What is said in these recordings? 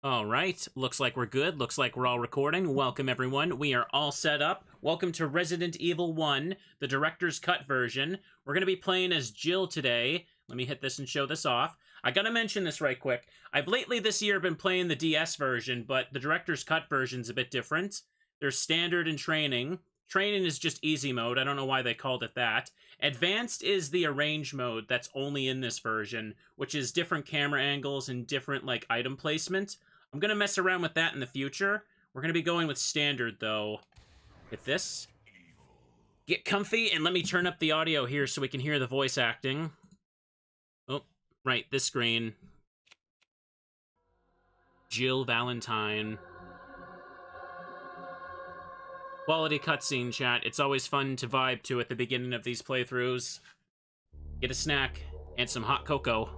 All right, looks like we're good. Looks like we're all recording. Welcome, everyone. We are all set up. Welcome to Resident Evil 1, the director's cut version. We're going to be playing as Jill today. Let me hit this and show this off. I gotta mention this right quick. I've lately this year been playing the DS version, but the director's cut version's a bit different. There's standard and training. Training is just easy mode. I don't know why they called it that. Advanced is the arrange mode that's only in this version, which is different camera angles and different, like, item placement. I'm going to mess around with that in the future. We're going to be going with standard, though. Hit this. Get comfy, and let me turn up the audio here so we can hear the voice acting. Oh, right, this screen. Jill Valentine. Quality cutscene, chat. It's always fun to vibe to at the beginning of these playthroughs. Get a snack and some hot cocoa.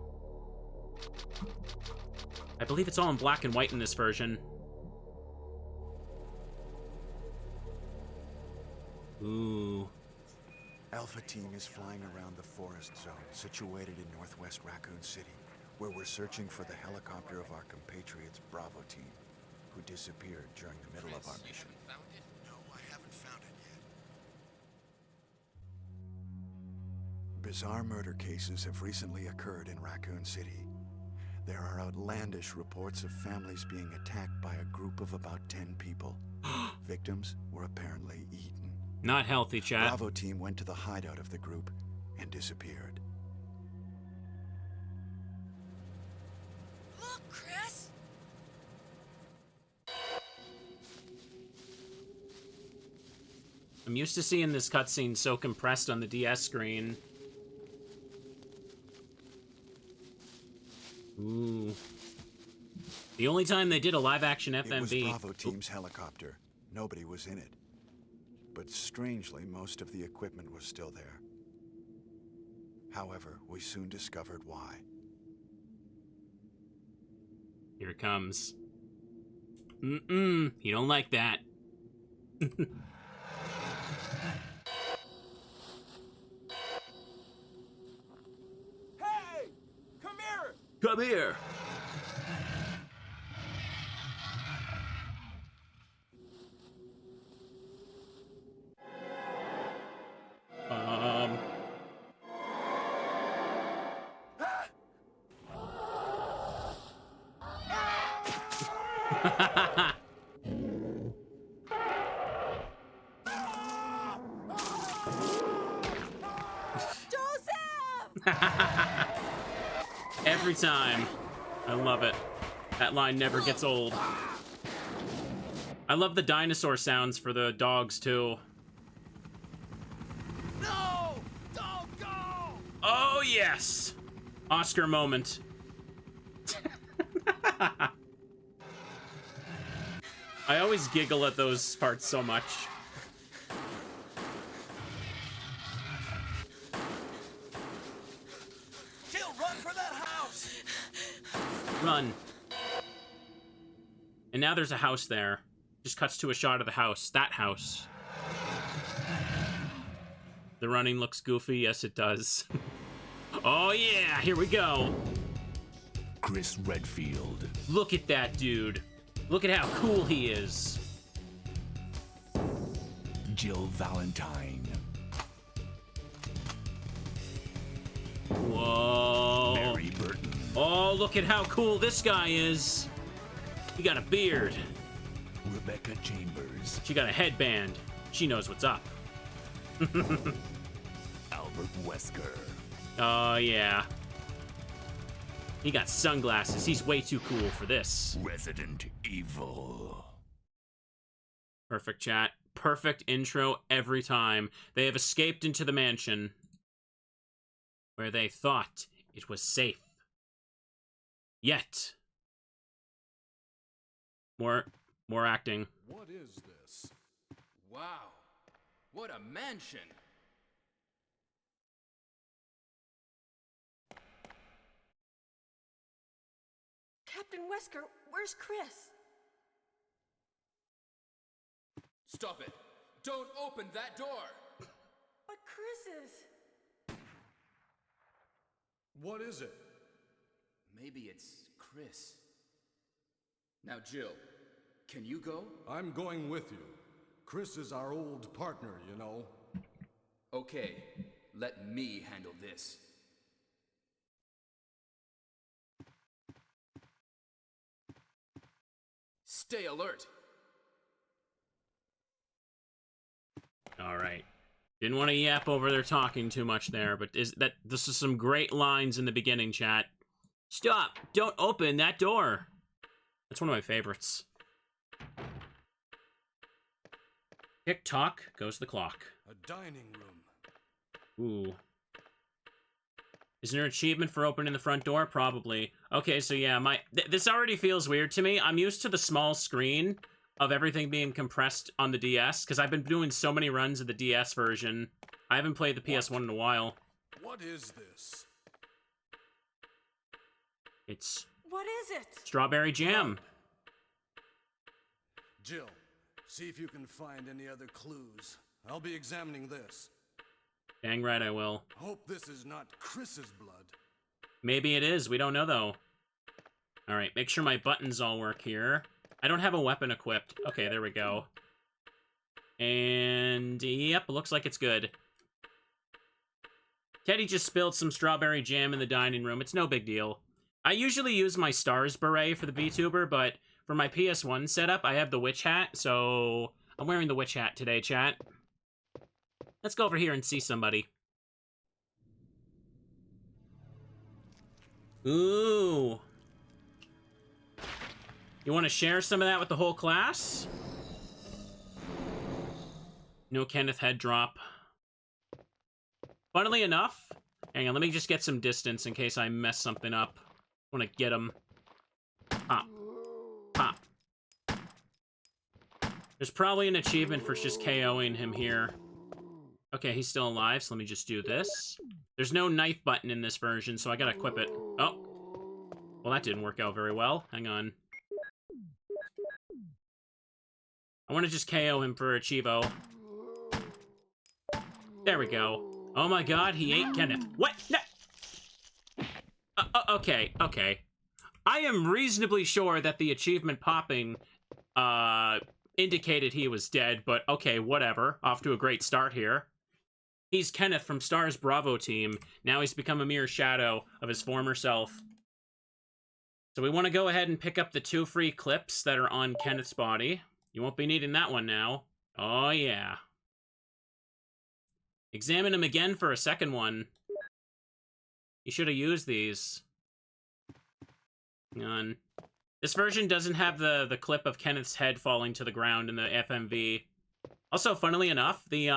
I believe it's all in black and white in this version. Ooh. Alpha Team is flying around the forest zone situated in northwest Raccoon City, where we're searching for the helicopter of our compatriots Bravo Team, who disappeared during the middle of our mission. No, I haven't found it yet. Bizarre murder cases have recently occurred in Raccoon City. There are outlandish reports of families being attacked by a group of about 10 people. Victims were apparently eaten. Not healthy, chat. Bravo Team went to the hideout of the group and disappeared. Look, Chris! I'm used to seeing this cutscene so compressed on the DS screen. Ooh. The only time they did a live-action FMV... It was Bravo Team's helicopter. Nobody was in it. But strangely, most of the equipment was still there. However, we soon discovered why. Here it comes. You don't like that. Hey! Come here! Come here! Every time. I love it. That line never gets old. I love the dinosaur sounds for the dogs, too. No! Don't go! Oh, yes! Oscar moment. I always giggle at those parts so much. Jill, run for that house! Run. And now there's a house there. Just cuts to a shot of the house. That house. The running looks goofy. Yes, it does. Oh, yeah. Here we go. Chris Redfield. Look at that dude. Look at how cool he is. Jill Valentine. Whoa. Mary Burton. Oh, look at how cool this guy is. He got a beard. Rebecca Chambers. She got a headband. She knows what's up. Albert Wesker. Oh, yeah. He got sunglasses. He's way too cool for this. Resident Evil. Perfect, chat. Perfect intro every time. They have escaped into the mansion where they thought it was safe. Yet. More acting. What is this? Wow. What a mansion. Captain Wesker, where's Chris? Stop it. Don't open that door. But Chris is... What is it? Maybe it's Chris. Now, Jill, can you go? I'm going with you. Chris is our old partner, you know. Okay, let me handle this. Stay alert. All right. Didn't want to yap over their talking too much there, but this is some great lines in the beginning, chat. Stop! Don't open that door! That's one of my favorites. Tick-tock goes the clock. A dining room. Ooh. Is there an achievement for opening the front door? Probably. Okay, so yeah, this already feels weird to me. I'm used to the small screen of everything being compressed on the DS, because I've been doing so many runs of the DS version. I haven't played the PS1 in a while. What is this? It's What is it? strawberry jam. Jill, see if you can find any other clues. I'll be examining this. Dang right I will. Hope this is not Chris's blood. Maybe it is. We don't know, though. Alright, make sure my buttons all work here. I don't have a weapon equipped. Okay, there we go. And, yep, looks like it's good. Teddy just spilled some strawberry jam in the dining room. It's no big deal. I usually use my Stars beret for the VTuber, but for my PS1 setup, I have the witch hat, so I'm wearing the witch hat today, chat. Let's go over here and see somebody. Ooh. You want to share some of that with the whole class? No Kenneth head drop. Funnily enough, hang on, let me just get some distance in case I mess something up. I want to get him. Pop. Pop. There's probably an achievement for just KOing him here. Okay, he's still alive, so let me just do this. There's no knife button in this version, so I gotta equip it. Oh. Well, that didn't work out very well. Hang on. I want to just KO him for a Chivo. There we go. Oh my god, he ate Kenneth. What? No. Okay, okay. I am reasonably sure that the achievement popping indicated he was dead, but okay, whatever. Off to a great start here. He's Kenneth from Stars Bravo team. Now he's become a mere shadow of his former self. So we want to go ahead and pick up the 2 free clips that are on Kenneth's body. You won't be needing that one now. Oh, yeah. Examine him again for a second one. You should have used these. Hang on. This version doesn't have the clip of Kenneth's head falling to the ground in the FMV. Also, funnily enough, the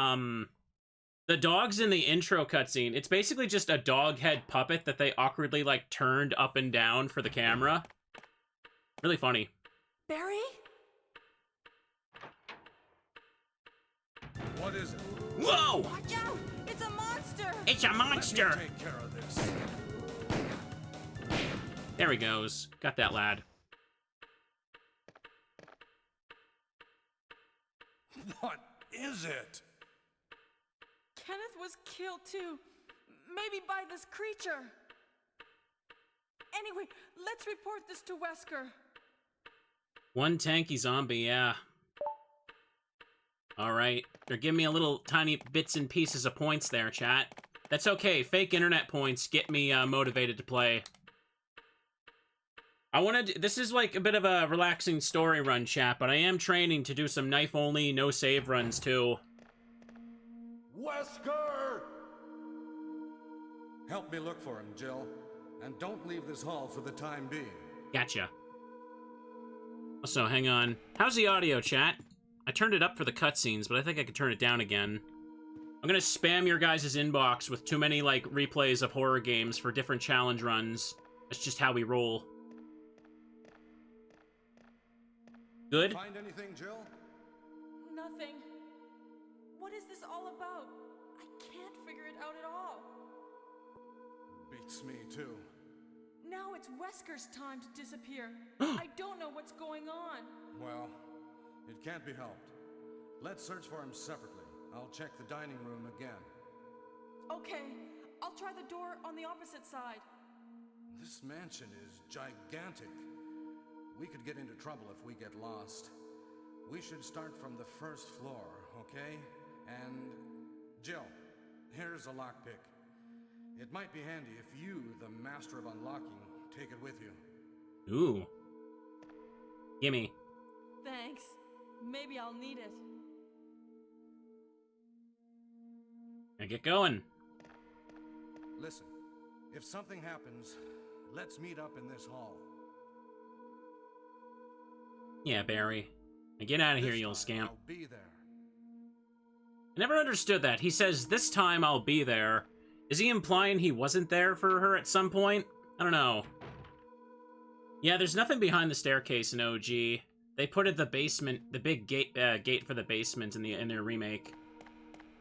dogs in the intro cutscene, it's basically just a dog head puppet that they awkwardly, like, turned up and down for the camera. Really funny. Barry? What is it? Whoa! Watch out! It's a monster! It's a monster! Let me take care of this. There he goes. Got that lad. What is it? Kenneth was killed too. Maybe by this creature. Anyway, let's report this to Wesker. One tanky zombie, yeah. Alright. They're giving me a little tiny bits and pieces of points there, chat. That's okay. Fake internet points get me motivated to play. This is like a bit of a relaxing story run, chat, but I am training to do some knife-only, no-save runs, too. Wesker! Help me look for him, Jill. And don't leave this hall for the time being. Gotcha. Also, hang on. How's the audio, chat? I turned it up for the cutscenes, but I think I could turn it down again. I'm gonna spam your guys' inbox with too many, like, replays of horror games for different challenge runs. That's just how we roll. Good? Find anything, Jill? Nothing. What is this all about? I can't figure it out at all. Beats me, too. Now it's Wesker's time to disappear. I don't know what's going on. Well, it can't be helped. Let's search for him separately. I'll check the dining room again. Okay, I'll try the door on the opposite side. This mansion is gigantic. we could get into trouble if we get lost. We should start from the first floor, okay? And Jill, here's a lockpick. It might be handy if you, the master of unlocking, take it with you. Ooh. Gimme. Thanks. Maybe I'll need it. Now get going. Listen, if something happens, let's meet up in this hall. Yeah, Barry. Now get out of here, This you old time scamp. I'll be there. I never understood that. He says, this time I'll be there. Is he implying he wasn't there for her at some point? I don't know. Yeah, there's nothing behind the staircase in OG. They put in the basement, the big gate for the basement in their remake.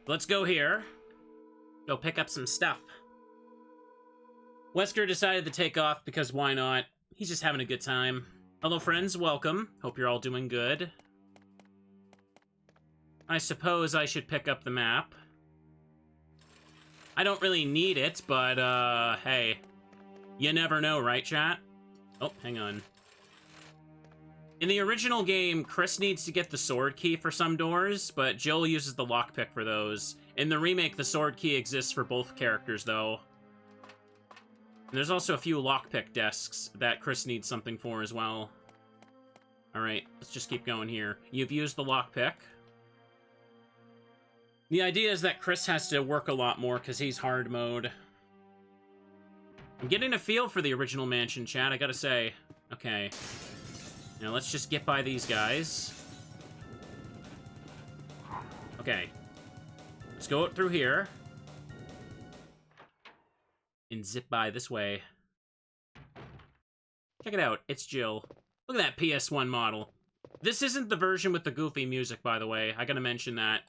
Let's go here. Go pick up some stuff. Wesker decided to take off because why not? He's just having a good time. Hello, friends. Welcome. Hope you're all doing good. I suppose I should pick up the map. I don't really need it, but, hey. You never know, right, chat? Oh, hang on. In the original game, Chris needs to get the sword key for some doors, but Jill uses the lockpick for those. In the remake, the sword key exists for both characters, though. And there's also a few lockpick desks that Chris needs something for as well. Alright, let's just keep going here. You've used the lockpick. The idea is that Chris has to work a lot more because he's hard mode. I'm getting a feel for the original mansion, chat, I gotta say. Okay. Now let's just get by these guys. Okay. Let's go through here. And zip by this way. Check it out, it's Jill. Look at that PS1 model. This isn't the version with the goofy music, by the way. I gotta mention that.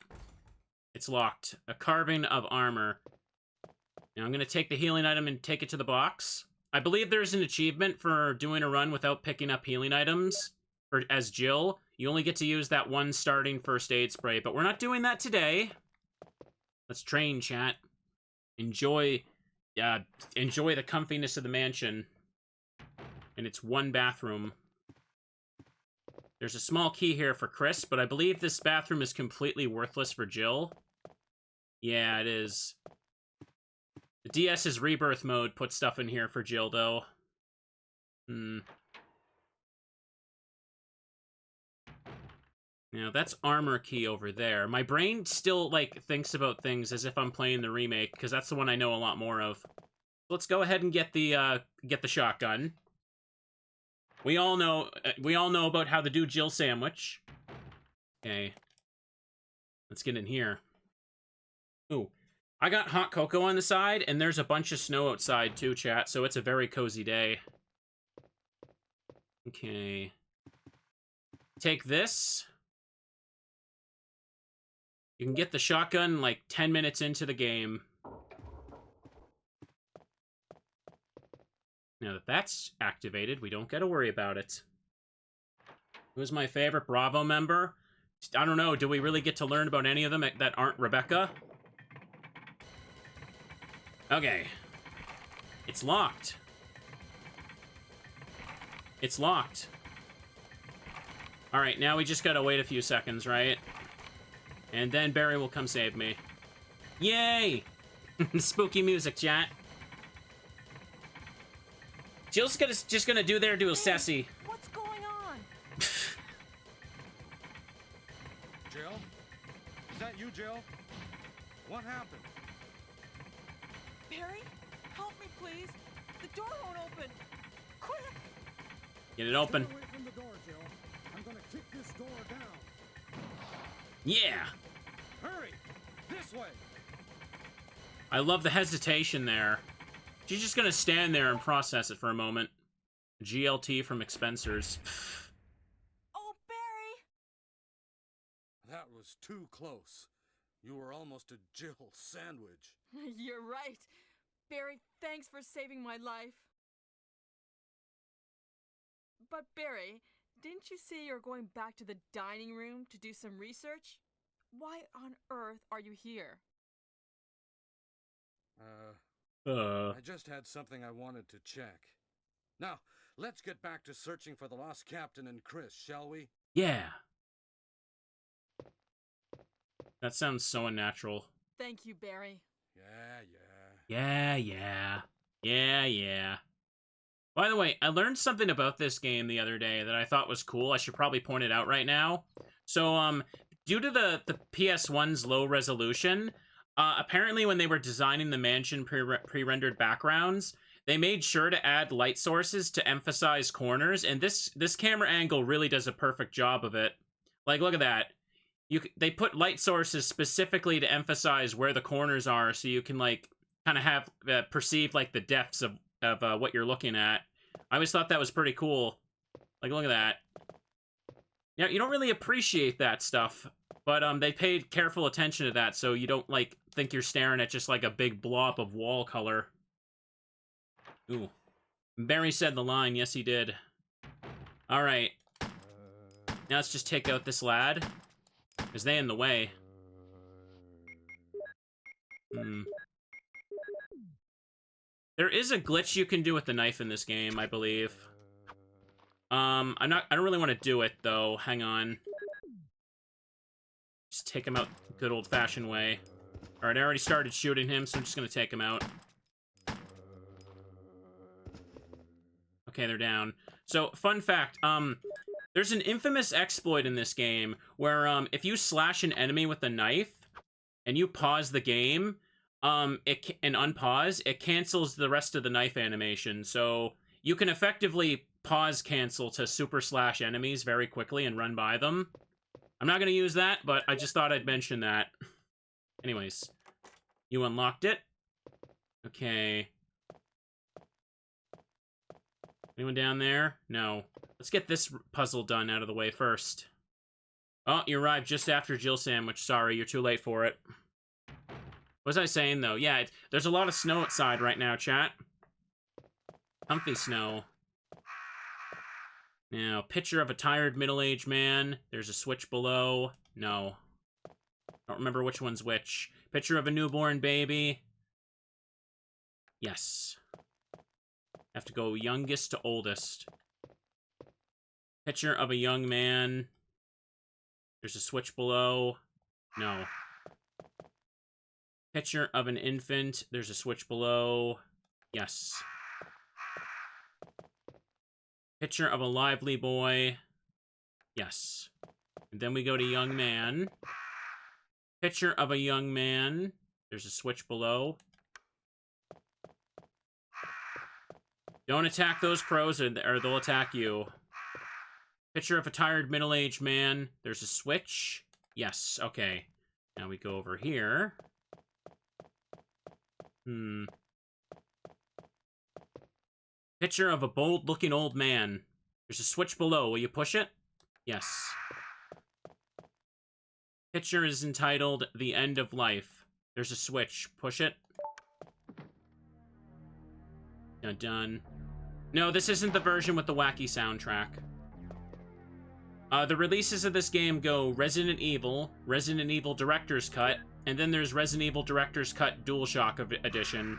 It's locked. A carving of armor. Now I'm gonna take the healing item and take it to the box. I believe there's an achievement for doing a run without picking up healing items. As Jill, you only get to use that one starting first aid spray, but we're not doing that today. Let's train, chat. Enjoy the comfiness of the mansion. And it's one bathroom. There's a small key here for Chris, but I believe this bathroom is completely worthless for Jill. Yeah, it is. The DS's rebirth mode put stuff in here for Jill, though. Now, that's armor key over there. My brain still, like, thinks about things as if I'm playing the remake, because that's the one I know a lot more of. Let's go ahead and get the shotgun. We all know about how to do Jill sandwich. Okay. Let's get in here. Ooh. I got hot cocoa on the side, and there's a bunch of snow outside too, chat, so it's a very cozy day. Okay. Take this. You can get the shotgun like 10 minutes into the game. Now that that's activated, we don't gotta worry about it. Who's my favorite Bravo member? I don't know, do we really get to learn about any of them that aren't Rebecca? Okay. It's locked. It's locked. Alright, now we just gotta wait a few seconds, right? And then Barry will come save me. Yay! Spooky music, chat. Jill's just gonna do their dual sassy. What's going on? Jill? Is that you, Jill? What happened? Barry, help me, please. The door won't open. Quick! Get it open. Stay away from the door, Jill. I'm gonna kick this door down. Yeah! Hurry! This way! I love the hesitation there. She's just gonna stand there and process it for a moment. GLT from Expensers. Oh, Barry! That was too close. You were almost a Jill sandwich. You're right. Barry, thanks for saving my life. But Barry, didn't you say you're going back to the dining room to do some research? Why on earth are you here? I just had something I wanted to check. Now, Let's get back to searching for the lost captain and Chris, shall we? Yeah. That sounds so unnatural. Thank you, Barry. Yeah, yeah. Yeah, yeah. By the way, I learned something about this game the other day that I thought was cool. I should probably point it out right now. So, due to the PS1's low resolution, apparently when they were designing the mansion pre-rendered backgrounds, they made sure to add light sources to emphasize corners, and this camera angle really does a perfect job of it. Like, look at that. They put light sources specifically to emphasize where the corners are, so you can, like, kind of have perceive, like, the depths of what you're looking at. I always thought that was pretty cool. Like, look at that. Yeah, you don't really appreciate that stuff, but they paid careful attention to that, so you don't, like, think you're staring at just, like, a big blob of wall color. Ooh. Barry said the line. Yes, he did. Alright. Now let's just take out this lad. Is they in the way? There is a glitch you can do with the knife in this game, I believe. I don't really want to do it, though. Hang on. Just take him out the good old-fashioned way. Alright, I already started shooting him, so I'm just gonna take him out. Okay, they're down. So, fun fact, there's an infamous exploit in this game where, if you slash an enemy with a knife, and you pause the game, and unpause, it cancels the rest of the knife animation. So, you can effectively pause cancel to super slash enemies very quickly and run by them. I'm not gonna use that, but I just thought I'd mention that. Anyways, you unlocked it. Okay. Anyone down there? No. Let's get this puzzle done out of the way first. Oh, you arrived just after Jill Sandwich. Sorry, you're too late for it. What was I saying, though? Yeah, there's a lot of snow outside right now, chat. Comfy snow. Now, picture of a tired middle-aged man. There's a switch below. No. Don't remember which one's which. Picture of a newborn baby. Yes. Have to go youngest to oldest. Picture of a young man. There's a switch below. No. Picture of an infant. There's a switch below. Yes. Picture of a lively boy. Yes. And then we go to young man. Picture of a young man. There's a switch below. Don't attack those crows or they'll attack you. Picture of a tired middle-aged man. There's a switch. Yes, okay. Now we go over here. Picture of a bold-looking old man. There's a switch below. Will you push it? Yes. Picture is entitled The End of Life. There's a switch. Push it. Dun dun. No, this isn't the version with the wacky soundtrack. The releases of this game go Resident Evil Director's Cut, and then there's Resident Evil Director's Cut DualShock Edition.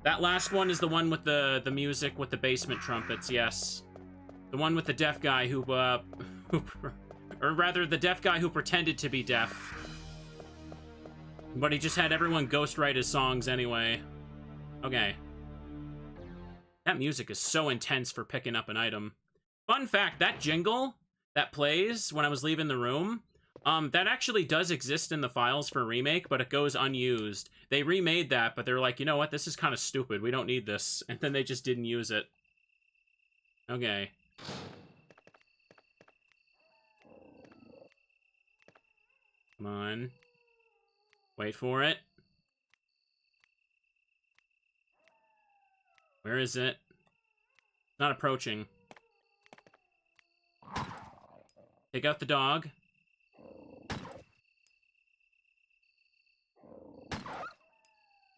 That last one is the one with the music with the basement trumpets, yes. The one with the deaf guy who or rather, the deaf guy who pretended to be deaf. But he just had everyone ghostwrite his songs anyway. Okay. That music is so intense for picking up an item. Fun fact, that jingle that plays when I was leaving the room, that actually does exist in the files for Remake, but it goes unused. They remade that, but they're like, you know what, this is kind of stupid, we don't need this. And then they just didn't use it. Okay. Come on. Wait for it. Where is it? It's not approaching. Take out the dog.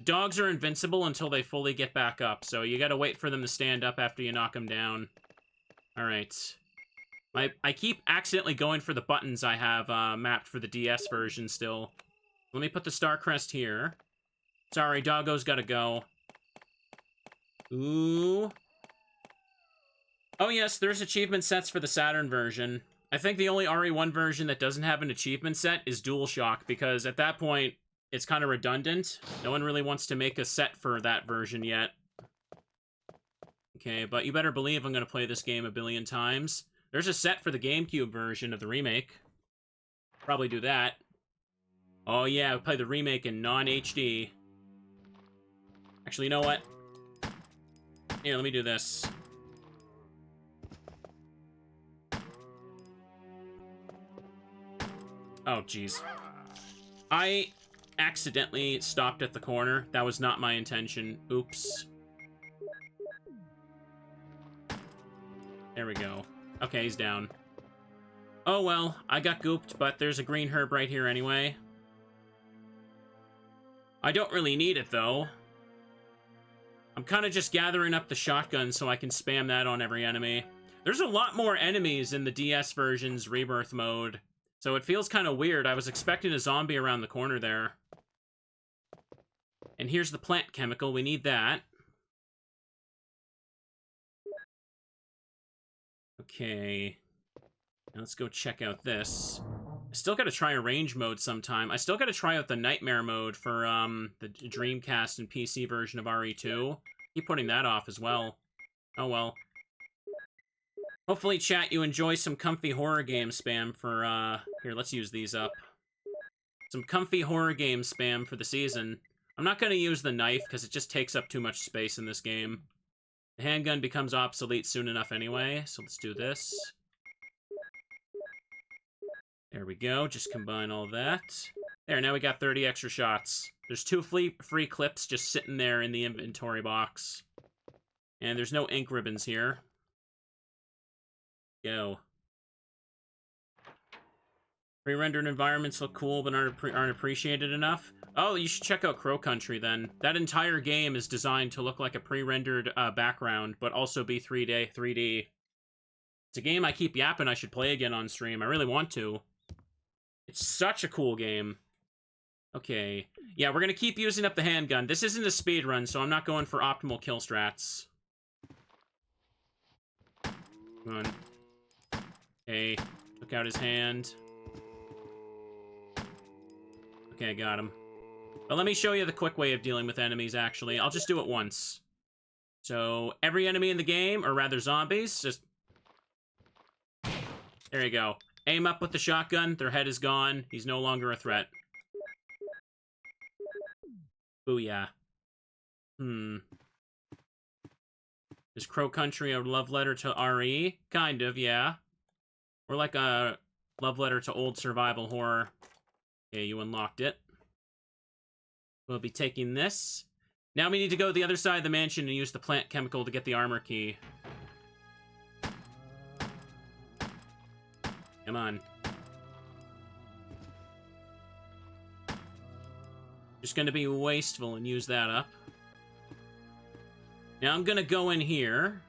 Dogs are invincible until they fully get back up, so you gotta wait for them to stand up after you knock them down. Alright. I keep accidentally going for the buttons I have mapped for the DS version still. Let me put the star crest here. Sorry, doggo's gotta go. Ooh. Oh yes, there's achievement sets for the Saturn version. I think the only RE1 version that doesn't have an achievement set is DualShock, because at that point, it's kind of redundant. No one really wants to make a set for that version yet. Okay, but you better believe I'm going to play this game a billion times. There's a set for the GameCube version of the remake. Probably do that. Oh yeah, I'll play the remake in non-HD. Actually, you know what? Here, let me do this. Oh, jeez. I accidentally stopped at the corner. That was not my intention. Oops. There we go. Okay, he's down. Oh well, I got gooped, but there's a green herb right here anyway. I don't really need it, though. I'm kind of just gathering up the shotgun so I can spam that on every enemy. There's a lot more enemies in the DS version's Rebirth mode, so it feels kind of weird. I was expecting a zombie around the corner there. And here's the plant chemical. We need that. Okay. Now let's go check out this. I still gotta try a range mode sometime. I still gotta try out the nightmare mode for the Dreamcast and PC version of RE2. Keep putting that off as well. Oh well. Hopefully, chat, you enjoy some comfy horror game spam for, here, let's use these up. Some comfy horror game spam for the season. I'm not gonna use the knife, because it just takes up too much space in this game. The handgun becomes obsolete soon enough anyway, so let's do this. There we go, just combine all that. There, now we got 30 extra shots. There's 2 free clips just sitting there in the inventory box. And there's no ink ribbons here. Go. Pre-rendered environments look cool, but aren't appreciated enough. Oh, you should check out Crow Country, then. That entire game is designed to look like a pre-rendered background, but also be 3D. It's a game I keep yapping I should play again on stream. I really want to. It's such a cool game. Okay. Yeah, we're gonna keep using up the handgun. This isn't a speed run, so I'm not going for optimal kill strats. Come on. Okay. Took out his hand. Okay, got him. But let me show you the quick way of dealing with enemies, actually. I'll just do it once. So, every enemy in the game, or rather zombies, just... There you go. Aim up with the shotgun, their head is gone, he's no longer a threat. Booyah. Is Crow Country a love letter to RE? Kind of, yeah. Or like a love letter to old survival horror. Okay, you unlocked it. We'll be taking this. Now we need to go to the other side of the mansion and use the plant chemical to get the armor key. Come on. Just gonna be wasteful and use that up. Now I'm gonna go in here,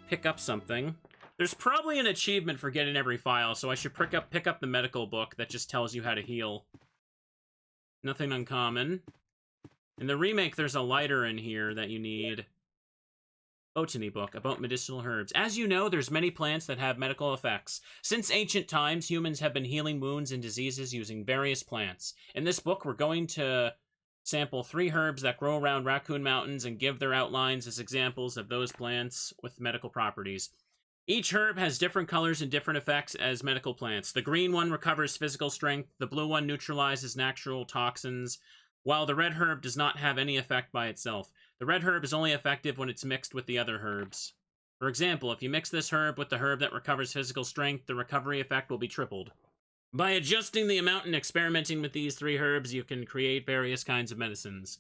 pick up something. There's probably an achievement for getting every file, so I should pick up the medical book that just tells you how to heal. Nothing uncommon. In the remake, there's a lighter in here that you need. Botany book about medicinal herbs. As you know, there's many plants that have medical effects. Since ancient times, humans have been healing wounds and diseases using various plants. In this book, we're going to sample 3 herbs that grow around Raccoon Mountains and give their outlines as examples of those plants with medical properties. Each herb has different colors and different effects as medical plants. The green one recovers physical strength, the blue one neutralizes natural toxins, while the red herb does not have any effect by itself. The red herb is only effective when it's mixed with the other herbs. For example, if you mix this herb with the herb that recovers physical strength, the recovery effect will be tripled. By adjusting the amount and experimenting with these 3 herbs, you can create various kinds of medicines.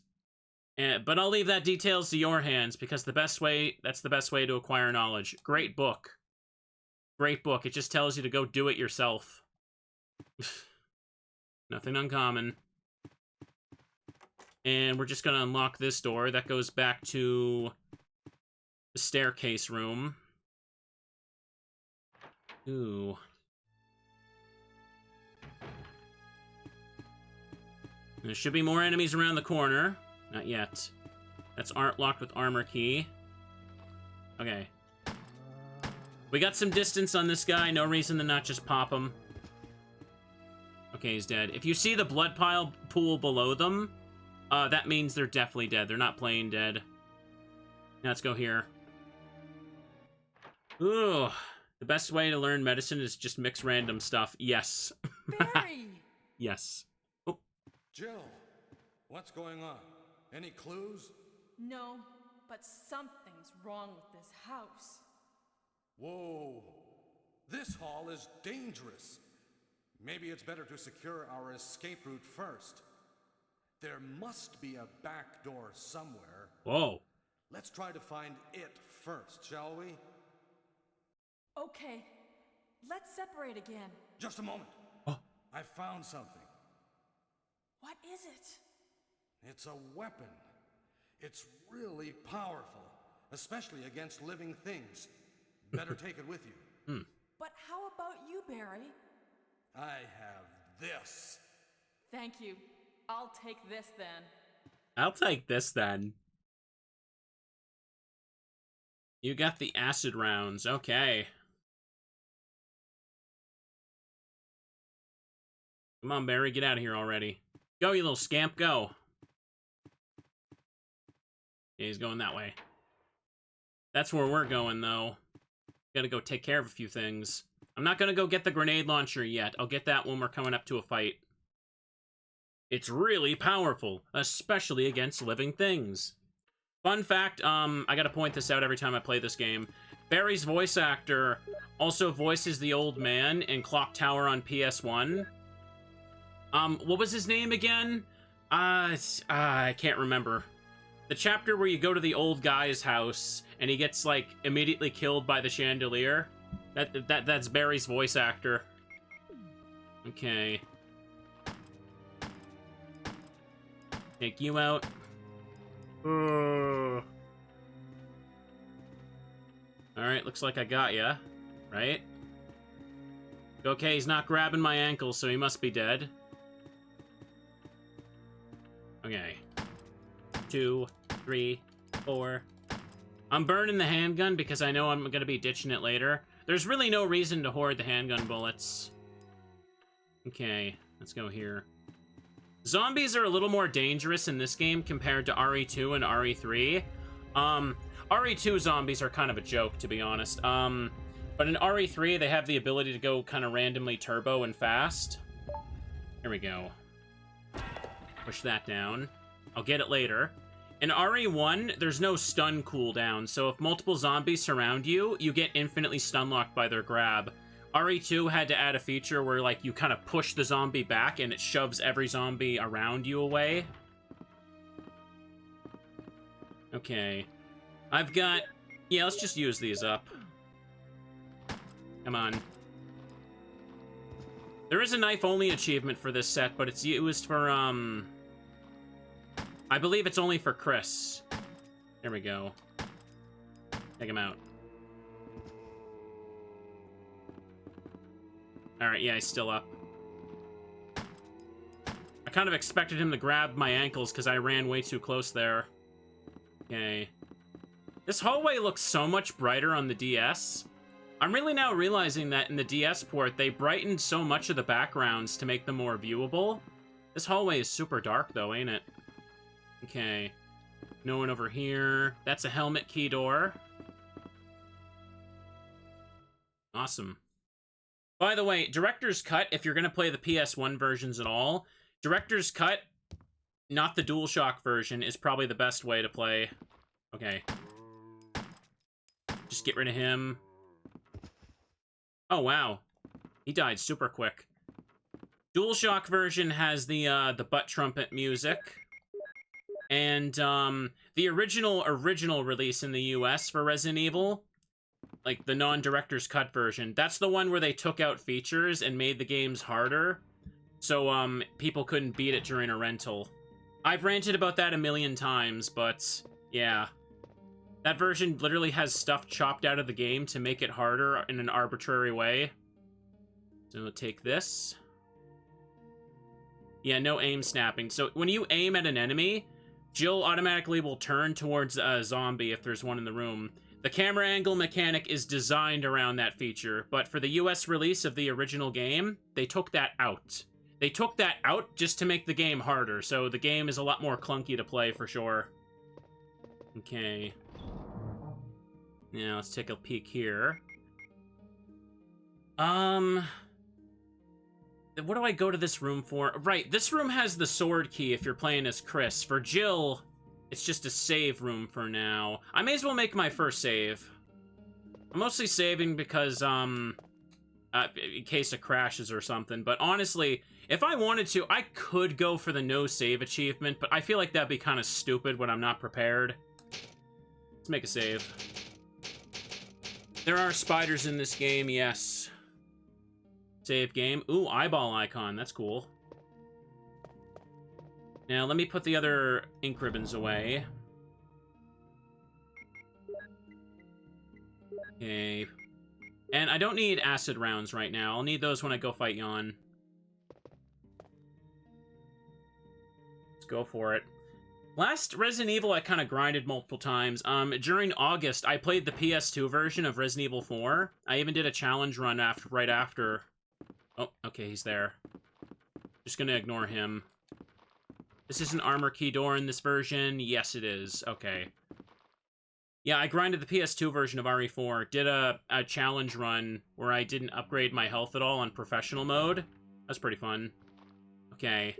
But I'll leave that details to your hands, because that's the best way to acquire knowledge. Great book. Great book. It just tells you to go do it yourself. Nothing uncommon. And we're just gonna unlock this door. That goes back to the staircase room. Ooh. There should be more enemies around the corner. Not yet. That's locked with armor key. Okay. We got some distance on this guy. No reason to not just pop him. Okay, he's dead. If you see the blood pool below them, that means they're definitely dead. They're not plain dead. Now let's go here. Ooh. The best way to learn medicine is just mix random stuff. Yes. Barry! Yes. Oh. Jill, what's going on? Any clues? No, but something's wrong with this house. Whoa. This hall is dangerous. Maybe it's better to secure our escape route first. There must be a back door somewhere. Whoa. Let's try to find it first, shall we? Okay, let's separate again. Just a moment. Oh. I found something. What is it? It's a weapon. It's really powerful, especially against living things. Better take it with you. But how about you, Barry? I have this. Thank you. I'll take this then. I'll take this then. You got the acid rounds. Okay. Come on, Barry, get out of here already. Go, you little scamp, go. Yeah, he's going that way. That's where we're going, though. Gotta go take care of a few things. I'm not gonna go get the grenade launcher yet. I'll get that when we're coming up to a fight. It's really powerful, especially against living things. Fun fact, I gotta point this out every time I play this game. Barry's voice actor also voices the old man in Clock Tower on PS1. What was his name again? I can't remember. The chapter where you go to the old guy's house and he gets, like, immediately killed by the chandelier. That's Barry's voice actor. Okay. Take you out. Alright, looks like I got ya. Right? Okay, he's not grabbing my ankles, so he must be dead. Okay. 2, 3, 4. I'm burning the handgun because I know I'm gonna be ditching it later. There's really no reason to hoard the handgun bullets. Okay, let's go here. Zombies are a little more dangerous in this game compared to RE2 and RE3. RE2 zombies are kind of a joke, to be honest. But in RE3, they have the ability to go kind of randomly turbo and fast. Here we go. Push that down. I'll get it later. In RE1, there's no stun cooldown, so if multiple zombies surround you, you get infinitely stun locked by their grab. RE2 had to add a feature where, like, you kind of push the zombie back and it shoves every zombie around you away. Okay. I've got... Yeah, let's just use these up. Come on. There is a knife-only achievement for this set, but it's used for, I believe it's only for Chris. There we go. Take him out. Alright, yeah, he's still up. I kind of expected him to grab my ankles because I ran way too close there. Okay. This hallway looks so much brighter on the DS. I'm really now realizing that in the DS port, they brightened so much of the backgrounds to make them more viewable. This hallway is super dark, though, ain't it? Okay. No one over here. That's a helmet key door. Awesome. By the way, Director's Cut, if you're going to play the PS1 versions at all, Director's Cut, not the DualShock version, is probably the best way to play. Okay. Just get rid of him. Oh, wow. He died super quick. DualShock version has the butt trumpet music. And, the original release in the US for Resident Evil, like the non-Director's Cut version, that's the one where they took out features and made the games harder, so, people couldn't beat it during a rental. I've ranted about that a million times, but, yeah. That version literally has stuff chopped out of the game to make it harder in an arbitrary way. So we'll take this. Yeah, no aim snapping. So when you aim at an enemy, Jill automatically will turn towards a zombie if there's one in the room. The camera angle mechanic is designed around that feature, but for the US release of the original game, they took that out. They took that out just to make the game harder, so the game is a lot more clunky to play for sure. Okay. Now let's take a peek here. What do I go to this room for? Right, this room has the sword key if you're playing as Chris. For Jill, it's just a save room for now. I may as well make my first save. I'm mostly saving because, in case it crashes or something. But honestly, if I wanted to, I could go for the no save achievement, but I feel like that'd be kind of stupid when I'm not prepared. Let's make a save. There are spiders in this game, yes. Save game. Ooh, eyeball icon. That's cool. Now, let me put the other ink ribbons away. Okay. And I don't need acid rounds right now. I'll need those when I go fight Yon. Let's go for it. Last Resident Evil, I kind of grinded multiple times. During August, I played the PS2 version of Resident Evil 4. I even did a challenge run right after. Oh, okay, he's there. Just gonna ignore him. This is an armor key door in this version. Yes, it is. Okay. Yeah, I grinded the PS2 version of RE4. Did a challenge run where I didn't upgrade my health at all on professional mode. That's pretty fun. Okay.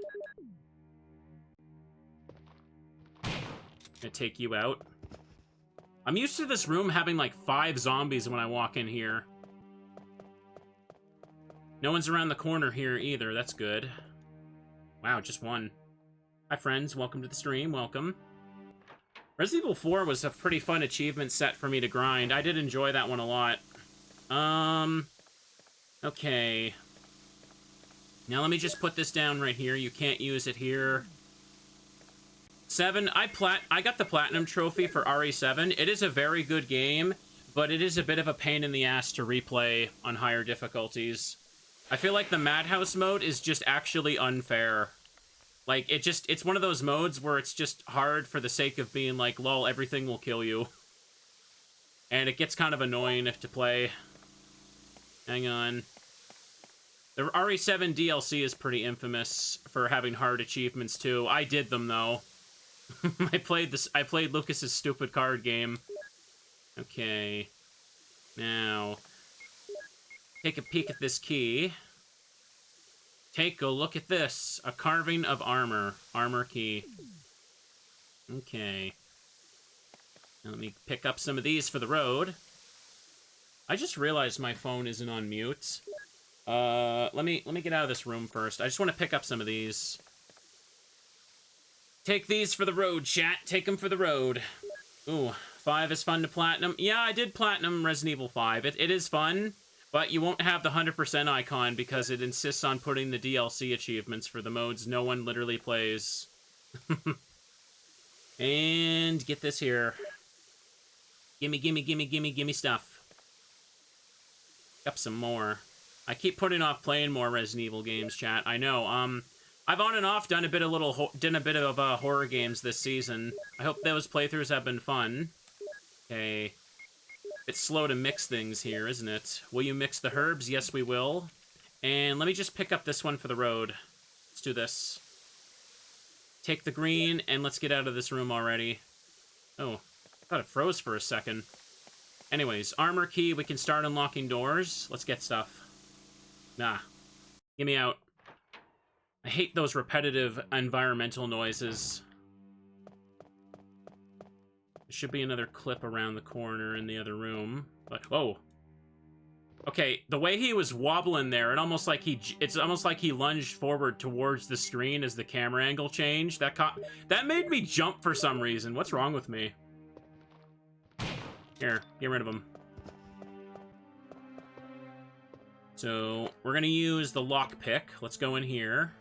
Gonna take you out. I'm used to this room having like 5 zombies when I walk in here. No one's around the corner here either. That's good. Wow, just one. Hi, friends. Welcome to the stream. Welcome. Resident Evil 4 was a pretty fun achievement set for me to grind. I did enjoy that one a lot. Okay. Now let me just put this down right here. You can't use it here. 7, I got the Platinum Trophy for RE7. It is a very good game, but it is a bit of a pain in the ass to replay on higher difficulties. I feel like the Madhouse mode is just actually unfair. Like, it's one of those modes where it's just hard for the sake of being like, lol, everything will kill you. And it gets kind of annoying if to play. Hang on. The RE7 DLC is pretty infamous for having hard achievements too. I did them though. I played Lucas's stupid card game. Okay. Now, take a peek at this key. Take a look at this. A carving of armor. Armor key. Okay. Now let me pick up some of these for the road. I just realized my phone isn't on mute. Let me get out of this room first. I just want to pick up some of these. Take these for the road, chat. Take them for the road. Ooh, 5 is fun to platinum. Yeah, I did platinum Resident Evil 5. It is fun, but you won't have the 100% icon because it insists on putting the DLC achievements for the modes no one literally plays. And get this here. Gimme stuff. Pick up some more. I keep putting off playing more Resident Evil games, chat. I know. I've on and off done a bit of horror games this season. I hope those playthroughs have been fun. Okay. It's slow to mix things here, isn't it? Will you mix the herbs? Yes, we will. And let me just pick up this one for the road. Let's do this. Take the green, and let's get out of this room already. Oh, I thought it froze for a second. Anyways, armor key, we can start unlocking doors. Let's get stuff. Nah. Get me out. I hate those repetitive environmental noises. There should be another clip around the corner in the other room. But, whoa. Okay, the way he was wobbling there, it's almost like he lunged forward towards the screen as the camera angle changed. That made me jump for some reason. What's wrong with me? Here, get rid of him. So, we're gonna use the lockpick. Let's go in here.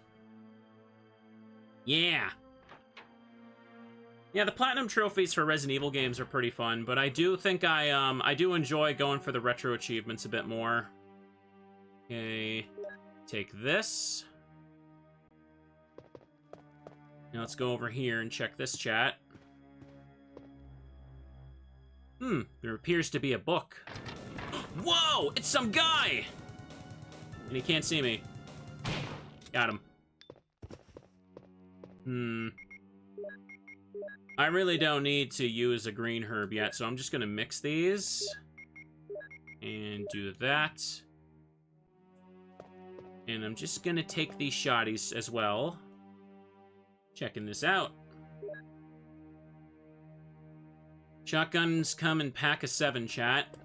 Yeah! Yeah, the Platinum Trophies for Resident Evil games are pretty fun, but I do think I do enjoy going for the retro achievements a bit more. Okay, take this. Now let's go over here and check this chat. There appears to be a book. Whoa! It's some guy! And he can't see me. Got him. I really don't need to use a green herb yet, so I'm just gonna mix these. And do that. And I'm just gonna take these shotties as well. Checking this out. Shotguns come in pack of 7, chat.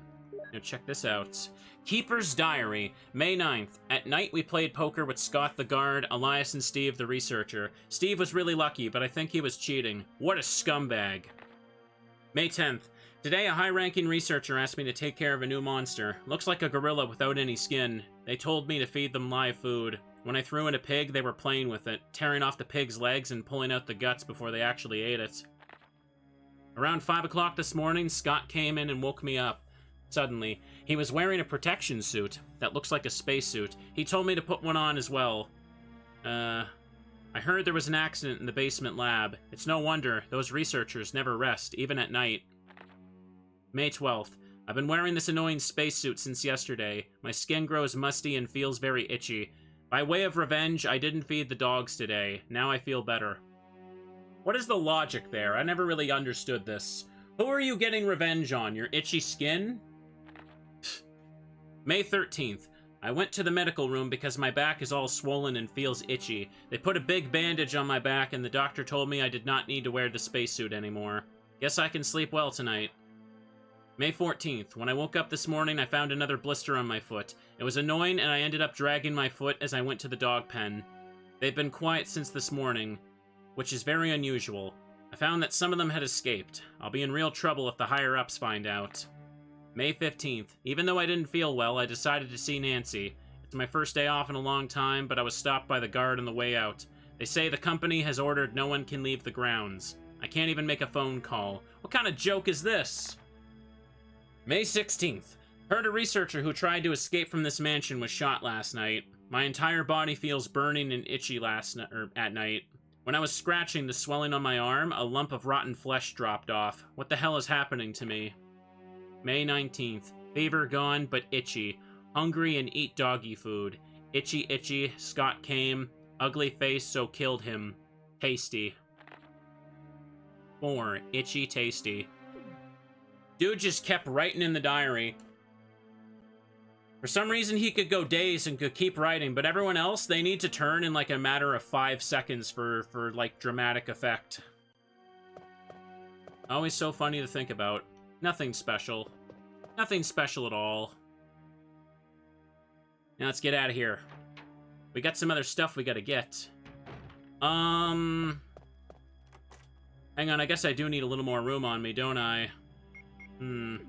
Now check this out. Keeper's Diary, May 9th. At night, we played poker with Scott the guard, Elias and Steve the researcher. Steve was really lucky, but I think he was cheating. What a scumbag. May 10th. Today, a high-ranking researcher asked me to take care of a new monster. Looks like a gorilla without any skin. They told me to feed them live food. When I threw in a pig, they were playing with it, tearing off the pig's legs and pulling out the guts before they actually ate it. Around 5 o'clock this morning, Scott came in and woke me up. Suddenly, he was wearing a protection suit that looks like a spacesuit. He told me to put one on as well. I heard there was an accident in the basement lab. It's no wonder. Those researchers never rest, even at night. May 12th. I've been wearing this annoying spacesuit since yesterday. My skin grows musty and feels very itchy. By way of revenge, I didn't feed the dogs today. Now I feel better. What is the logic there? I never really understood this. Who are you getting revenge on? Your itchy skin? May 13th. I went to the medical room because my back is all swollen and feels itchy. They put a big bandage on my back and the doctor told me I did not need to wear the spacesuit anymore. Guess I can sleep well tonight. May 14th. When I woke up this morning, I found another blister on my foot. It was annoying and I ended up dragging my foot as I went to the dog pen. They've been quiet since this morning, which is very unusual. I found that some of them had escaped. I'll be in real trouble if the higher-ups find out. May 15th. Even though I didn't feel well, I decided to see Nancy. It's my first day off in a long time, but I was stopped by the guard on the way out. They say the company has ordered no one can leave the grounds. I can't even make a phone call. What kind of joke is this? May 16th. Heard a researcher who tried to escape from this mansion was shot last night. My entire body feels burning and itchy at night. When I was scratching the swelling on my arm, a lump of rotten flesh dropped off. What the hell is happening to me? May 19th. Fever gone, but itchy. Hungry and eat doggy food. Itchy, itchy. Scott came. Ugly face, so killed him. Tasty. 4. Itchy, tasty. Dude just kept writing in the diary. For some reason, he could go days and could keep writing, but everyone else, they need to turn in like a matter of 5 seconds for like dramatic effect. Always so funny to think about. Nothing special. Nothing special at all. Now let's get out of here. We got some other stuff we gotta get. Hang on, I guess I do need a little more room on me, don't I? Is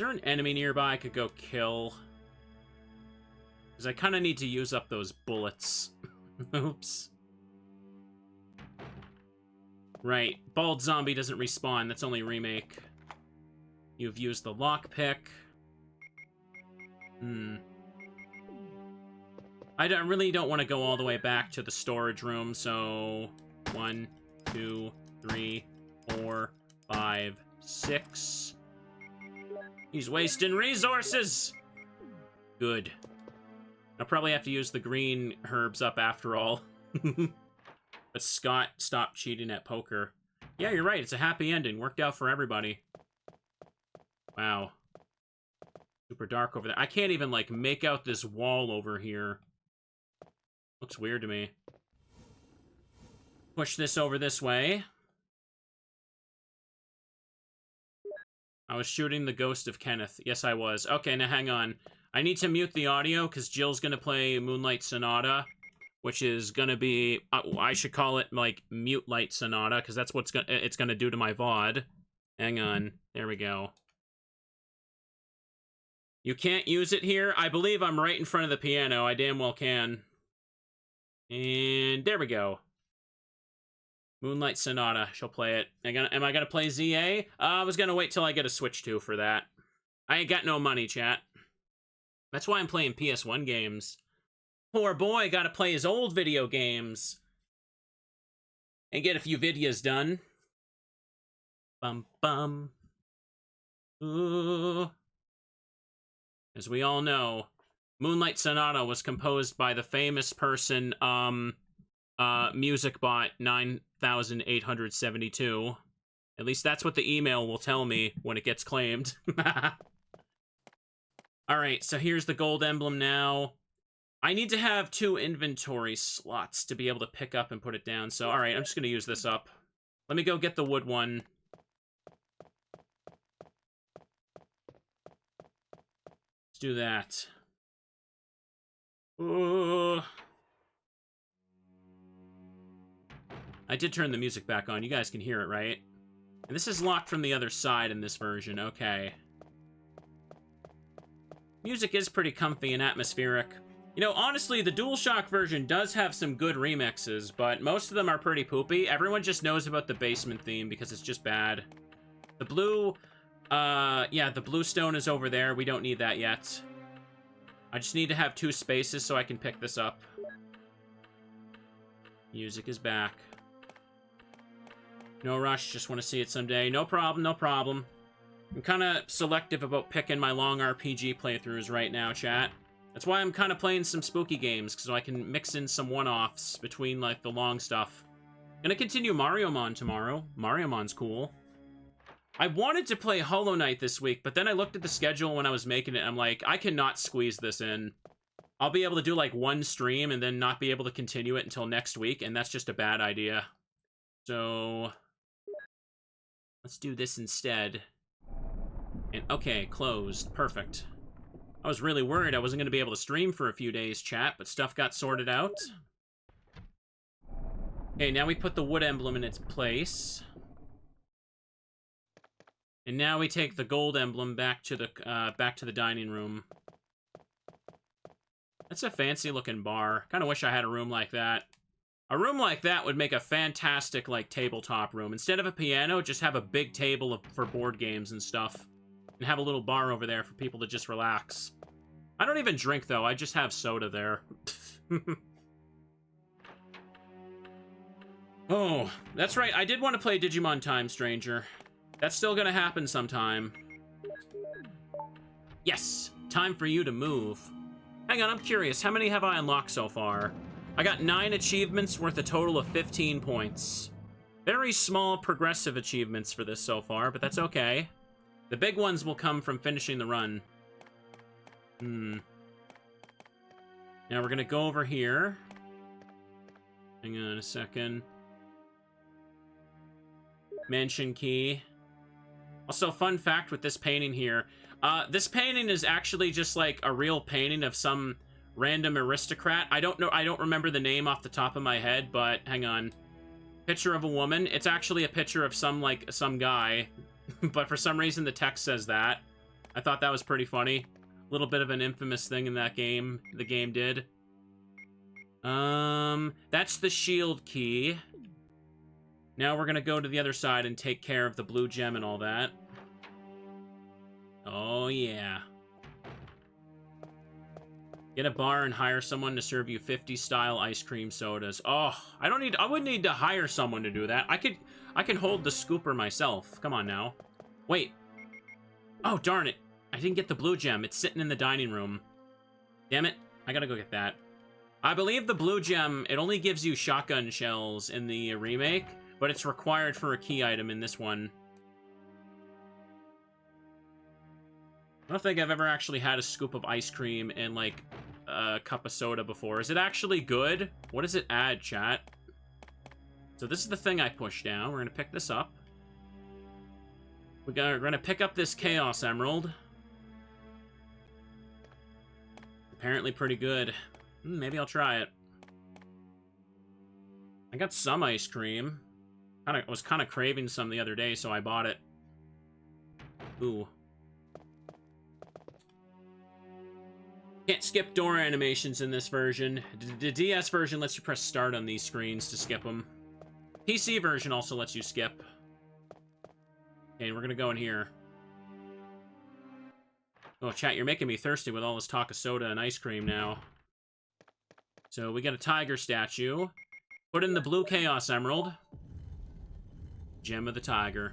there an enemy nearby I could go kill? Because I kind of need to use up those bullets. Oops. Right. Bald Zombie doesn't respawn. That's only remake. You've used the lockpick. I really don't want to go all the way back to the storage room, so... 1, 2, 3, 4, 5, 6... He's wasting resources! Good. I'll probably have to use the green herbs up after all. But Scott stopped cheating at poker. Yeah, you're right. It's a happy ending. Worked out for everybody. Wow. Super dark over there. I can't even, like, make out this wall over here. Looks weird to me. Push this over this way. I was shooting the ghost of Kenneth. Yes, I was. Okay, now hang on. I need to mute the audio because Jill's going to play Moonlight Sonata, which is going to be... I should call it, like, Mute Light Sonata because that's what it's going to do to my VOD. Hang on. There we go. You can't use it here? I believe I'm right in front of the piano. I damn well can. And there we go. Moonlight Sonata. She'll play it. Am I gonna play ZA? I was gonna wait till I get a Switch 2 for that. I ain't got no money, chat. That's why I'm playing PS1 games. Poor boy gotta play his old video games. And get a few videos done. Bum bum. Ooh. As we all know, Moonlight Sonata was composed by the famous person, MusicBot 9872. At least that's what the email will tell me when it gets claimed. Alright, so here's the gold emblem now. I need to have 2 inventory slots to be able to pick up and put it down. So, alright, I'm just going to use this up. Let me go get the wood one. Let's do that. Ooh. I did turn the music back on. You guys can hear it, right? And this is locked from the other side in this version. Okay. Music is pretty comfy and atmospheric. You know, honestly, the DualShock version does have some good remixes, but most of them are pretty poopy. Everyone just knows about the basement theme because it's just bad. The blue, yeah, the blue stone is over there. We don't need that yet. I just need to have 2 spaces so I can pick this up. Music is back. No rush, just want to see it someday. No problem, no problem. I'm kind of selective about picking my long RPG playthroughs right now, chat. That's why I'm kind of playing some spooky games, so I can mix in some one-offs between, like, the long stuff. Gonna continue Mariomon tomorrow. Mariomon's cool. I wanted to play Hollow Knight this week, but then I looked at the schedule when I was making it, and I'm like, I cannot squeeze this in. I'll be able to do, like, 1 stream and then not be able to continue it until next week, and that's just a bad idea. So let's do this instead. And okay, closed. Perfect. I was really worried I wasn't going to be able to stream for a few days, chat, but stuff got sorted out. Okay, now we put the wood emblem in its place. And now we take the gold emblem back to the dining room. That's a fancy looking bar. Kind of wish I had a room like that. A room like that would make a fantastic, like, tabletop room. Instead of a piano, just have a big table for board games and stuff. And have a little bar over there for people to just relax. I don't even drink, though. I just have soda there. Oh, that's right. I did want to play Digimon Time Stranger. That's still gonna happen sometime. Yes! Time for you to move. Hang on, I'm curious. How many have I unlocked so far? I got 9 achievements worth a total of 15 points. Very small progressive achievements for this so far, but that's okay. The big ones will come from finishing the run. Now we're gonna go over here. Hang on a second. Mansion key. Also, fun fact with this painting here. This painting is actually just like a real painting of some random aristocrat. I don't remember the name off the top of my head, but hang on. Picture of a woman. It's actually a picture of some guy. But for some reason the text says that. I thought that was pretty funny. A little bit of an infamous thing in that game. The game did. That's the shield key. Now we're gonna go to the other side and take care of the blue gem and all that. Oh yeah. Get a bar and hire someone to serve you 50 style ice cream sodas. Oh, I wouldn't need to hire someone to do that. I can hold the scooper myself. Come on now. Wait. Oh, darn it. I didn't get the blue gem. It's sitting in the dining room. Damn it. I gotta go get that. I believe the blue gem, it only gives you shotgun shells in the remake, but it's required for a key item in this one. I don't think I've ever actually had a scoop of ice cream and, like, a cup of soda before. Is it actually good? What does it add, chat? So this is the thing I push down. We're going to pick this up. We're going to pick up this Chaos Emerald. Apparently pretty good. Maybe I'll try it. I got some ice cream. I was kind of craving some the other day, so I bought it. Ooh. Can't skip door animations in this version. The DS version lets you press start on these screens to skip them. PC version also lets you skip. Okay, we're gonna go in here. Oh, chat, you're making me thirsty with all this talk of soda and ice cream now. So we got a tiger statue. Put in the blue Chaos Emerald. Gem of the Tiger.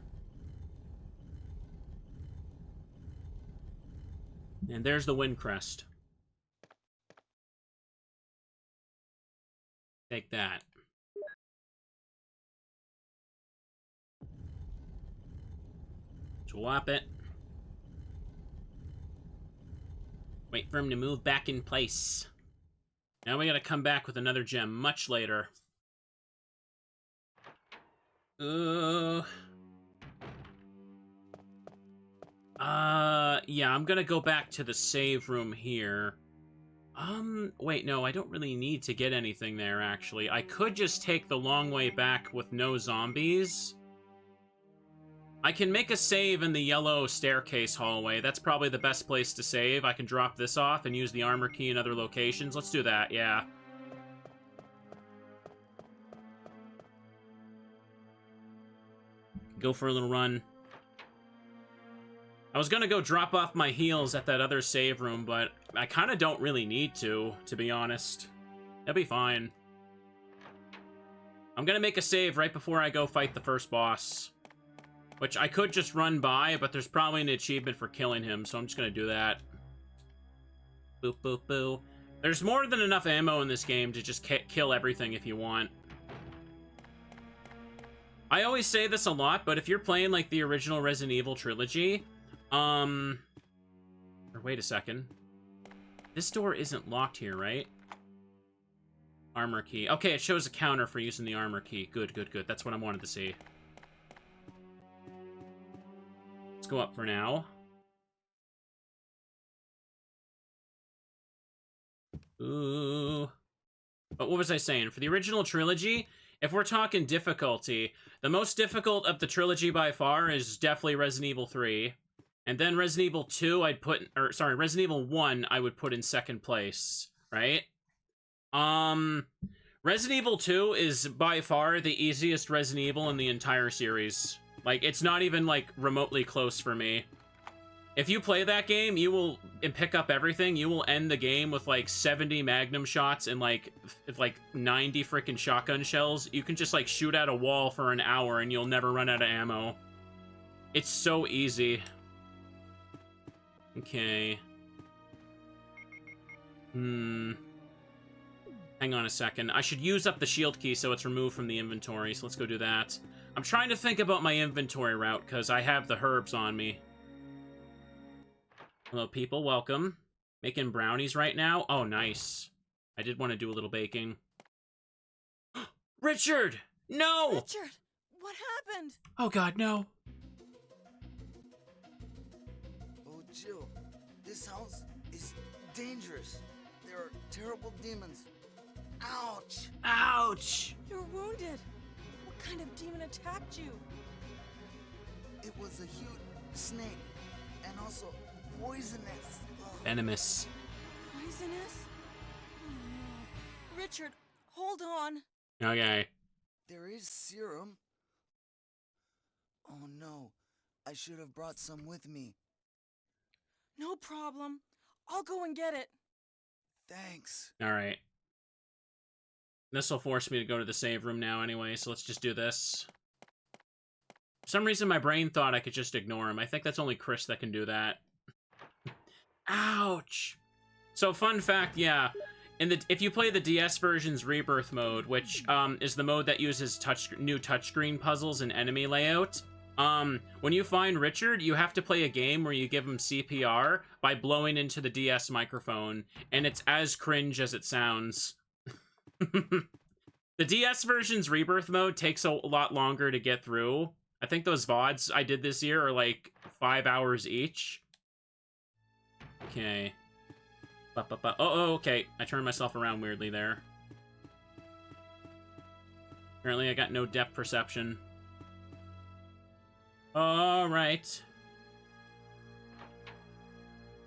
And there's the wind crest. Take that. Swap it. Wait for him to move back in place. Now we gotta come back with another gem much later. Yeah, I'm gonna go back to the save room here. Wait, no, I don't really need to get anything there, actually. I could just take the long way back with no zombies. I can make a save in the yellow staircase hallway. That's probably the best place to save. I can drop this off and use the armor key in other locations. Let's do that, yeah. Go for a little run. I was gonna go drop off my heals at that other save room, but I kind of don't really need to be honest. That'll be fine. I'm gonna make a save right before I go fight the first boss. Which I could just run by, but there's probably an achievement for killing him, so I'm just gonna do that. Boop, boop, boo. There's more than enough ammo in this game to just kill everything if you want. I always say this a lot, but if you're playing, like, the original Resident Evil trilogy, or wait a second. This door isn't locked here, right? Armor key. Okay, it shows a counter for using the armor key. Good, good, good. That's what I wanted to see. Let's go up for now. Ooh. But what was I saying? For the original trilogy, if we're talking difficulty, the most difficult of the trilogy by far is definitely Resident Evil 3. And then Resident Evil 2, Resident Evil 1, I would put in second place, right? Resident Evil 2 is by far the easiest Resident Evil in the entire series. Like, it's not even, like, remotely close for me. If you play that game, you will pick up everything. You will end the game with, like, 70 Magnum shots and, like 90 freaking shotgun shells. You can just, like, shoot at a wall for an hour and you'll never run out of ammo. It's so easy. Okay. Hang on a second. I should use up the shield key so it's removed from the inventory, so let's go do that. I'm trying to think about my inventory route, because I have the herbs on me. Hello, people. Welcome. Making brownies right now? Oh, nice. I did want to do a little baking. Richard! No! Richard, what happened? Oh, God, no. Oh, Jill, this house is dangerous. There are terrible demons. Ouch! Ouch! You're wounded. What kind of demon attacked you? It was a huge snake, and also poisonous. Venomous. Poisonous? Oh, no. Richard, hold on. Okay. There is serum. Oh no, I should have brought some with me. No problem. I'll go and get it. Thanks. Alright. This will force me to go to the save room now anyway, so let's just do this. For some reason, my brain thought I could just ignore him. I think that's only Chris that can do that. Ouch! So, fun fact, yeah. If you play the DS version's Rebirth mode, which is the mode that uses new touchscreen puzzles and enemy layout, when you find Richard, you have to play a game where you give him CPR by blowing into the DS microphone, and it's as cringe as it sounds. The DS version's Rebirth mode takes a lot longer to get through. I think those VODs I did this year are like 5 hours each. Okay. Oh, okay. I turned myself around weirdly there. Apparently I got no depth perception. Alright.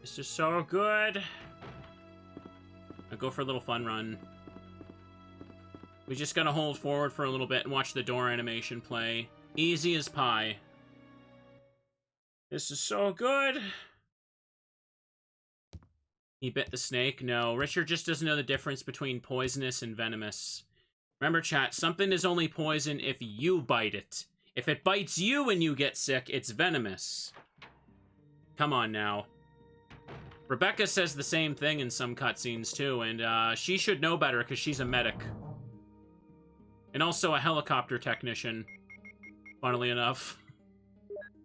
This is so good. I'll go for a little fun run. We just gotta hold forward for a little bit and watch the door animation play. Easy as pie. This is so good. He bit the snake? No, Richard just doesn't know the difference between poisonous and venomous. Remember, chat, something is only poison if you bite it. If it bites you and you get sick, it's venomous. Come on now. Rebecca says the same thing in some cutscenes too, and she should know better because she's a medic. And also a helicopter technician, funnily enough.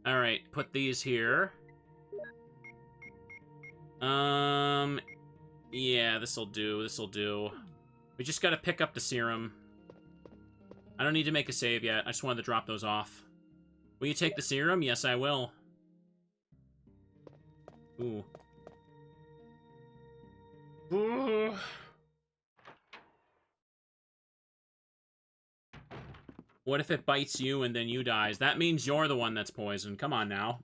Alright, put these here. Yeah, this'll do, this'll do. We just gotta pick up the serum. I don't need to make a save yet, I just wanted to drop those off. Will you take the serum? Yes, I will. Ooh. Ooh. What if it bites you and then you dies? That means you're the one that's poisoned. Come on now.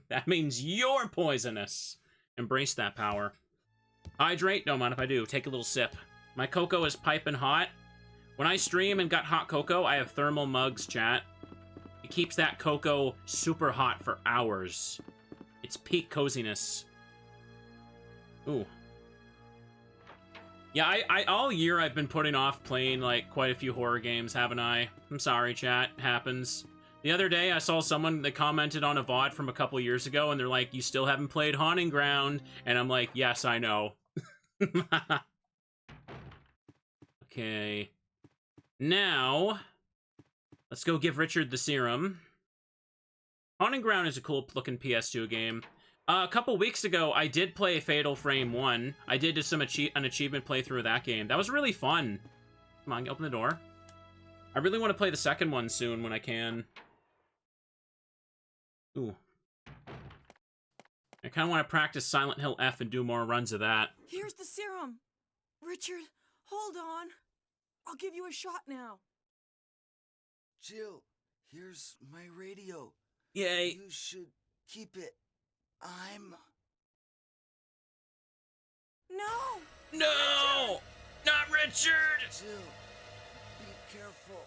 That means you're poisonous. Embrace that power. Hydrate? Don't mind if I do. Take a little sip. My cocoa is piping hot. When I stream and got hot cocoa, I have thermal mugs, chat. It keeps that cocoa super hot for hours. It's peak coziness. Ooh. Yeah, I all year I've been putting off playing, like, quite a few horror games, haven't I? I'm sorry, chat. It happens. The other day, I saw someone that commented on a VOD from a couple years ago, and they're like, you still haven't played Haunting Ground? And I'm like, yes, I know. Okay. Now, let's go give Richard the serum. Haunting Ground is a cool-looking PS2 game. A couple weeks ago, I did play Fatal Frame 1. I did an achievement playthrough of that game. That was really fun. Come on, open the door. I really want to play the second one soon when I can. Ooh. I kind of want to practice Silent Hill F and do more runs of that. Here's the serum. Richard, hold on. I'll give you a shot now. Jill, here's my radio. Yay. You should keep it. I'm... No! No! Not Richard! Jill, be careful.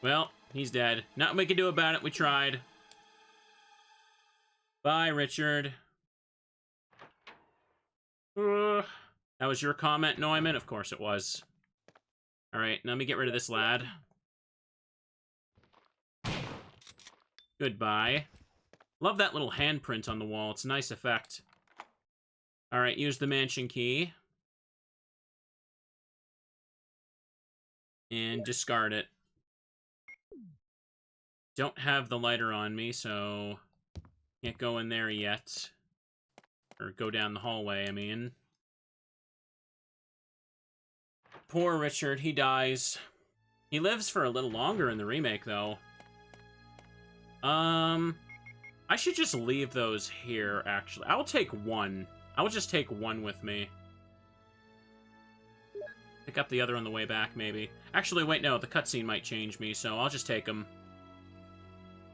Well, he's dead. Nothing we can do about it. We tried. Bye, Richard. That was your comment, Neumann? Of course it was. Alright, let me get rid of this lad. Goodbye. Love that little handprint on the wall. It's a nice effect. Alright, use the mansion key. And discard it. Don't have the lighter on me, so... can't go in there yet. Or go down the hallway, I mean. Poor Richard, he dies. He lives for a little longer in the remake, though. I should just leave those here, actually. I'll take one. I will just take one with me. Pick up the other on the way back, maybe. Actually, wait, no, the cutscene might change me, so I'll just take them.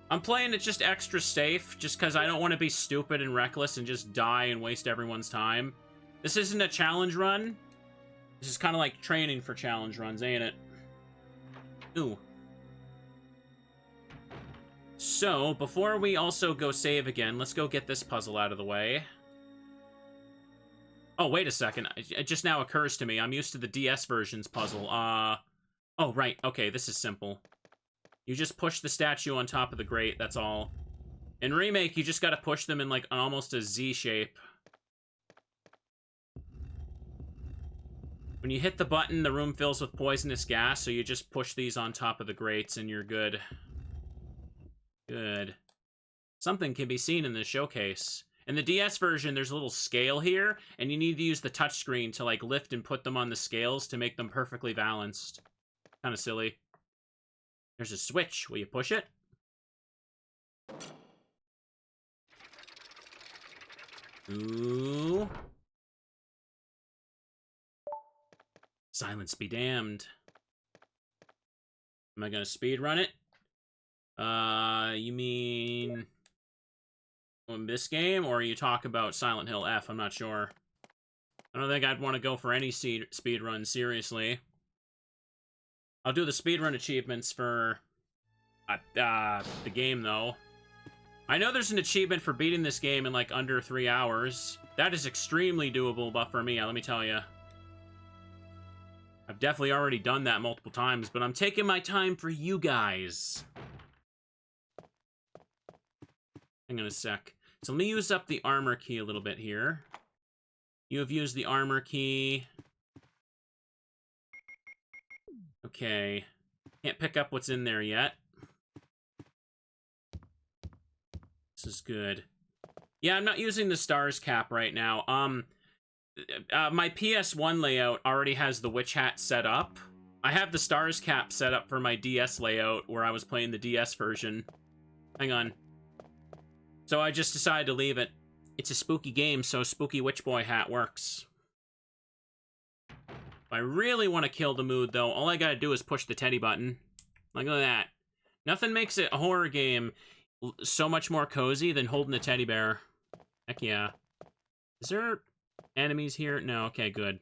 I'm playing it just extra safe, just because I don't want to be stupid and reckless and just die and waste everyone's time. This isn't a challenge run. This is kind of like training for challenge runs, ain't it? Ooh. So, before we also go save again, let's go get this puzzle out of the way. Oh, wait a second. It just now occurs to me. I'm used to the DS version's puzzle. Oh, right. Okay, this is simple. You just push the statue on top of the grate, that's all. In Remake, you just gotta push them in, like, almost a Z shape. When you hit the button, the room fills with poisonous gas, so you just push these on top of the grates and you're good. Good. Something can be seen in the showcase. In the DS version, there's a little scale here, and you need to use the touchscreen to, like, lift and put them on the scales to make them perfectly balanced. Kinda silly. There's a switch. Will you push it? Ooh. Silence be damned. Am I gonna speedrun it? You mean... in this game, or you talk about Silent Hill F? I'm not sure. I don't think I'd want to go for any speedrun, seriously. I'll do the speedrun achievements for the game, though. I know there's an achievement for beating this game in, like, under 3 hours. That is extremely doable, but for me, let me tell you. I've definitely already done that multiple times, but I'm taking my time for you guys. Hang on a sec. So let me use up the armor key a little bit here. You have used the armor key. Okay. Can't pick up what's in there yet. This is good. Yeah, I'm not using the stars cap right now. My PS1 layout already has the witch hat set up. I have the stars cap set up for my DS layout where I was playing the DS version. Hang on. So I just decided to leave it. It's a spooky game, so spooky witch boy hat works. If I really want to kill the mood, though, all I gotta do is push the teddy button. Like, look at that. Nothing makes a horror game so much more cozy than holding a teddy bear. Heck yeah. Is there enemies here? No, okay, good.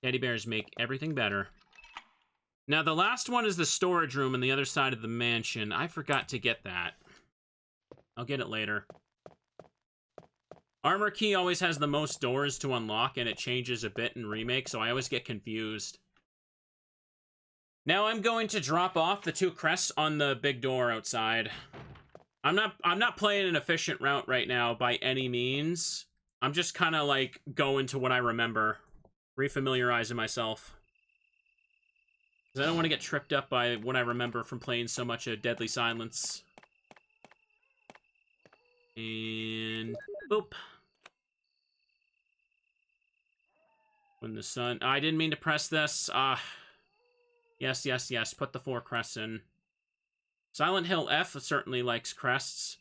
Teddy bears make everything better. Now, the last one is the storage room on the other side of the mansion. I forgot to get that. I'll get it later. Armor key always has the most doors to unlock, and it changes a bit in Remake, so I always get confused. Now I'm going to drop off the 2 crests on the big door outside. I'm not playing an efficient route right now by any means. I'm just kind of like going to what I remember, refamiliarizing myself. Because I don't want to get tripped up by what I remember from playing so much of Deadly Silence. And boop. When the sun... I didn't mean to press this. Yes, yes, yes. Put the 4 crests in. Silent Hill F certainly likes crests.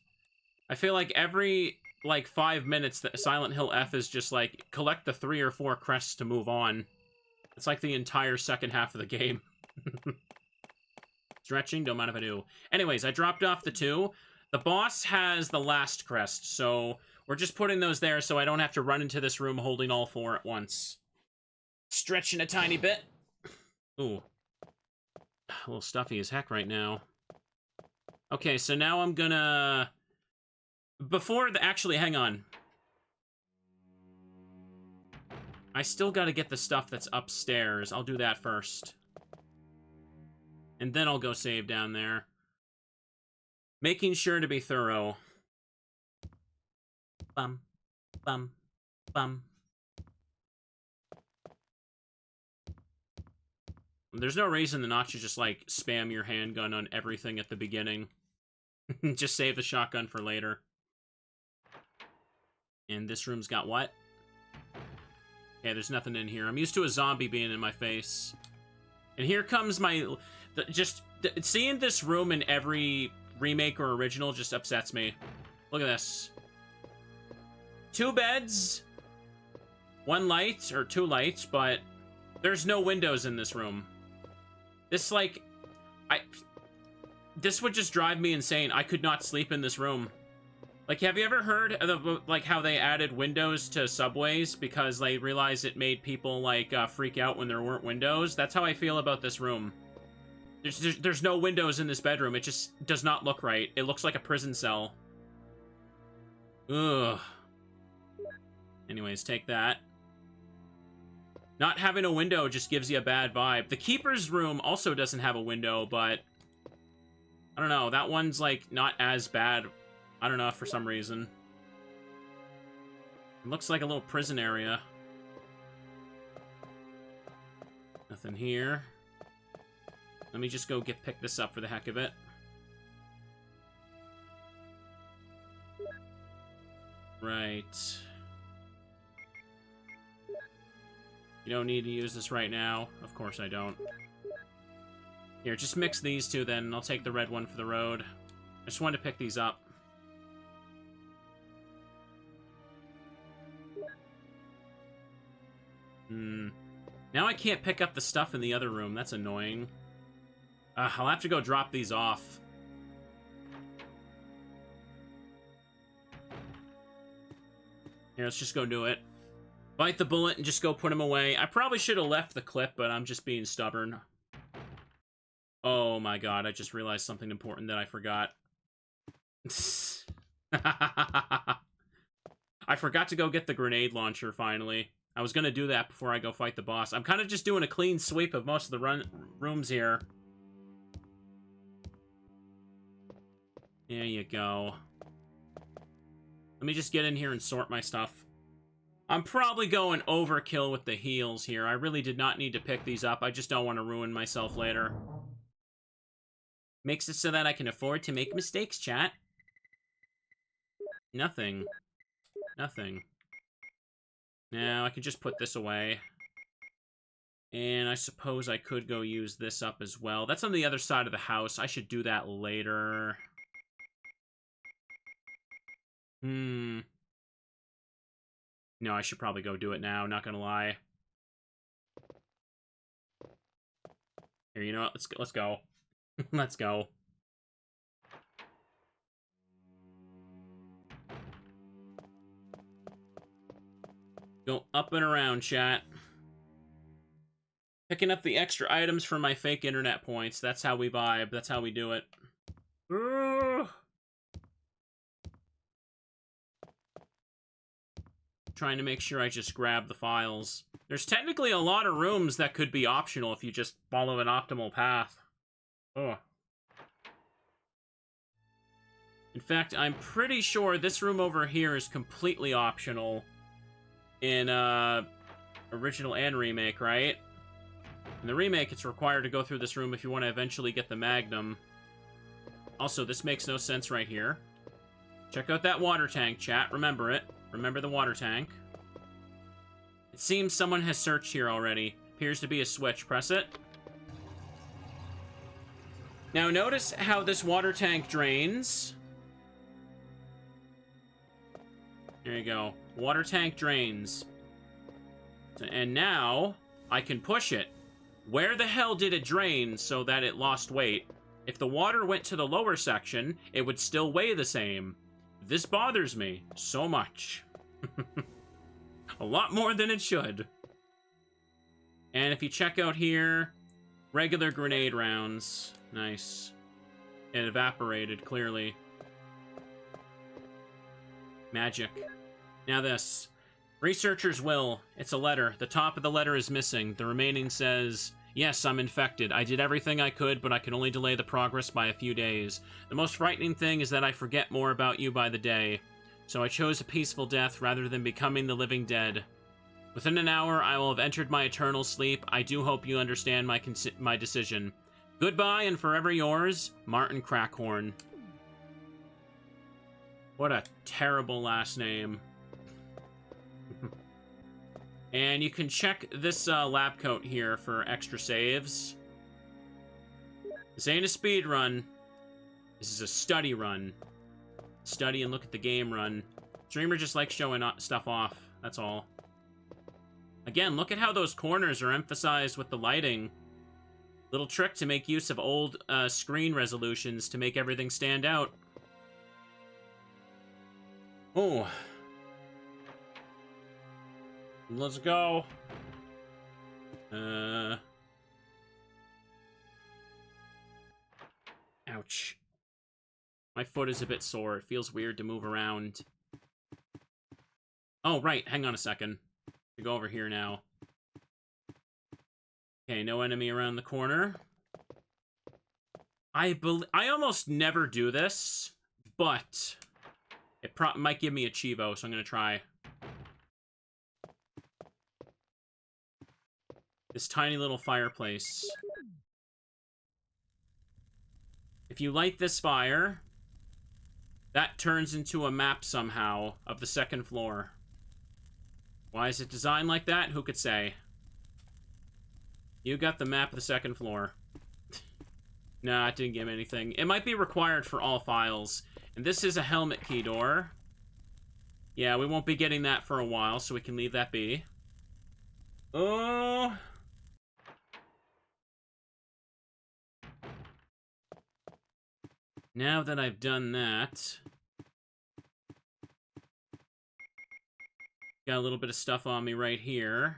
I feel like every, 5 minutes that Silent Hill F is just, collect the 3 or 4 crests to move on. It's like the entire second half of the game. Stretching? Don't mind if I do. Anyways, I dropped off the 2. The boss has the last crest, so we're just putting those there so I don't have to run into this room holding all 4 at once. Stretching a tiny bit. Ooh. A little stuffy as heck right now. Okay, so now I'm gonna... Actually, hang on. I still gotta get the stuff that's upstairs. I'll do that first. And then I'll go save down there. Making sure to be thorough. Bum. Bum. Bum. There's no reason to not just, spam your handgun on everything at the beginning. Just save the shotgun for later. And this room's got what? Okay, there's nothing in here. I'm used to a zombie being in my face. And here comes my... seeing this room in every remake or original just upsets me. Look at this. 2 beds. 1 light, or 2 lights, but there's no windows in this room. This, this would just drive me insane. I could not sleep in this room. Have you ever heard of, how they added windows to subways because they realized it made people, freak out when there weren't windows? That's how I feel about this room. There's no windows in this bedroom. It just does not look right. It looks like a prison cell. Ugh. Anyways, take that. Not having a window just gives you a bad vibe. The Keeper's room also doesn't have a window, but... I don't know, that one's, not as bad. I don't know, for some reason. It looks like a little prison area. Nothing here. Let me just go pick this up for the heck of it. Right. You don't need to use this right now. Of course I don't. Here, just mix these 2 then, and I'll take the red one for the road. I just wanted to pick these up. Now I can't pick up the stuff in the other room. That's annoying. I'll have to go drop these off. Here, let's just go do it. Bite the bullet and just go put him away. I probably should have left the clip, but I'm just being stubborn. Oh my god, I just realized something important that I forgot. I forgot to go get the grenade launcher, finally. I was gonna do that before I go fight the boss. I'm kind of just doing a clean sweep of most of the rooms here. There you go. Let me just get in here and sort my stuff. I'm probably going overkill with the heals here. I really did not need to pick these up. I just don't want to ruin myself later. Makes it so that I can afford to make mistakes, chat. Nothing. Nothing. Now, I could just put this away. And I suppose I could go use this up as well. That's on the other side of the house. I should do that later. No, I should probably go do it now, not gonna lie. Here, you know what? Let's go. Let's go. Go up and around, chat. Picking up the extra items from my fake internet points. That's how we vibe. That's how we do it. Trying to make sure I just grab the files. There's technically a lot of rooms that could be optional if you just follow an optimal path. Oh. In fact, I'm pretty sure this room over here is completely optional in original and remake, right? In the remake, it's required to go through this room if you want to eventually get the Magnum. Also, this makes no sense right here. Check out that water tank, chat. Remember it. Remember the water tank. It seems someone has searched here already. Appears to be a switch. Press it. Now notice how this water tank drains. There you go. Water tank drains. And now, I can push it. Where the hell did it drain so that it lost weight? If the water went to the lower section, it would still weigh the same. This bothers me so much. A lot more than it should. And if you check out here, regular grenade rounds. Nice. It evaporated, clearly. Magic. Now this. Researcher's will. It's a letter. The top of the letter is missing. The remaining says, "Yes, I'm infected. I did everything I could, but I can only delay the progress by a few days. The most frightening thing is that I forget more about you by the day. So I chose a peaceful death rather than becoming the living dead. Within an hour, I will have entered my eternal sleep. I do hope you understand my decision. Goodbye and forever yours, Martin Crackhorn." What a terrible last name. And you can check this lab coat here for extra saves. This ain't a speed run. This is a study run. Study and look at the game run. Streamer just likes showing stuff off. That's all. Again, look at how those corners are emphasized with the lighting. Little trick to make use of old screen resolutions to make everything stand out. Oh. Let's go. Ouch. My foot is a bit sore. It feels weird to move around. Oh, right. Hang on a second. We go over here now. Okay, no enemy around the corner. I almost never do this, but it might give me a Chivo, so I'm gonna try. This tiny little fireplace. If you light this fire, that turns into a map somehow of the second floor. Why is it designed like that? Who could say? You got the map of the second floor. Nah, it didn't give me anything. It might be required for all files. And this is a helmet key door. Yeah, we won't be getting that for a while, so we can leave that be. Oh... Now that I've done that, got a little bit of stuff on me right here.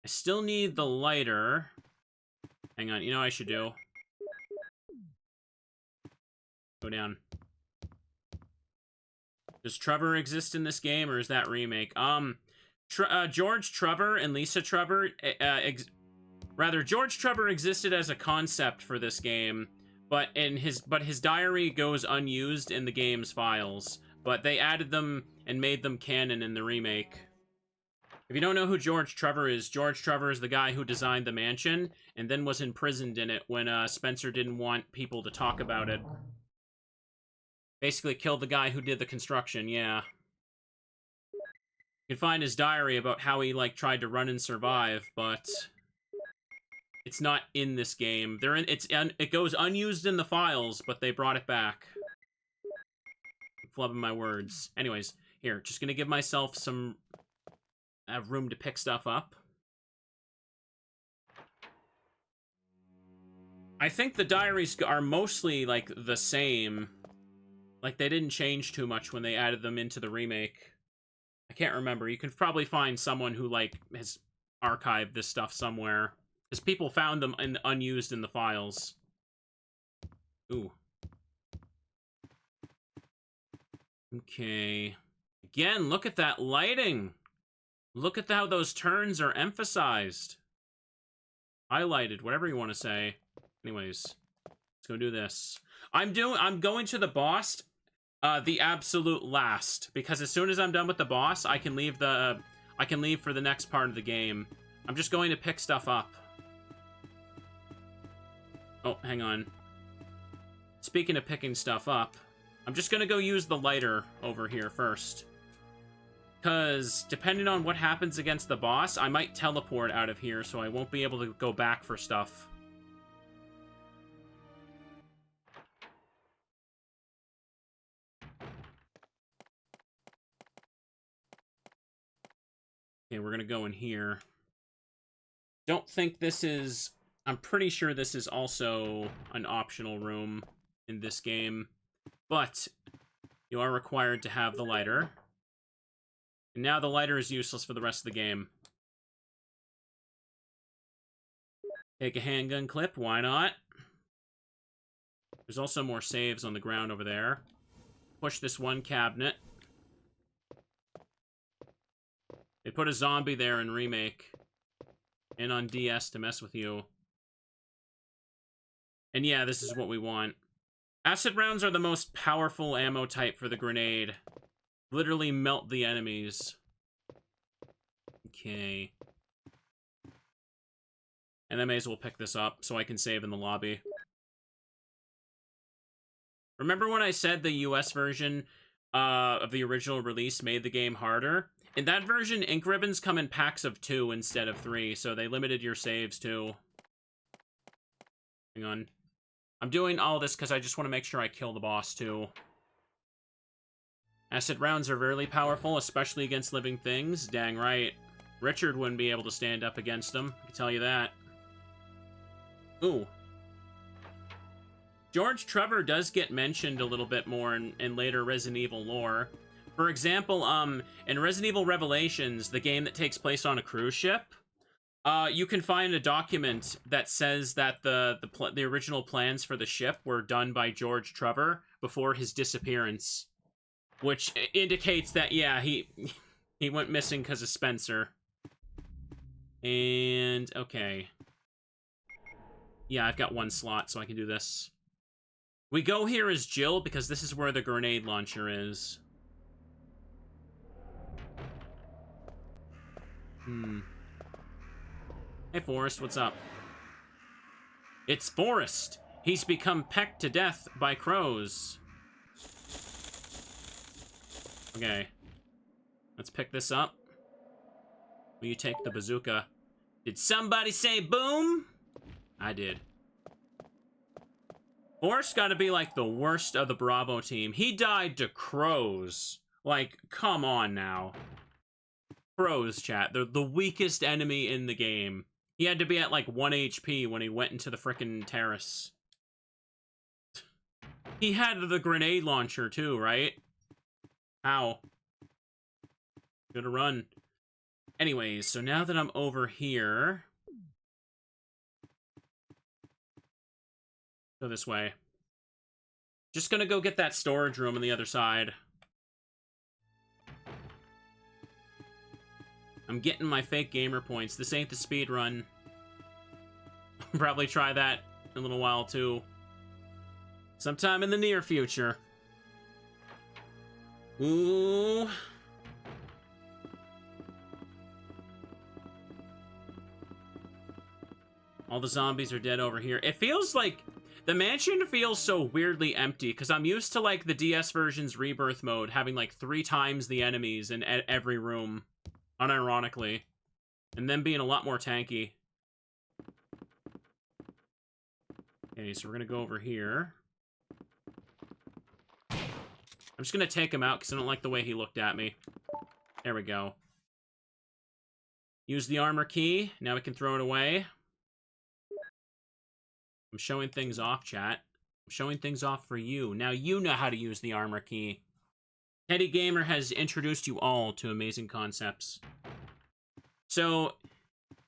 I still need the lighter. Hang on, you know what I should do? Go down. Does Trevor exist in this game, or is that remake? George Trevor and Lisa Trevor, George Trevor existed as a concept for this game, but his diary goes unused in the game's files. But they added them and made them canon in the remake. If you don't know who George Trevor is the guy who designed the mansion and then was imprisoned in it when Spencer didn't want people to talk about it. Basically killed the guy who did the construction, yeah. You can find his diary about how he, like, tried to run and survive, but it's not in this game. It goes unused in the files, but they brought it back. I'm flubbing my words. Anyways, here, just gonna give myself some room to pick stuff up. I think the diaries are mostly, like, the same. Like, they didn't change too much when they added them into the remake. I can't remember. You can probably find someone who, like, has archived this stuff somewhere. Because people found them unused in the files. Ooh. Okay. Again, look at that lighting! Look at how those turns are emphasized. Highlighted, whatever you want to say. Anyways, let's go do this. I'm going to the boss, the absolute last, because as soon as I'm done with the boss, I can leave for the next part of the game. I'm just going to pick stuff up. Oh, hang on. Speaking of picking stuff up, I'm just gonna go use the lighter over here first. Because, depending on what happens against the boss, I might teleport out of here, so I won't be able to go back for stuff. Okay, we're gonna go in here. Don't think this is... I'm pretty sure this is also an optional room in this game. But, you are required to have the lighter. And now the lighter is useless for the rest of the game. Take a handgun clip, why not? There's also more saves on the ground over there. Push this one cabinet. They put a zombie there in Remake. And on DS to mess with you. And yeah, this is what we want. Acid rounds are the most powerful ammo type for the grenade. Literally melt the enemies. Okay. And I may as well pick this up so I can save in the lobby. Remember when I said the US version of the original release made the game harder? In that version, ink ribbons come in packs of 2 instead of 3, so they limited your saves too. Hang on. I'm doing all this because I just want to make sure I kill the boss too. Acid rounds are really powerful, especially against living things. Dang right. Richard wouldn't be able to stand up against them, I can tell you that. Ooh. George Trevor does get mentioned a little bit more in later Resident Evil lore. For example, in Resident Evil Revelations, the game that takes place on a cruise ship, you can find a document that says that the original plans for the ship were done by George Trevor before his disappearance. Which indicates that, yeah, he went missing because of Spencer. And, okay. Yeah, I've got one slot, so I can do this. We go here as Jill, because this is where the grenade launcher is. Hey, Forrest, what's up? It's Forrest! He's become pecked to death by crows. Okay. Let's pick this up. Will you take the bazooka? Did somebody say boom? I did. Forrest gotta be like the worst of the Bravo team. He died to crows. Like, come on now. Crows, chat. They're the weakest enemy in the game. He had to be at like 1 HP when he went into the frickin' terrace. He had the grenade launcher too, right? How? Should've run. Anyways, so now that I'm over here... Go this way. Just gonna go get that storage room on the other side. I'm getting my fake gamer points. This ain't the speed run. Probably try that in a little while, too. Sometime in the near future. Ooh. All the zombies are dead over here. It feels like... The mansion feels so weirdly empty, because I'm used to, like, the DS version's Rebirth mode having, like, 3 times the enemies in every room. Unironically. And them being a lot more tanky. Okay, so we're gonna go over here. I'm just gonna take him out, because I don't like the way he looked at me. There we go. Use the armor key. Now we can throw it away. I'm showing things off, chat. I'm showing things off for you. Now you know how to use the armor key. Teddy Gamer has introduced you all to amazing concepts. So,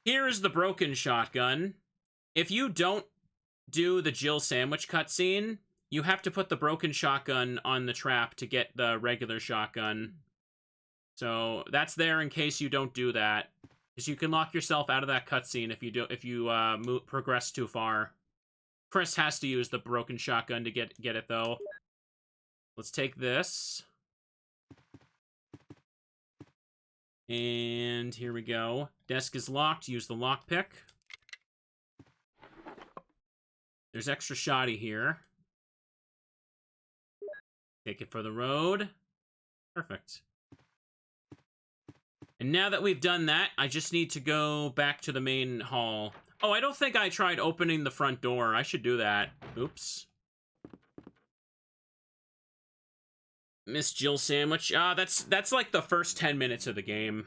here is the broken shotgun. If you don't do the Jill sandwich cutscene, you have to put the broken shotgun on the trap to get the regular shotgun. So, that's there in case you don't do that. Because you can lock yourself out of that cutscene if you progress too far. Chris has to use the broken shotgun to get it, though. Let's take this. And here we go. Desk is locked. Use the lockpick. There's extra shoddy here. Take it for the road. Perfect. And now that we've done that, I just need to go back to the main hall. Oh, I don't think I tried opening the front door. I should do that. Oops. Miss Jill sandwich. That's like the first 10 minutes of the game.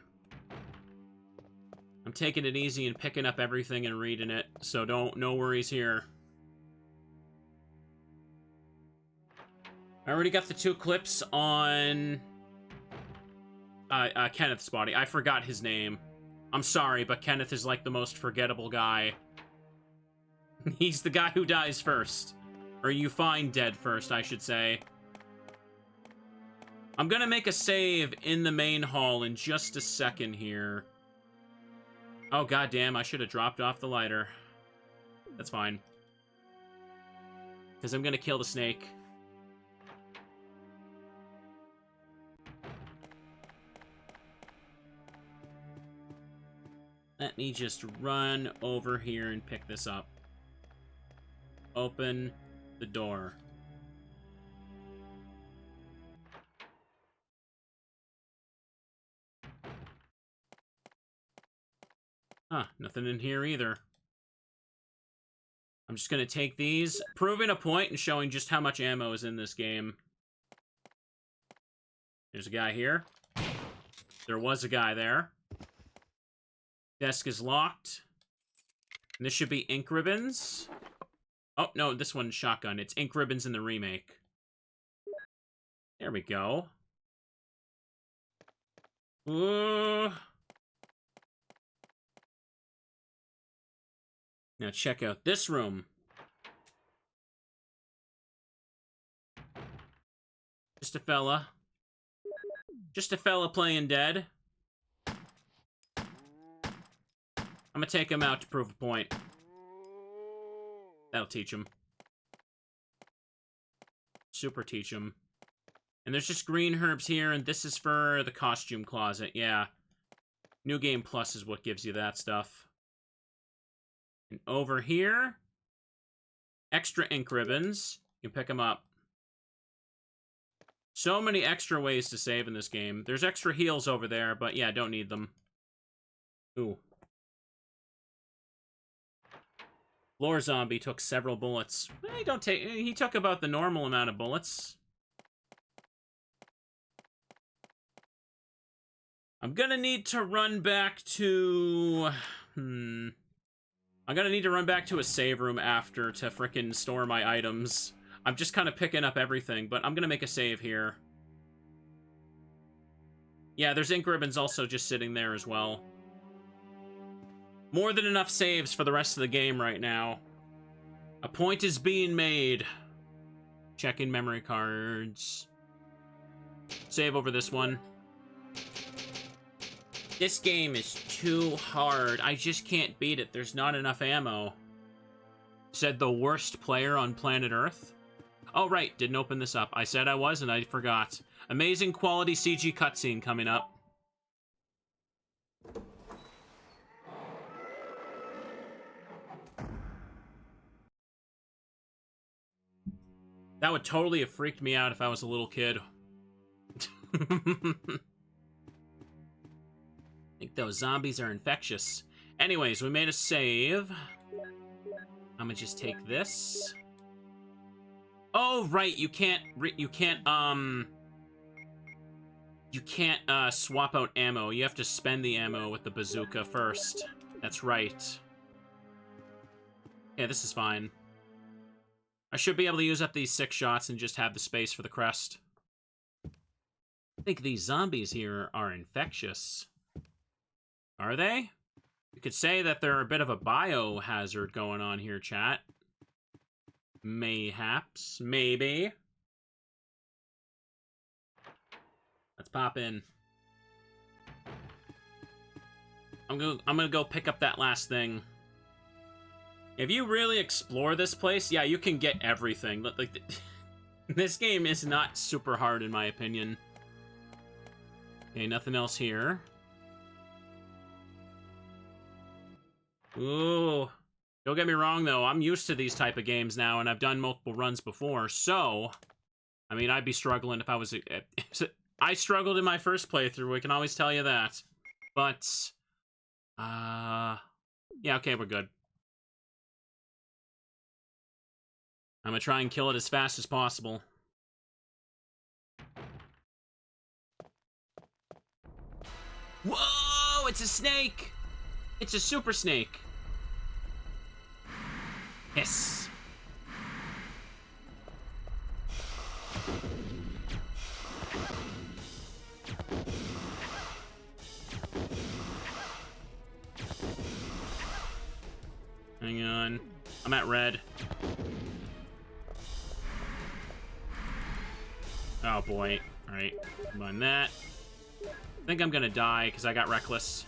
I'm taking it easy and picking up everything and reading it, so no worries here. I already got the 2 clips on Kenneth's body. I forgot his name. I'm sorry, but Kenneth is like the most forgettable guy. He's the guy who dies first. Or you find dead first, I should say. I'm gonna make a save in the main hall in just a second here. Oh, goddamn, I should have dropped off the lighter. That's fine. Because I'm gonna kill the snake. Let me just run over here and pick this up. Open the door. Huh, nothing in here either. I'm just gonna take these, proving a point and showing just how much ammo is in this game. There's a guy here. There was a guy there. Desk is locked. And this should be ink ribbons. Oh, no, this one's shotgun. It's ink ribbons in the remake. There we go. Ooh. Now check out this room. Just a fella. Just a fella playing dead. I'm gonna take him out to prove a point. That'll teach him. Super teach him. And there's just green herbs here, and this is for the costume closet, yeah. New Game Plus is what gives you that stuff. And over here, extra ink ribbons. You can pick them up. So many extra ways to save in this game. There's extra heals over there, but yeah, don't need them. Ooh. Floor zombie took several bullets. He took about the normal amount of bullets. I'm gonna need to run back to... I'm gonna need to run back to a save room after to frickin' store my items. I'm just kind of picking up everything, but I'm gonna make a save here. Yeah, there's ink ribbons also just sitting there as well. More than enough saves for the rest of the game right now. A point is being made. Checking memory cards. Save over this one. This game is too hard. I just can't beat it. There's not enough ammo. Said the worst player on planet Earth. Oh, right. Didn't open this up. I said I was, and I forgot. Amazing quality CG cutscene coming up. That would totally have freaked me out if I was a little kid. I think those zombies are infectious. Anyways, we made a save. I'm gonna just take this. Oh, right, you can't swap out ammo. You have to spend the ammo with the bazooka first. That's right. Yeah, this is fine. I should be able to use up these 6 shots and just have the space for the crest. I think these zombies here are infectious. Are they? You could say that they're a bit of a biohazard going on here, chat. Mayhaps. Maybe. Let's pop in. I'm gonna go pick up that last thing. If you really explore this place, yeah, you can get everything. Like, this game is not super hard, in my opinion. Okay, nothing else here. Ooh. Don't get me wrong, though. I'm used to these type of games now, and I've done multiple runs before, so... I mean, I'd be struggling if I was... I struggled in my first playthrough, I can always tell you that. But... yeah, okay, we're good. I'm gonna try and kill it as fast as possible. Whoa! It's a snake! It's a super snake! Yes! Hang on. I'm at red. Oh boy. Alright. Combine that. I think I'm gonna die because I got reckless.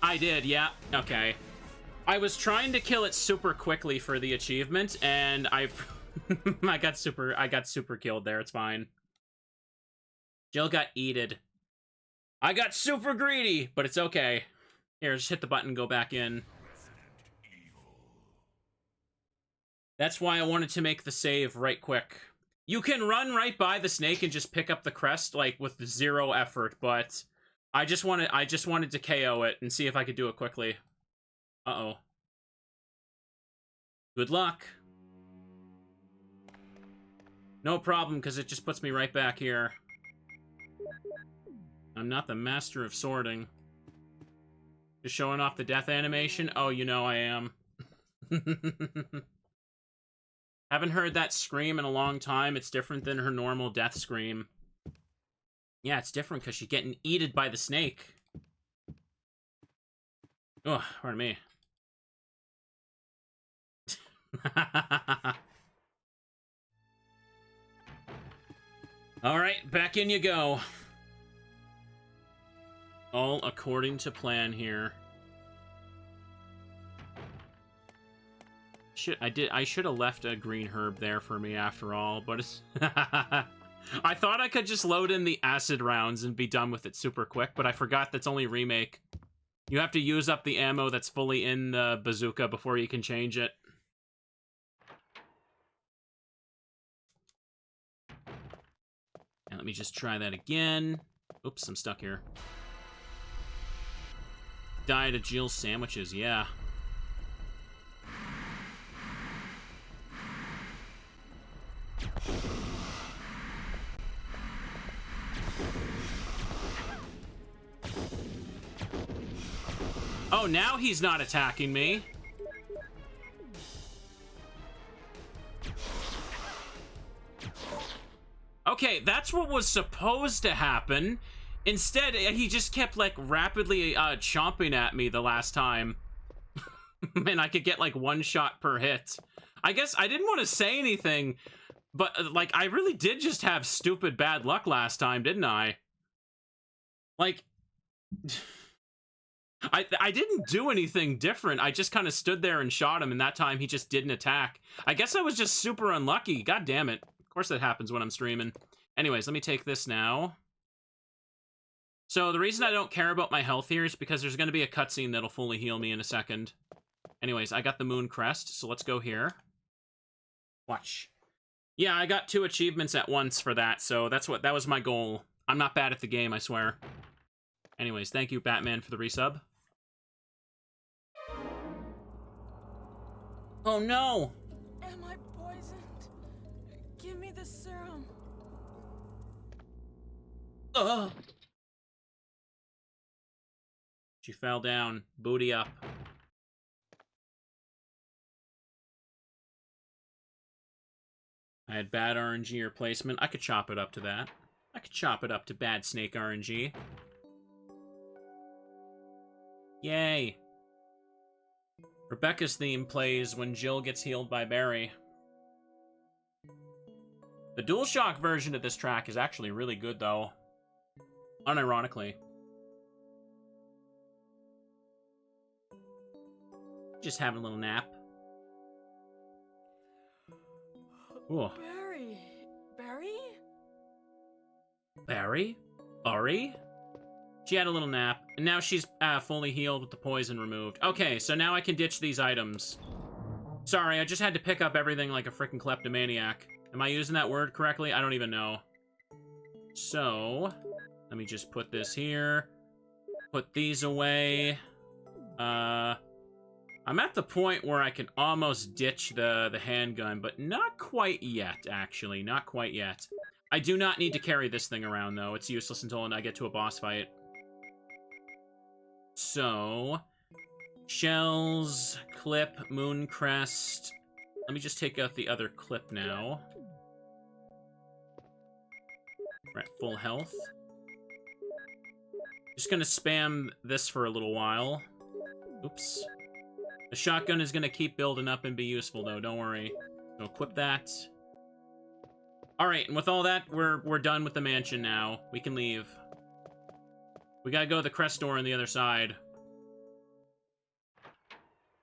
I did, yeah. Okay. I was trying to kill it super quickly for the achievement, and I got super killed there. It's fine. Jill got eated. I got super greedy, but it's okay. Here, just hit the button and go back in. That's why I wanted to make the save right quick. You can run right by the snake and just pick up the crest, like, with 0 effort, but I just wanted to KO it and see if I could do it quickly. Uh-oh. Good luck. No problem, because it just puts me right back here. I'm not the master of sorting. Just showing off the death animation? Oh, you know I am. Haven't heard that scream in a long time. It's different than her normal death scream. Yeah, it's different because she's getting eaten by the snake. Oh, pardon me. Alright, back in you go. All according to plan here. I should have left a green herb there for me after all, but it's I thought I could just load in the acid rounds and be done with it super quick, but I forgot that's only remake. You have to use up the ammo that's fully in the bazooka before you can change it. And let me just try that again. Oops, I'm stuck here. Diet of Jill's sandwiches, yeah. Oh, now he's not attacking me. Okay, that's what was supposed to happen. Instead, he just kept, like, rapidly chomping at me the last time. And I could get, like, 1 shot per hit. I guess I didn't want to say anything, but, like, I really did just have stupid bad luck last time, didn't I? Like, I didn't do anything different. I just kind of stood there and shot him, and that time he just didn't attack. I guess I was just super unlucky. God damn it. Of course that happens when I'm streaming. Anyways, let me take this now. So the reason I don't care about my health here is because there's going to be a cutscene that'll fully heal me in a second. Anyways, I got the moon crest, so let's go here. Watch. Yeah, I got 2 achievements at once for that, so that was my goal. I'm not bad at the game, I swear. Anyways, thank you, Batman, for the resub. Oh no! Am I poisoned? Give me the serum. Ugh! She fell down. Booty up. I had bad RNG replacement. I could chop it up to that. I could chop it up to bad snake RNG. Yay! Rebecca's theme plays when Jill gets healed by Barry. The DualShock version of this track is actually really good, though. Unironically. Just having a little nap. Ooh. Barry. Barry? Barry? Ari? She had a little nap, and now she's fully healed with the poison removed. Okay, so now I can ditch these items. Sorry, I just had to pick up everything like a freaking kleptomaniac. Am I using that word correctly? I don't even know. So, let me just put this here. Put these away. I'm at the point where I can almost ditch the handgun, but not quite yet, actually. Not quite yet. I do not need to carry this thing around, though. It's useless until I get to a boss fight. So, shells, clip, moon crest. Let me just take out the other clip now. We're at full health. Just gonna spam this for a little while. Oops. The shotgun is gonna keep building up and be useful, though. Don't worry. So equip that. Alright, and with all that, we're done with the mansion now. We can leave. We gotta go to the crest door on the other side.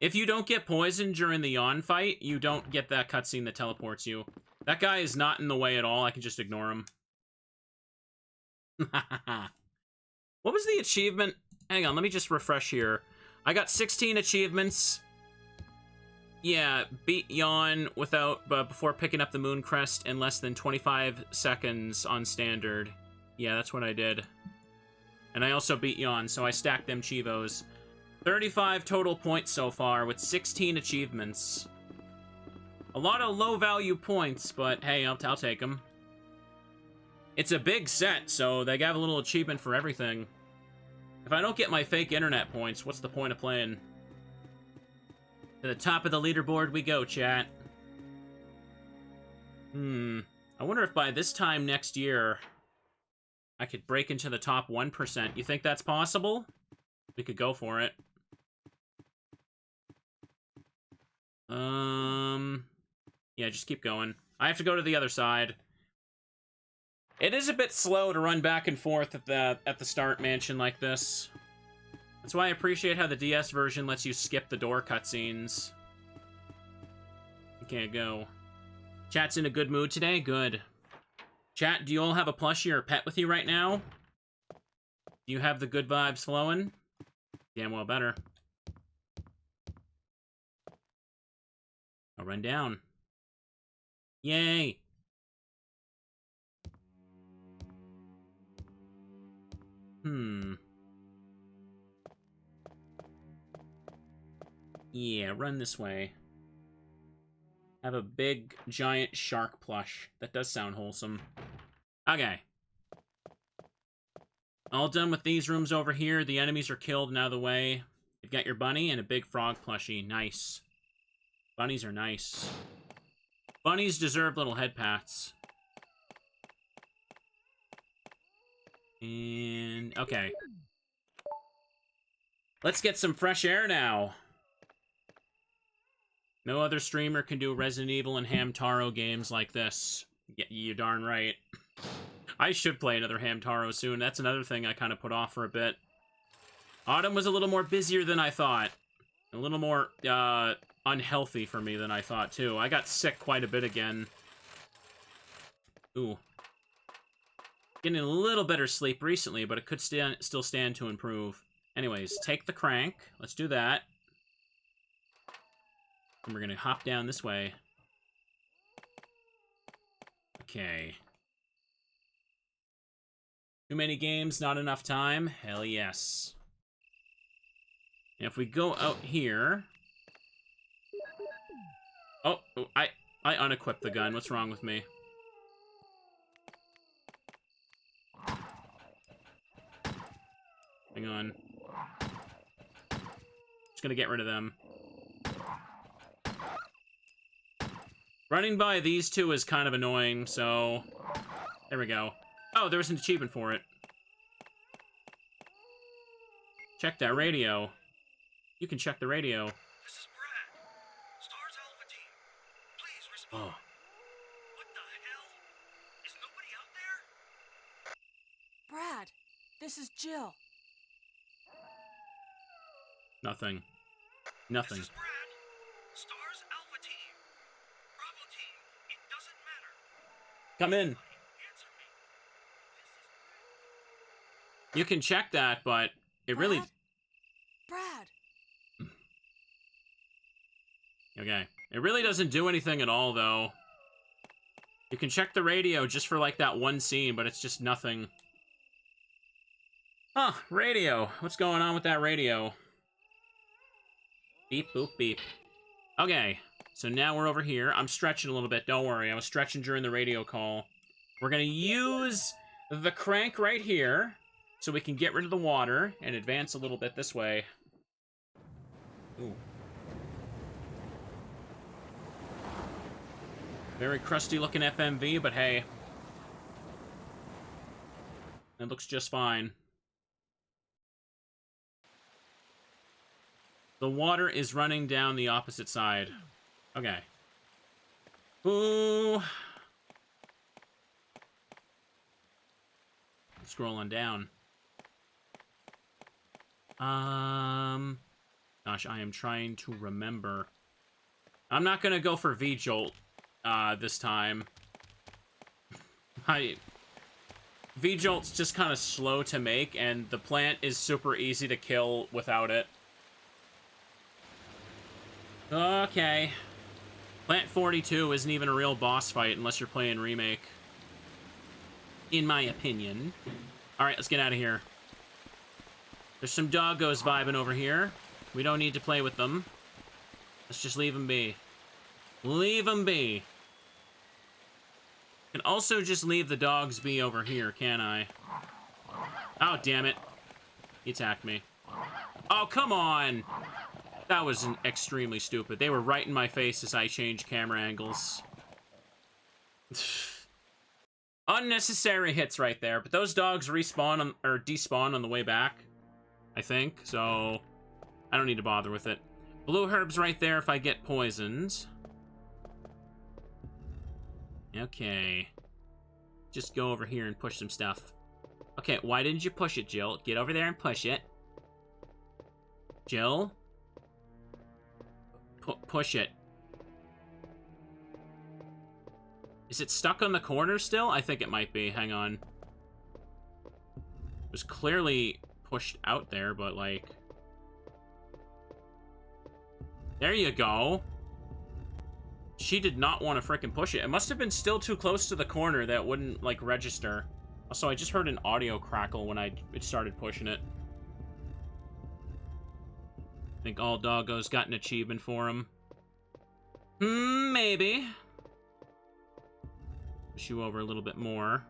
If you don't get poisoned during the yawn fight, you don't get that cutscene that teleports you. That guy is not in the way at all. I can just ignore him. What was the achievement? Hang on, let me just refresh here. I got 16 achievements. Yeah, beat yawn before picking up the moon crest in less than 25 seconds on standard. Yeah, that's what I did. And I also beat yawn, so I stacked them chivos. 35 total points so far with 16 achievements. A lot of low-value points, but hey, I'll take them. It's a big set, so they got a little achievement for everything. If I don't get my fake internet points, what's the point of playing? To the top of the leaderboard we go, chat. I wonder if by this time next year, I could break into the top 1%. You think that's possible? We could go for it. Yeah, just keep going. I have to go to the other side. It is a bit slow to run back and forth at the start mansion like this. That's why I appreciate how the DS version lets you skip the door cutscenes. You can't go. Chat's in a good mood today? Good. Chat, do you all have a plushie or a pet with you right now? Do you have the good vibes flowing? Damn well better. I'll run down. Yay! Yeah, run this way. Have a big, giant shark plush. That does sound wholesome. Okay. All done with these rooms over here. The enemies are killed and out of the way. You've got your bunny and a big frog plushie. Nice. Bunnies are nice. Bunnies deserve little head pats. And... okay. Let's get some fresh air now. No other streamer can do Resident Evil and Hamtaro games like this. Yeah, you're darn right. I should play another Hamtaro soon. That's another thing I kind of put off for a bit. Autumn was a little more busier than I thought. A little more, unhealthy for me than I thought, too. I got sick quite a bit again. Ooh. Getting a little better sleep recently, but it could still stand to improve. Anyways, take the crank. Let's do that. And we're gonna hop down this way. Okay. Too many games, not enough time? Hell yes. And if we go out here... Oh, I unequipped the gun. What's wrong with me? Hang on. Just gonna get rid of them. Running by these two is kind of annoying, so... There we go. Oh, there was an achievement for it. Check that radio. You can check the radio. This is Brad. Stars Alpha Team. Please respond. Oh. What the hell? Is nobody out there? Brad, this is Jill. Nothing. Nothing. This is Brad. Stars Alpha Team. Bravo Team. It doesn't matter. Come in. Answer me. You can check that, but it really... Brad. Okay. It really doesn't do anything at all, though. You can check the radio just for, like, that one scene, but it's just nothing. Huh, radio. What's going on with that radio? Beep, boop, beep. Okay, so now we're over here. I'm stretching a little bit, don't worry. I was stretching during the radio call. We're gonna use the crank right here, so we can get rid of the water and advance a little bit this way. Ooh. Very crusty looking FMV, but hey. It looks just fine. The water is running down the opposite side. Okay. Ooh. Scroll on down. Gosh, I am trying to remember. I'm not gonna go for V-Jolt, this time. V-Jolt's just kind of slow to make, and the plant is super easy to kill without it. Okay. Plant 42 isn't even a real boss fight unless you're playing Remake. In my opinion. Alright, let's get out of here. There's some doggos vibing over here. We don't need to play with them. Let's just leave them be. Leave them be. Can also just leave the dogs be over here, can I? Oh, damn it. He attacked me. Oh, come on! That was extremely stupid. They were right in my face as I changed camera angles. Unnecessary hits right there, but those dogs respawn or despawn on the way back, I think, so I don't need to bother with it. Blue herbs right there if I get poisoned. Okay. Just go over here and push some stuff. Okay, why didn't you push it, Jill? Get over there and push it. Jill? Push it. Is it stuck on the corner still? I think it might be. Hang on. It was clearly pushed out there, but like... There you go. She did not want to frickin' push it. It must have been still too close to the corner that wouldn't, like, register. Also, I just heard an audio crackle when it started pushing it. I think all doggos got an achievement for him. Maybe. Push you over a little bit more.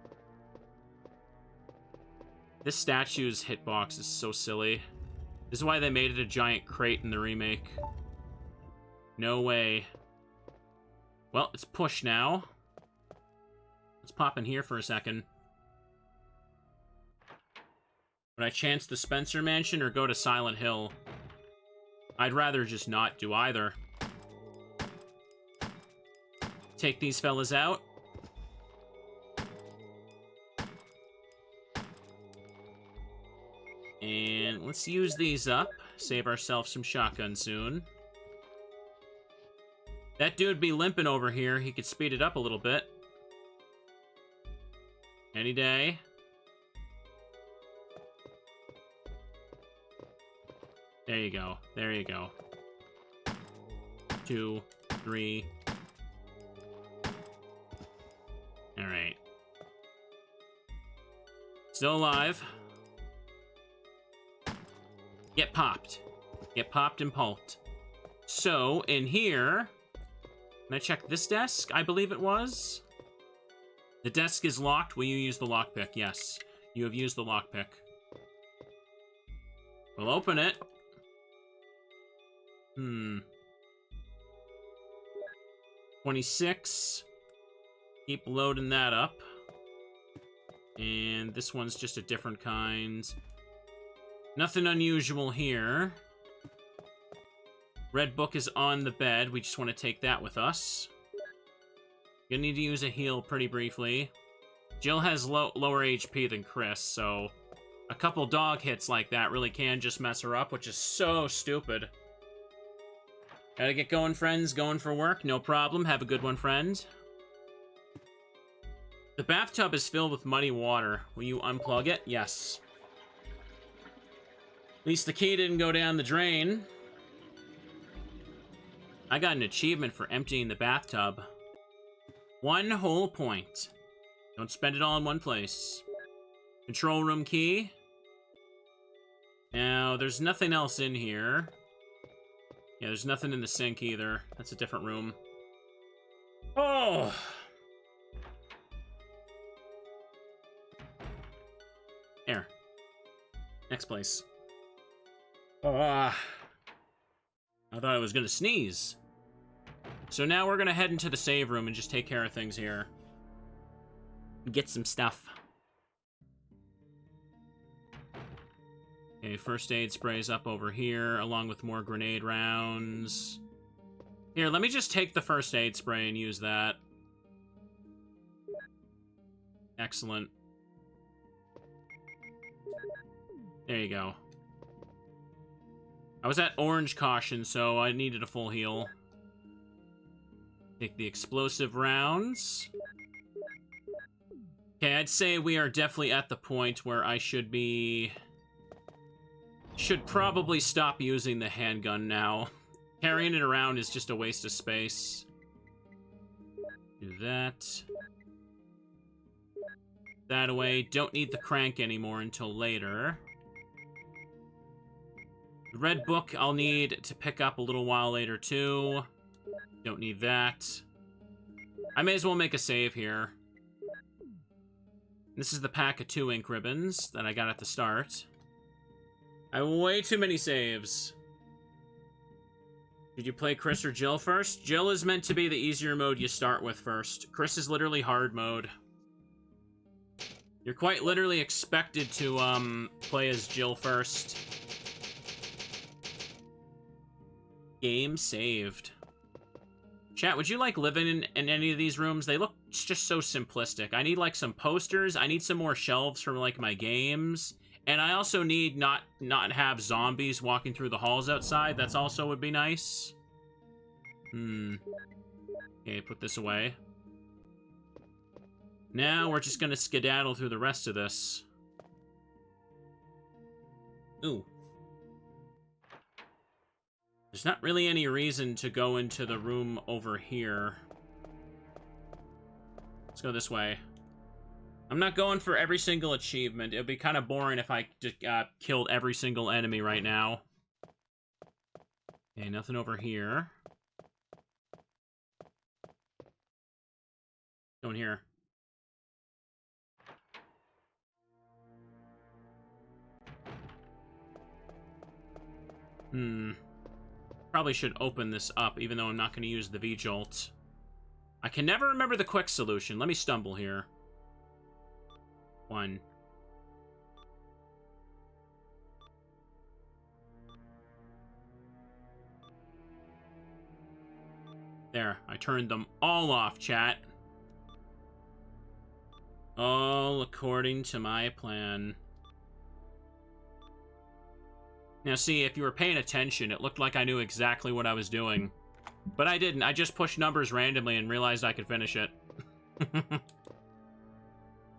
This statue's hitbox is so silly. This is why they made it a giant crate in the remake. No way. Well, it's push now. Let's pop in here for a second. Would I chance the Spencer Mansion or go to Silent Hill? I'd rather just not do either. Take these fellas out. And Let's use these up. Save ourselves some shotgun soon. That dude be limping over here. He could speed it up a little bit. Any day. There you go. There you go. 2, 3. Alright. Still alive. Get popped. Get popped and pulped. So, in here... Can I check this desk? I believe it was. The desk is locked. Will you use the lockpick? Yes. You have used the lockpick. We'll open it. 26. Keep loading that up. And this one's just a different kind. Nothing unusual here. Red book is on the bed. We just want to take that with us. Gonna need to use a heal pretty briefly. Jill has lower HP than Chris, so a couple dog hits like that really can just mess her up, which is so stupid. Gotta get going, friends. Going for work. No problem. Have a good one, friend. The bathtub is filled with muddy water. Will you unplug it? Yes. At least the key didn't go down the drain. I got an achievement for emptying the bathtub. 1 whole point. Don't spend it all in one place. Control room key. Now, there's nothing else in here. Yeah, there's nothing in the sink either. That's a different room. Oh! There. Next place. I thought I was gonna sneeze. So now we're gonna head into the save room and just take care of things here. Get some stuff. Okay, first aid sprays up over here, along with more grenade rounds. Here, let me just take the first aid spray and use that. Excellent. There you go. I was at orange caution, so I needed a full heal. Take the explosive rounds. Okay, I'd say we are definitely at the point where I should probably stop using the handgun now. Carrying it around is just a waste of space. Do that. That away. Don't need the crank anymore until later. The red book I'll need to pick up a little while later too. Don't need that. I may as well make a save here. This is the pack of 2 ink ribbons that I got at the start. I have way too many saves. Did you play Chris or Jill first? Jill is meant to be the easier mode you start with first. Chris is literally hard mode. You're quite literally expected to play as Jill first. Game saved. Chat, would you like living in any of these rooms? They look just so simplistic. I need like some posters. I need some more shelves for like my games. And I also need not have zombies walking through the halls outside. That's also would be nice. Okay, put this away. Now we're just gonna skedaddle through the rest of this. Ooh. There's not really any reason to go into the room over here. Let's go this way. I'm not going for every single achievement. It would be kind of boring if I just killed every single enemy right now. Okay, nothing over here. Going here. Probably should open this up, even though I'm not going to use the V-Jolt. I can never remember the quick solution. Let me stumble here. 1. There, I turned them all off, chat. All according to my plan. Now see, if you were paying attention, it looked like I knew exactly what I was doing. But I didn't. I just pushed numbers randomly and realized I could finish it.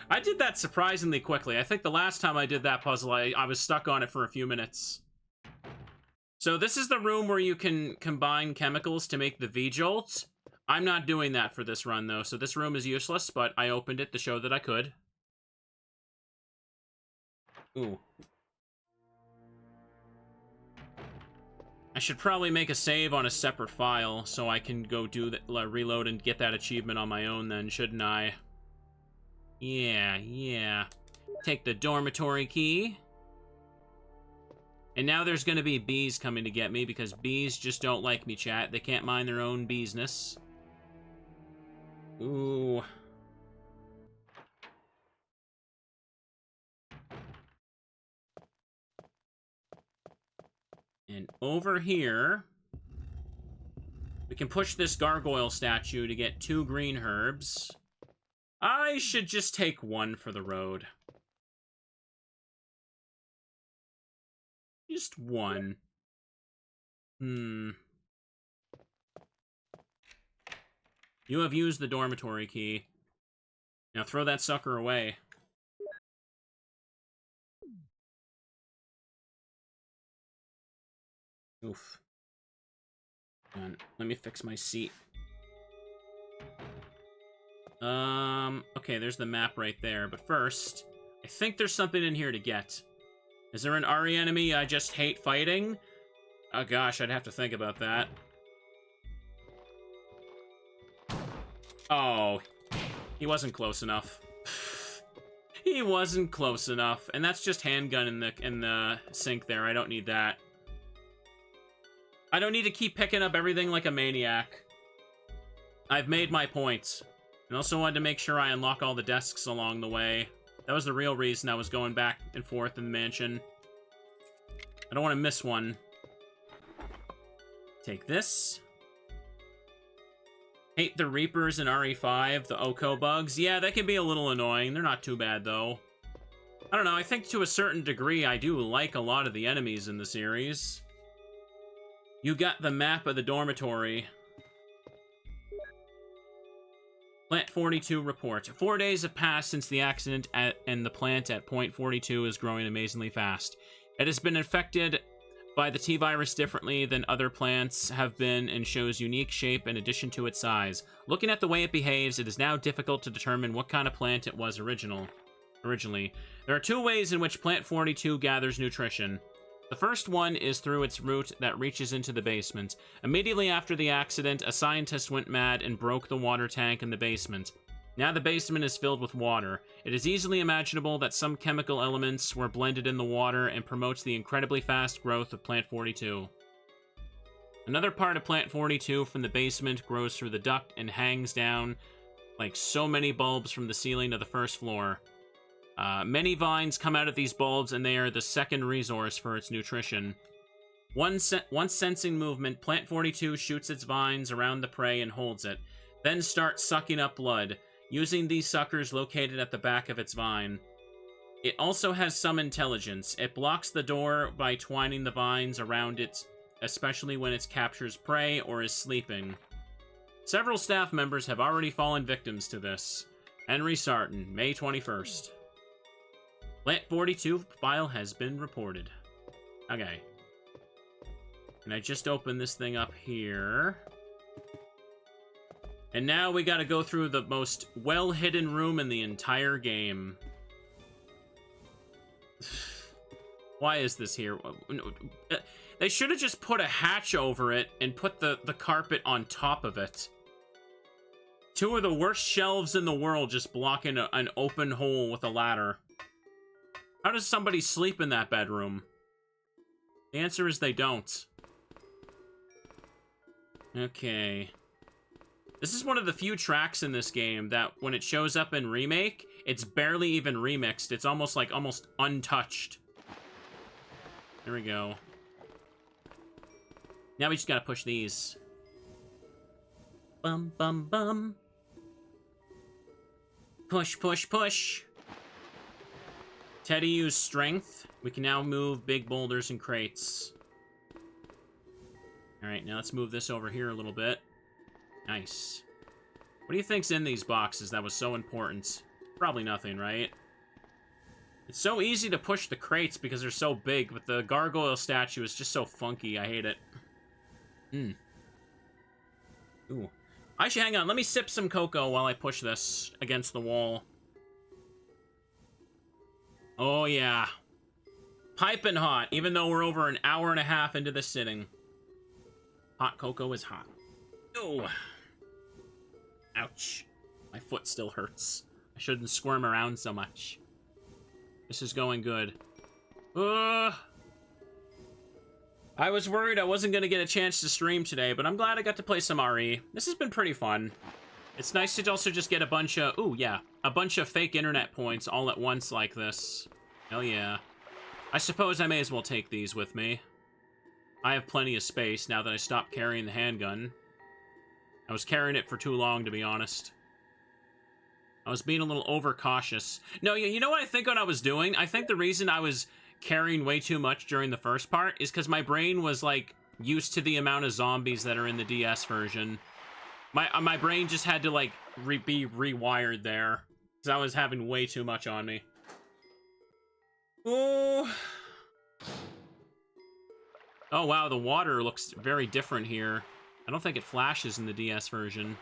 I did that surprisingly quickly. I think the last time I did that puzzle, I was stuck on it for a few minutes. So this is the room where you can combine chemicals to make the V-Jolts. I'm not doing that for this run, though, so this room is useless, but I opened it to show that I could. Ooh. I should probably make a save on a separate file so I can go do that, reload and get that achievement on my own then, shouldn't I? Yeah. Take the dormitory key. And now there's gonna be bees coming to get me because bees just don't like me, chat. They can't mind their own business. Ooh. And over here, we can push this gargoyle statue to get 2 green herbs. I should just take 1 for the road. Just 1. You have used the dormitory key. Now throw that sucker away. Oof. Hang on, let me fix my seat. Okay, there's the map right there, but first, I think there's something in here to get. Is there an RE enemy I just hate fighting? Oh gosh, I'd have to think about that. Oh, he wasn't close enough. He wasn't close enough, and that's just handgun in the sink there. I don't need that. I don't need to keep picking up everything like a maniac. I've made my points. And also wanted to make sure I unlock all the desks along the way. That was the real reason I was going back and forth in the mansion. I don't want to miss one. Take this. Hate the Reapers in RE5, the Oko bugs. Yeah, that can be a little annoying. They're not too bad, though. I don't know, I think to a certain degree I do like a lot of the enemies in the series. You got the map of the dormitory. Plant 42 report. 4 days have passed since the accident and the plant at point 42 is growing amazingly fast. It has been infected by the T-virus differently than other plants have been and shows unique shape in addition to its size. Looking at the way it behaves, it is now difficult to determine what kind of plant it was originally. There are 2 ways in which plant 42 gathers nutrition. The first one is through its root that reaches into the basement. Immediately after the accident, a scientist went mad and broke the water tank in the basement. Now the basement is filled with water. It is easily imaginable that some chemical elements were blended in the water and promotes the incredibly fast growth of Plant 42. Another part of Plant 42 from the basement grows through the duct and hangs down like so many bulbs from the ceiling to the first floor. Many vines come out of these bulbs, and they are the second resource for its nutrition. Once sensing movement, Plant 42 shoots its vines around the prey and holds it, then starts sucking up blood, using these suckers located at the back of its vine. It also has some intelligence. It blocks the door by twining the vines around it, especially when it captures prey or is sleeping. Several staff members have already fallen victims to this. Henry Sarton, May 21st. Plant 42 file has been reported. Okay. And I just opened this thing up here. And now we gotta go through the most well-hidden room in the entire game. Why is this here? They should have just put a hatch over it and put the carpet on top of it. 2 of the worst shelves in the world just blocking an open hole with a ladder. How does somebody sleep in that bedroom? The answer is they don't. Okay. This is one of the few tracks in this game that when it shows up in Remake, it's barely even remixed. It's almost untouched. There we go. Now we just gotta push these. Bum, bum, bum. Push, push, push. Teddy used strength We can now move big boulders and crates. Alright, now let's move this over here a little bit. Nice. What do you think's in these boxes that was so important? Probably nothing, right? It's so easy to push the crates because they're so big, but the gargoyle statue is just so funky. I hate it. Ooh. Actually, hang on. Let me sip some cocoa while I push this against the wall. Oh, yeah. Piping hot, even though we're over an hour and a half into this sitting. Hot cocoa is hot. Oh. Ouch. My foot still hurts. I shouldn't squirm around so much. This is going good. I was worried I wasn't going to get a chance to stream today, but I'm glad I got to play some RE. This has been pretty fun. It's nice to also just get a bunch of... Ooh, yeah. A bunch of fake internet points all at once like this. Hell yeah. I suppose I may as well take these with me. I have plenty of space now that I stopped carrying the handgun. I was carrying it for too long, to be honest. I was being a little overcautious. No, you know what I think what I was doing? I think the reason I was carrying way too much during the first part is because my brain was, like, used to the amount of zombies that are in the DS version. My brain just had to, like, be rewired there. Because I was having way too much on me. Oh. Oh, wow, the water looks very different here. I don't think it flashes in the DS version.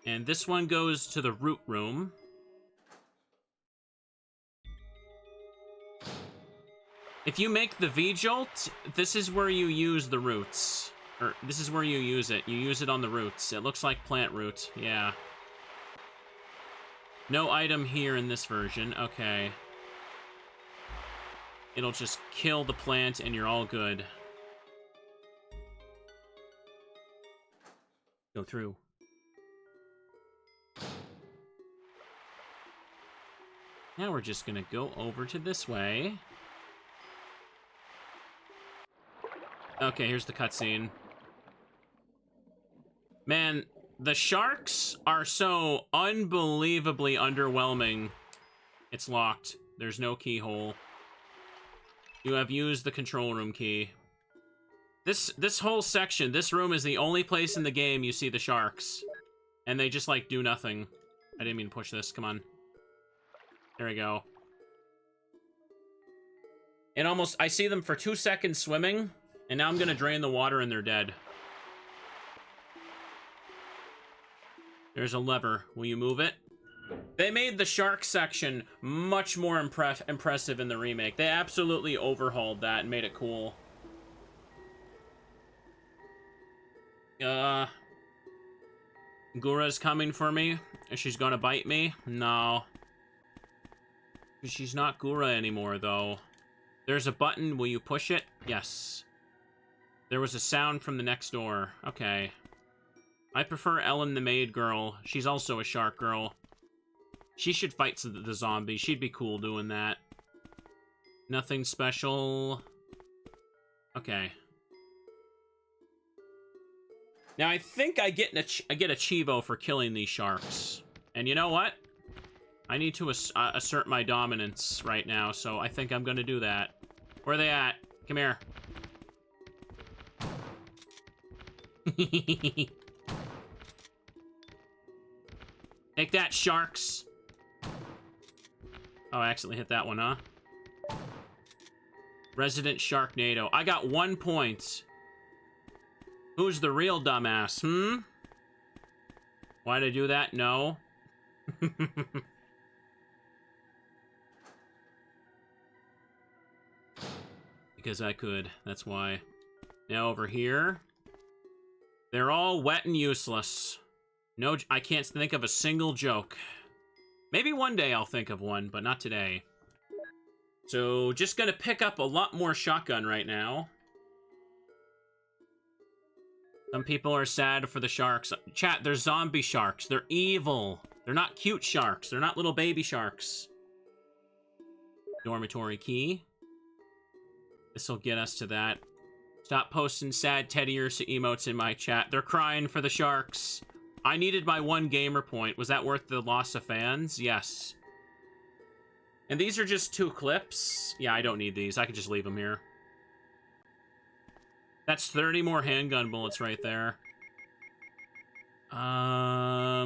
And this one goes to the root room. If you make the V-Jolt, this is where you use the roots. Or, this is where you use it. You use it on the roots. It looks like plant root. Yeah. No item here in this version. Okay. It'll just kill the plant and you're all good. Go through. Now we're just gonna go over to this way. Okay, here's the cutscene. Man, the sharks are so unbelievably underwhelming. It's locked. There's no keyhole. You have used the control room key. This whole section, this room is the only place in the game you see the sharks. And they just, like, do nothing. I didn't mean to push this. Come on. There we go. And almost, I see them for 2 seconds swimming, and now I'm gonna drain the water and they're dead. There's a lever. Will you move it? They made the shark section much more impressive in the remake. They absolutely overhauled that and made it cool. Gura's coming for me. She's gonna bite me? No. She's not Gura anymore, though. There's a button. Will you push it? Yes. There was a sound from the next door. Okay. I prefer Ellen the maid girl. She's also a shark girl. She should fight the zombie. She'd be cool doing that. Nothing special. Okay. Now, I think I get a Chivo for killing these sharks. And you know what? I need to assert my dominance right now, so I think I'm gonna do that. Where are they at? Come here. Take that, sharks. Oh, I accidentally hit that one, huh? Resident Sharknado. I got 1 point. Who's the real dumbass, hmm? Why'd I do that? No. Because I could. That's why. Now over here. They're all wet and useless. No, I can't think of a single joke. Maybe one day I'll think of one, but not today. So, just gonna pick up a lot more shotgun right now. Some people are sad for the sharks. Chat, they're zombie sharks. They're evil. They're not cute sharks. They're not little baby sharks. Dormitory key. This'll get us to that. Stop posting sad teddy ursa emotes in my chat. They're crying for the sharks. I needed my 1 gamer point. Was that worth the loss of fans? Yes. And these are just 2 clips. Yeah, I don't need these. I can just leave them here. That's 30 more handgun bullets right there. Yeah,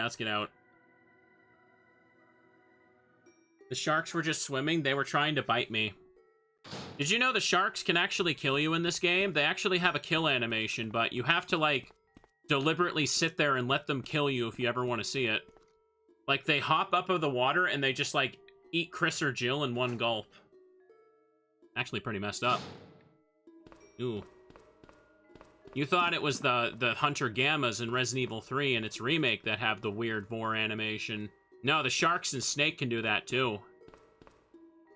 let's get out. The sharks were just swimming. They were trying to bite me. Did you know the sharks can actually kill you in this game? They actually have a kill animation, but you have to, like, deliberately sit there and let them kill you if you ever want to see it. Like, they hop up out of the water and they just, like, eat Chris or Jill in one gulp. Actually pretty messed up. Ooh. You thought it was the Hunter Gammas in Resident Evil 3 and its remake that have the weird vor animation. No, the sharks and snake can do that too.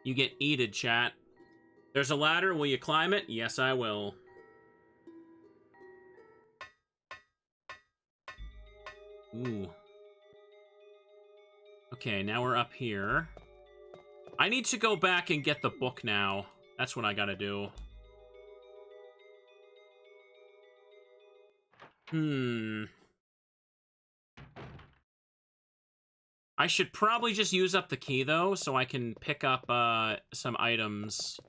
You get eated, chat. There's a ladder. Will you climb it? Yes, I will. Ooh. Okay, now we're up here. I need to go back and get the book now. That's what I gotta do. I should probably just use up the key, though, so I can pick up some items.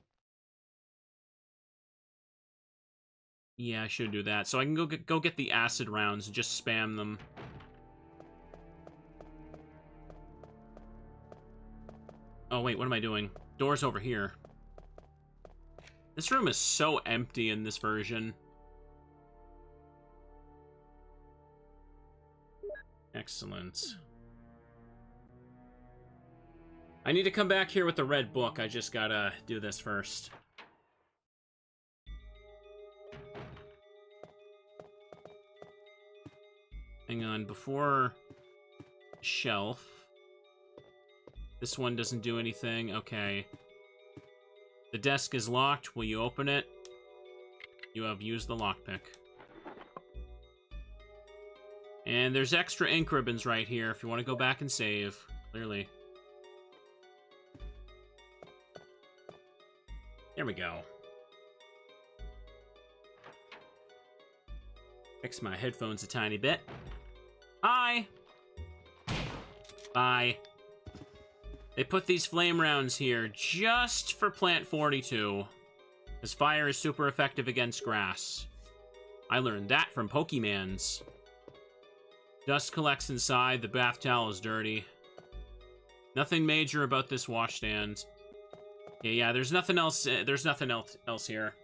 Yeah, I should do that. So I can go get the acid rounds and just spam them. Oh, wait, what am I doing? Door's over here. This room is so empty in this version. Excellent. I need to come back here with the red book. I just gotta do this first. Hang on, before shelf. This one doesn't do anything. Okay. The desk is locked. Will you open it? You have used the lockpick. And there's extra ink ribbons right here if you want to go back and save. Clearly. There we go. Fix my headphones a tiny bit. Hi! Bye. They put these flame rounds here just for Plant 42. Because fire is super effective against grass. I learned that from Pokemans. Dust collects inside, the bath towel is dirty. Nothing major about this washstand. Yeah, there's nothing else here.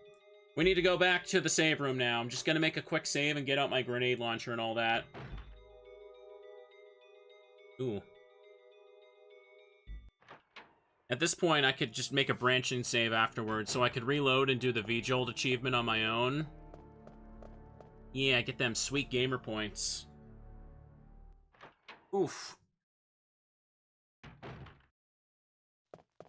We need to go back to the save room now. I'm just gonna make a quick save and get out my grenade launcher and all that. Ooh. At this point, I could just make a branching save afterwards, so I could reload and do the V-Jolt achievement on my own. Yeah, get them sweet gamer points. Oof.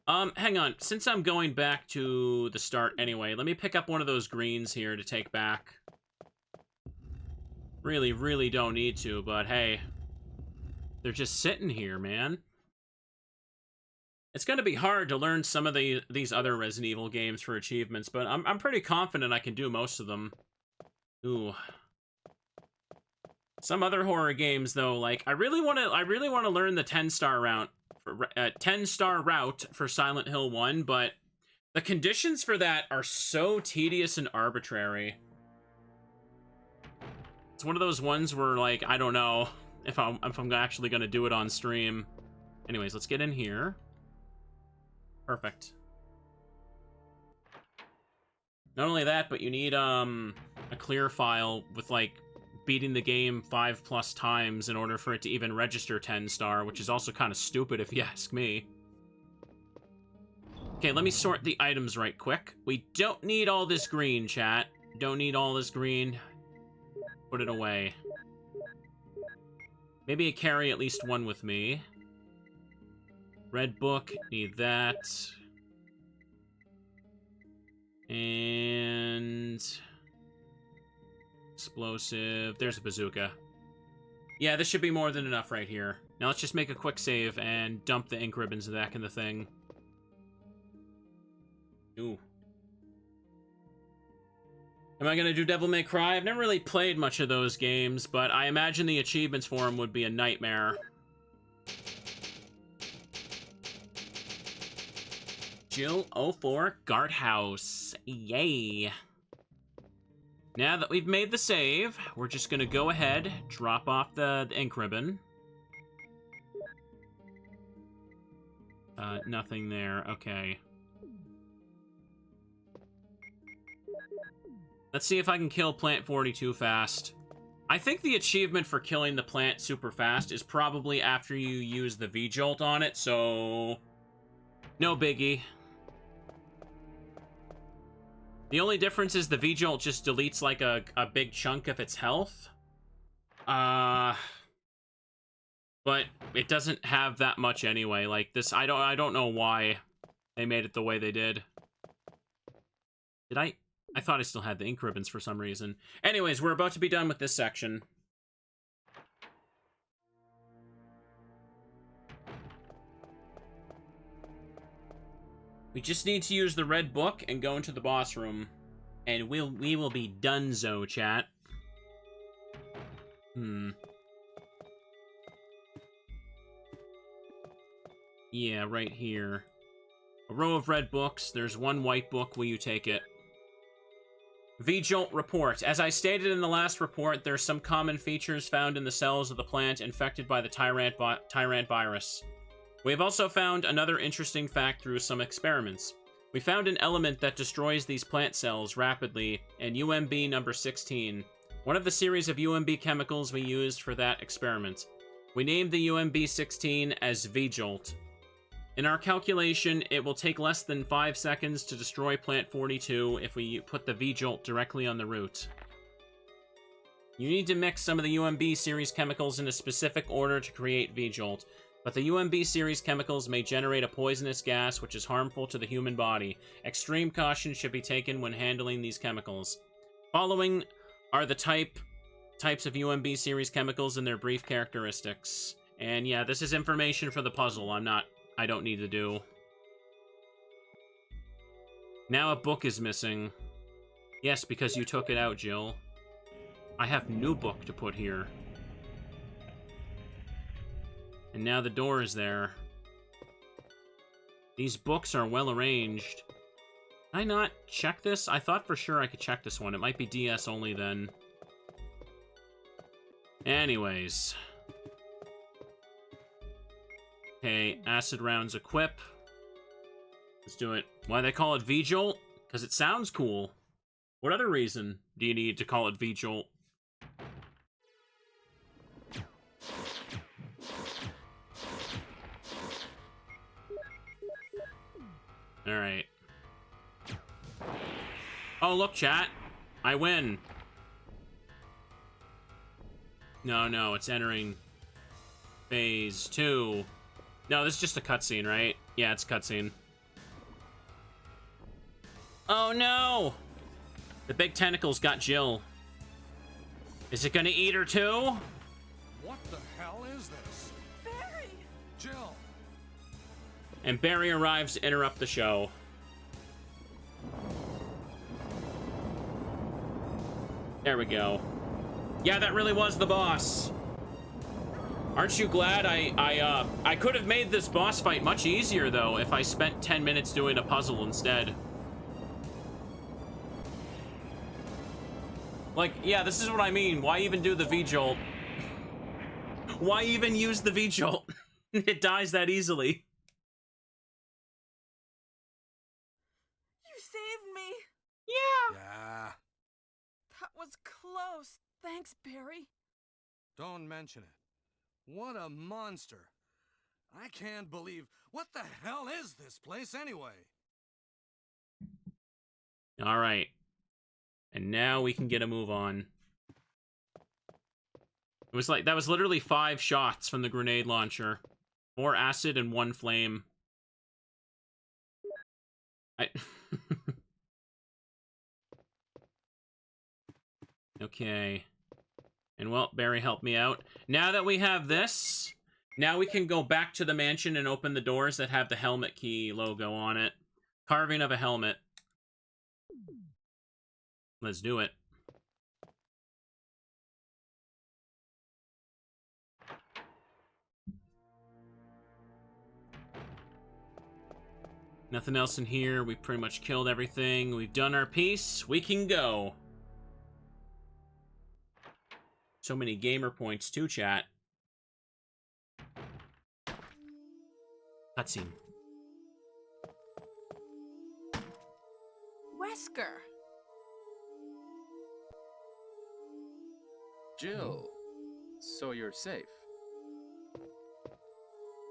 Hang on. Since I'm going back to the start anyway, let me pick up one of those greens here to take back. Really, really don't need to, but hey. They're just sitting here, man. It's gonna be hard to learn some of these other Resident Evil games for achievements, but I'm pretty confident I can do most of them. Ooh. Some other horror games, though, like I really want to learn the 10-star route for 10-star route for Silent Hill 1, but the conditions for that are so tedious and arbitrary. It's one of those ones where, like, I don't know if I'm actually gonna do it on stream. Anyways, let's get in here. Perfect. Not only that, but you need a clear file with like beating the game 5+ times in order for it to even register 10-star, which is also kind of stupid if you ask me. Okay, let me sort the items right quick. We don't need all this green, chat. Don't need all this green. Put it away. Maybe I carry at least one with me. Red book, need that. And explosive. There's a bazooka. Yeah, this should be more than enough right here. Now let's just make a quick save and dump the ink ribbons back in the thing. Ooh. Am I gonna do Devil May Cry? I've never really played much of those games, but I imagine the achievements for them would be a nightmare. Jill 04 Guardhouse. Yay. Now that we've made the save, we're just gonna go ahead, drop off the ink ribbon. Nothing there. Okay. Let's see if I can kill Plant 42 fast. I think the achievement for killing the plant super fast is probably after you use the V-Jolt on it, so... no biggie. The only difference is the V-Jolt just deletes, like, a big chunk of its health. But it doesn't have that much anyway. Like, this, I don't know why they made it the way they did. Did I thought I still had the ink ribbons for some reason. Anyways, we're about to be done with this section. We just need to use the red book and go into the boss room. And we will be donezo, chat. Yeah, right here. A row of red books. There's one white book. Will you take it? V-Jolt report. As I stated in the last report, there's some common features found in the cells of the plant infected by the Tyrant virus. We have also found another interesting fact through some experiments. We found an element that destroys these plant cells rapidly in UMB number 16, one of the series of UMB chemicals we used for that experiment. We named the UMB 16 as V-Jolt. In our calculation, it will take less than 5 seconds to destroy Plant 42 if we put the V-Jolt directly on the root. You need to mix some of the UMB series chemicals in a specific order to create V-Jolt, but the UMB series chemicals may generate a poisonous gas which is harmful to the human body. Extreme caution should be taken when handling these chemicals. Following are the types of UMB series chemicals and their brief characteristics. And yeah, this is information for the puzzle. I don't need to do. Now a book is missing. Yes, because you took it out, Jill. I have new book to put here. And now the door is there. These books are well arranged. Can I not check this? I thought for sure I could check this one. It might be DS only then. Anyways. Okay, acid rounds equip. Let's do it. Why they call it V-Jolt? Because it sounds cool. What other reason do you need to call it V-Jolt? Alright. Oh, look, chat. I win. No, it's entering phase 2. No, this is just a cutscene, right? Yeah, it's a cutscene. Oh, no! The big tentacles got Jill. Is it gonna eat her, too? What the hell is this? Barry! Jill! And Barry arrives to interrupt the show. There we go. Yeah, that really was the boss. Aren't you glad I could have made this boss fight much easier, though, if I spent 10 minutes doing a puzzle instead. Like, yeah, this is what I mean. Why even do the V-Jolt? Why even use the V-Jolt? It dies that easily. You saved me! Yeah. That was close. Thanks, Barry. Don't mention it. What a monster. I can't believe... What the hell is this place anyway? All right. And now we can get a move on. It was like, that was literally 5 shots from the grenade launcher. 4 acid and 1 flame. Okay. And well, Barry helped me out. Now that we have this, now we can go back to the mansion and open the doors that have the helmet key logo on it. Carving of a helmet. Let's do it. Nothing else in here. We've pretty much killed everything. We've done our piece. We can go. So many gamer points too, chat. Cutscene. Wesker! Jill, so you're safe.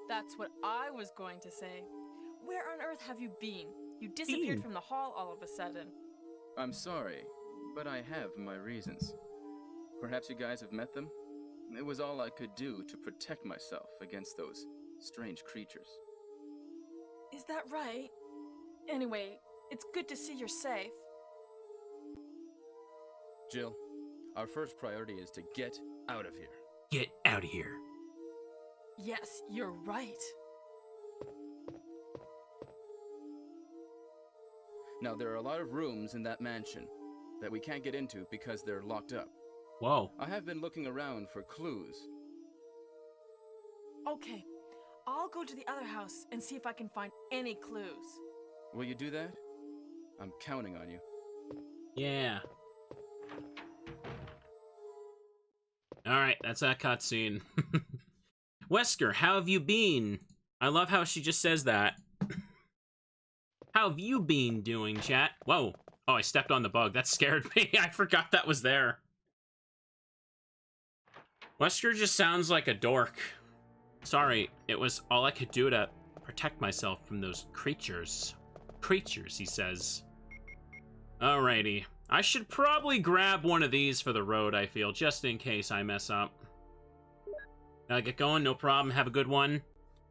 That's what I was going to say. Where on earth have you been? You disappeared from the hall all of a sudden. I'm sorry, but I have my reasons. Perhaps you guys have met them? It was all I could do to protect myself against those strange creatures. Is that right? Anyway, it's good to see you're safe. Jill, our first priority is to get out of here. Get out of here. Yes, you're right. Now, there are a lot of rooms in that mansion that we can't get into because they're locked up. Whoa. I have been looking around for clues. Okay, I'll go to the other house and see if I can find any clues. Will you do that? I'm counting on you. Yeah. Alright, that's that cutscene. Wesker, how have you been? I love how she just says that. How have you been doing, chat? Whoa. Oh, I stepped on the bug. That scared me. I forgot that was there. Wesker just sounds like a dork. Sorry, it was all I could do to protect myself from those creatures. Creatures, he says. Alrighty. I should probably grab one of these for the road, I feel, just in case I mess up. Gotta get going, no problem. Have a good one.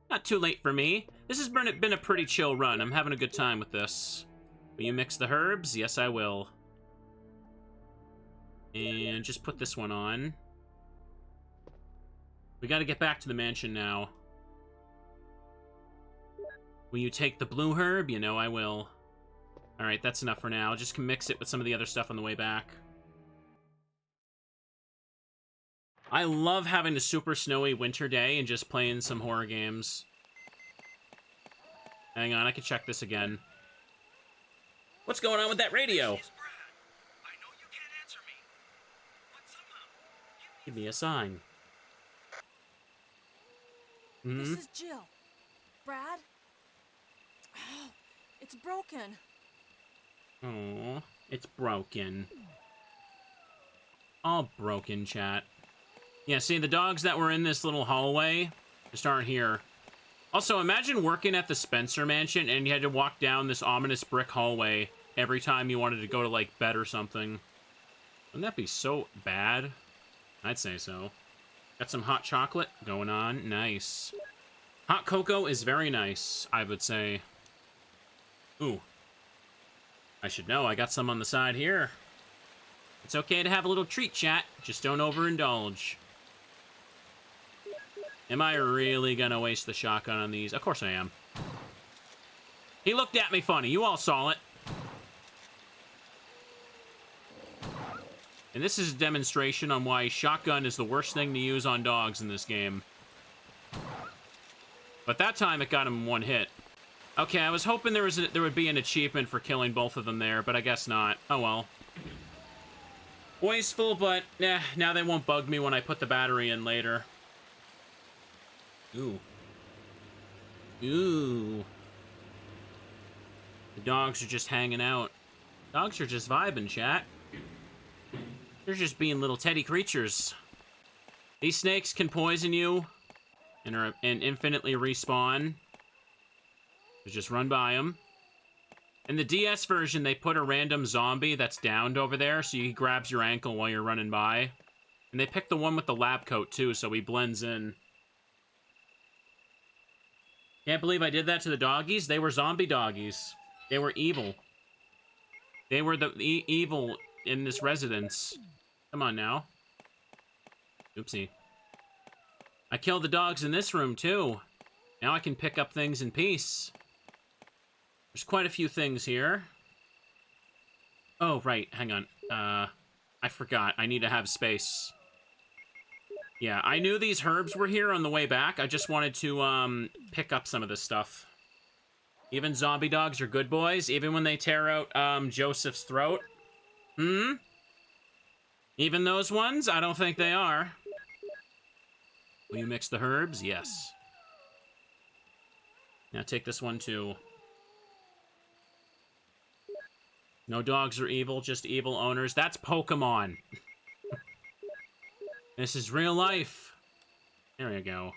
Not too late for me. This has been a pretty chill run. I'm having a good time with this. Will you mix the herbs? Yes, I will. And just put this one on. We gotta get back to the mansion now. Will you take the blue herb? You know I will. Alright, that's enough for now. Just mix it with some of the other stuff on the way back. I love having a super snowy winter day and just playing some horror games. Hang on, I can check this again. What's going on with that radio? This is Brad. I know you can't answer me, but somehow Give me a sign. Hmm? This is Jill. Brad? Oh, it's broken. Oh, it's broken. All broken, chat. Yeah, see, the dogs that were in this little hallway just aren't here. Also, imagine working at the Spencer Mansion and you had to walk down this ominous brick hallway every time you wanted to go to, like, bed or something. Wouldn't that be so bad? I'd say so. Got some hot chocolate going on. Nice. Hot cocoa is very nice, I would say. Ooh. I should know, I got some on the side here. It's okay to have a little treat, chat. Just don't overindulge. Am I really gonna waste the shotgun on these? Of course I am. He looked at me funny. You all saw it. And this is a demonstration on why shotgun is the worst thing to use on dogs in this game. But that time it got him one hit. Okay, I was hoping there would be an achievement for killing both of them there, but I guess not. Oh well. Wasteful, but now they won't bug me when I put the battery in later. Ooh. Ooh. The dogs are just hanging out. Dogs are just vibing, chat. They're just being little teddy creatures. These snakes can poison you and infinitely respawn. So just run by them. In the DS version, they put a random zombie that's downed over there, so he grabs your ankle while you're running by. And they picked the one with the lab coat, too, so he blends in. Can't believe I did that to the doggies. They were zombie doggies. They were evil. They were the evil in this residence. Come on now. Oopsie. I killed the dogs in this room, too. Now I can pick up things in peace. There's quite a few things here. Oh, right. Hang on. I forgot. I need to have space. Yeah, I knew these herbs were here on the way back. I just wanted to, pick up some of this stuff. Even zombie dogs are good boys, even when they tear out Joseph's throat. Hmm? Even those ones? I don't think they are. Will you mix the herbs? Yes. Now take this one too. No dogs are evil, just evil owners. That's Pokemon. This is real life. There you go.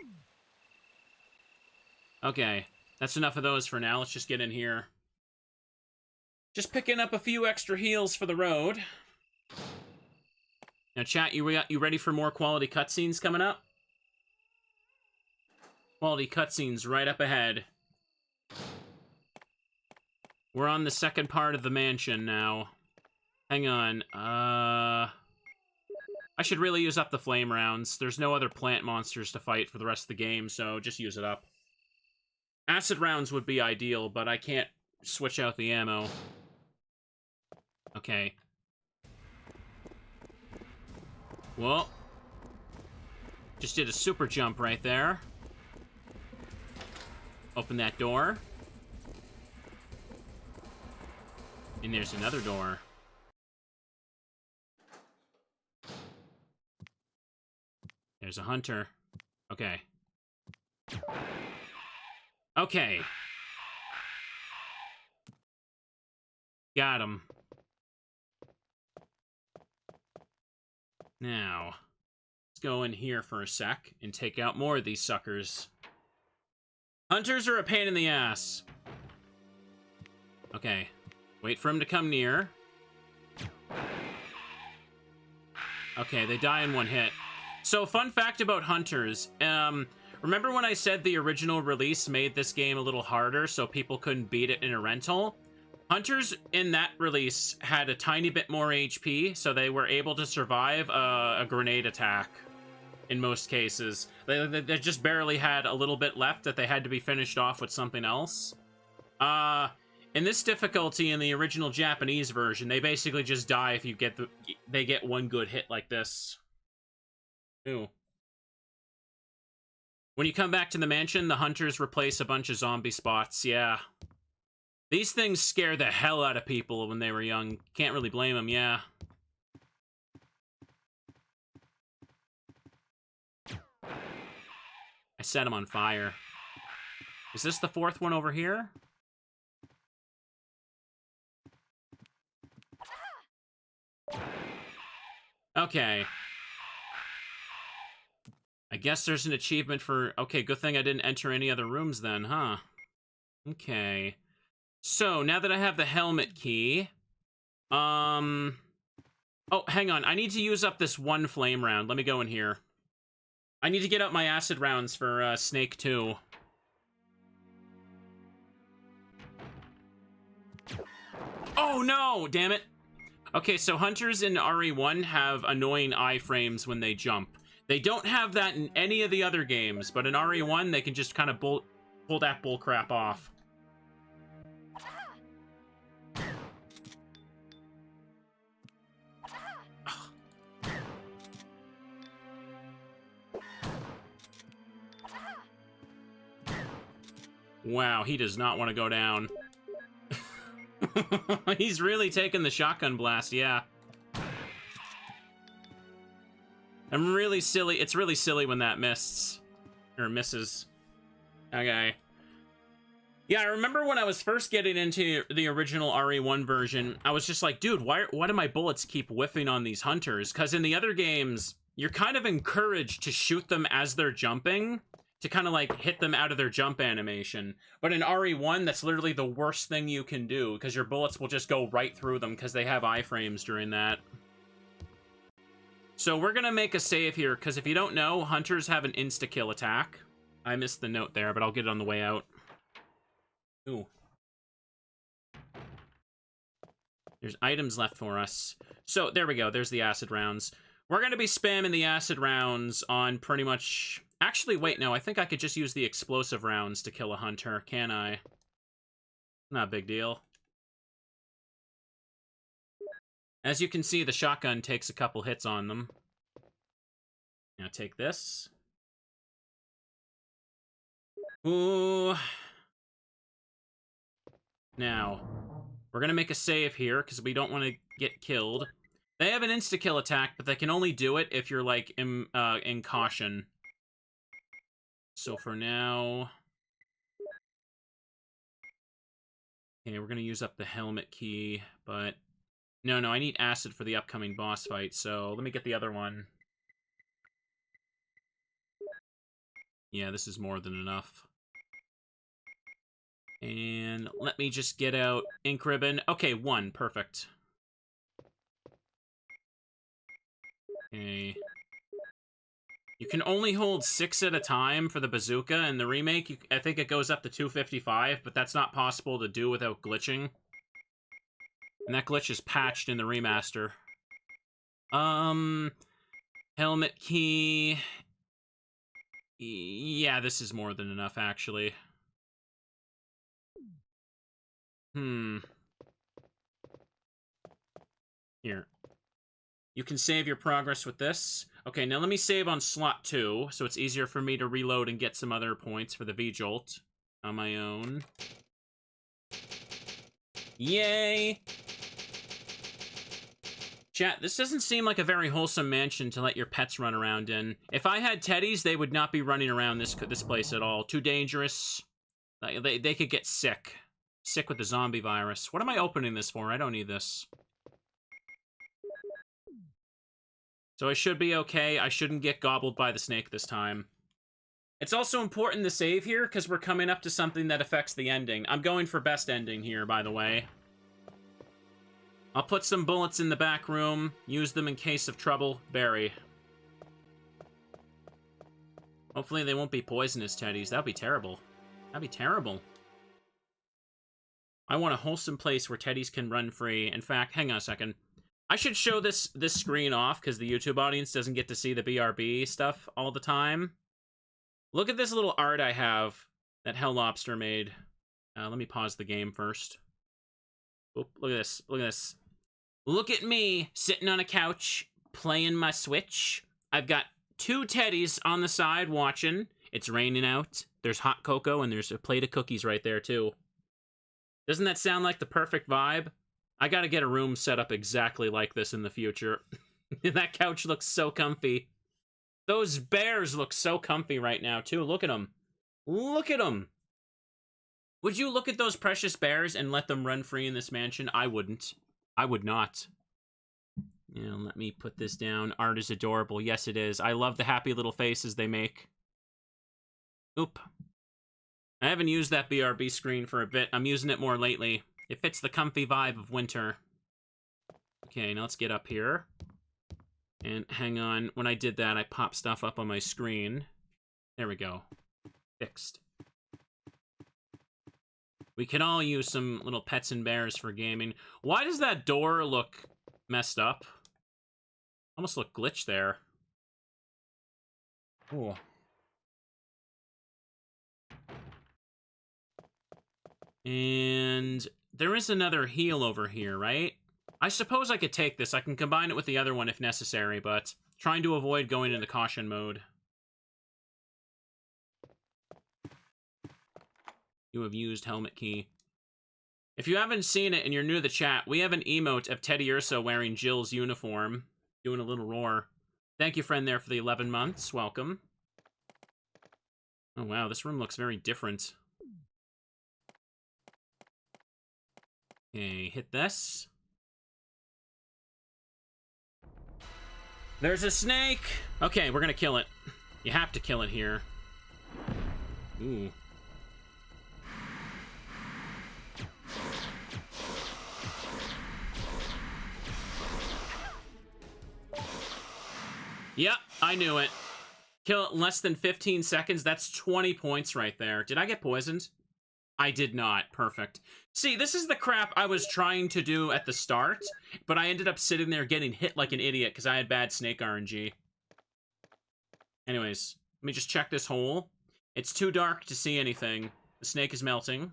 Okay, that's enough of those for now. Let's just get in here. Just picking up a few extra heals for the road. Now, chat, you ready for more quality cutscenes coming up? Quality cutscenes right up ahead. We're on the second part of the mansion now. Hang on. I should really use up the flame rounds. There's no other plant monsters to fight for the rest of the game, so just use it up. Acid rounds would be ideal, but I can't switch out the ammo. Okay. Whoa. Just did a super jump right there. Open that door. And there's another door. There's a hunter. Okay. Okay. Got him. Now, let's go in here for a sec and take out more of these suckers. Hunters are a pain in the ass. Okay. Wait for him to come near. Okay, they die in one hit. So, fun fact about hunters. Remember when I said the original release made this game a little harder so people couldn't beat it in a rental? Hunters in that release had a tiny bit more HP, so they were able to survive a grenade attack in most cases. They just barely had a little bit left that they had to be finished off with something else. In this difficulty, in the original Japanese version, they basically just die if you get they get one good hit like this. Ooh. When you come back to the mansion, the hunters replace a bunch of zombie spots. Yeah. These things scare the hell out of people when they were young. Can't really blame them, yeah. I set him on fire. Is this the fourth one over here? Okay. I guess there's an achievement for... Okay, good thing I didn't enter any other rooms then, huh? Okay. So, now that I have the helmet key... Oh, hang on. I need to use up this one flame round. Let me go in here. I need to get out my acid rounds for Snake 2. Oh, no! Damn it. Okay, so hunters in RE1 have annoying iframes when they jump. They don't have that in any of the other games, but in RE1, they can just kind of pull that bullcrap off. Wow, he does not want to go down. He's really taking the shotgun blast, yeah. I'm really silly. It's really silly when that misses. Okay. Yeah, I remember when I was first getting into the original RE1 version, I was just like, dude, why do my bullets keep whiffing on these hunters? Because in the other games, you're kind of encouraged to shoot them as they're jumping, to kind of like hit them out of their jump animation. But in RE1, that's literally the worst thing you can do, because your bullets will just go right through them because they have iframes during that. So we're going to make a save here, because if you don't know, hunters have an insta-kill attack. I missed the note there, but I'll get it on the way out. Ooh. There's items left for us. So there we go. There's the acid rounds. We're going to be spamming the acid rounds on pretty much... Actually, wait, no. I think I could just use the explosive rounds to kill a hunter, can I? Not a big deal. As you can see, the shotgun takes a couple hits on them. Now take this. Ooh. Now, we're gonna make a save here, because we don't want to get killed. They have an insta-kill attack, but they can only do it if you're, like, in caution. So for now... Okay, we're gonna use up the helmet key, but... No, I need acid for the upcoming boss fight, so let me get the other one. Yeah, this is more than enough. And let me just get out ink ribbon. Okay, 1, perfect. Okay. You can only hold 6 at a time for the bazooka. In the remake, I think it goes up to 255, but that's not possible to do without glitching. And that glitch is patched in the remaster. Helmet key... Yeah, this is more than enough, actually. Here. You can save your progress with this. Okay, now let me save on slot 2, so it's easier for me to reload and get some other points for the V-Jolt on my own. Yay! Chat, this doesn't seem like a very wholesome mansion to let your pets run around in. If I had teddies, they would not be running around this place at all. Too dangerous. They could get sick. Sick with the zombie virus. What am I opening this for? I don't need this. So I should be okay. I shouldn't get gobbled by the snake this time. It's also important to save here, because we're coming up to something that affects the ending. I'm going for best ending here, by the way. I'll put some bullets in the back room. Use them in case of trouble. Bury. Hopefully they won't be poisonous teddies. That'd be terrible. That'd be terrible. I want a wholesome place where teddies can run free. In fact, hang on a second. I should show this screen off, because the YouTube audience doesn't get to see the BRB stuff all the time. Look at this little art I have that Hell Lobster made. Let me pause the game first. Oop, look at this. Look at this. Look at me sitting on a couch playing my Switch. I've got 2 teddies on the side watching. It's raining out. There's hot cocoa and there's a plate of cookies right there too. Doesn't that sound like the perfect vibe? I gotta get a room set up exactly like this in the future. That couch looks so comfy. Those bears look so comfy right now too. Look at them. Look at them. Would you look at those precious bears and let them run free in this mansion? I wouldn't. I would not. Now, let me put this down. Art is adorable. Yes, it is. I love the happy little faces they make. Oop. I haven't used that BRB screen for a bit. I'm using it more lately. It fits the comfy vibe of winter. Okay, now let's get up here. And hang on. When I did that, I popped stuff up on my screen. There we go. Fixed. We can all use some little pets and bears for gaming. Why does that door look messed up? Almost look glitched there. Cool. And there is another heal over here, right? I suppose I could take this. I can combine it with the other one if necessary, but trying to avoid going into caution mode. You have used helmet key. If you haven't seen it and you're new to the chat, we have an emote of Teddy Urso wearing Jill's uniform, doing a little roar. Thank you, friend, there for the 11 months. Welcome. Oh, wow, this room looks very different. Okay, hit this. There's a snake! Okay, we're gonna kill it. You have to kill it here. Ooh. Yep, I knew it. Kill it in less than 15 seconds. That's 20 points right there. Did I get poisoned? I did not. Perfect. See, this is the crap I was trying to do at the start, but I ended up sitting there getting hit like an idiot because I had bad snake RNG. Anyways, let me just check this hole. It's too dark to see anything. The snake is melting.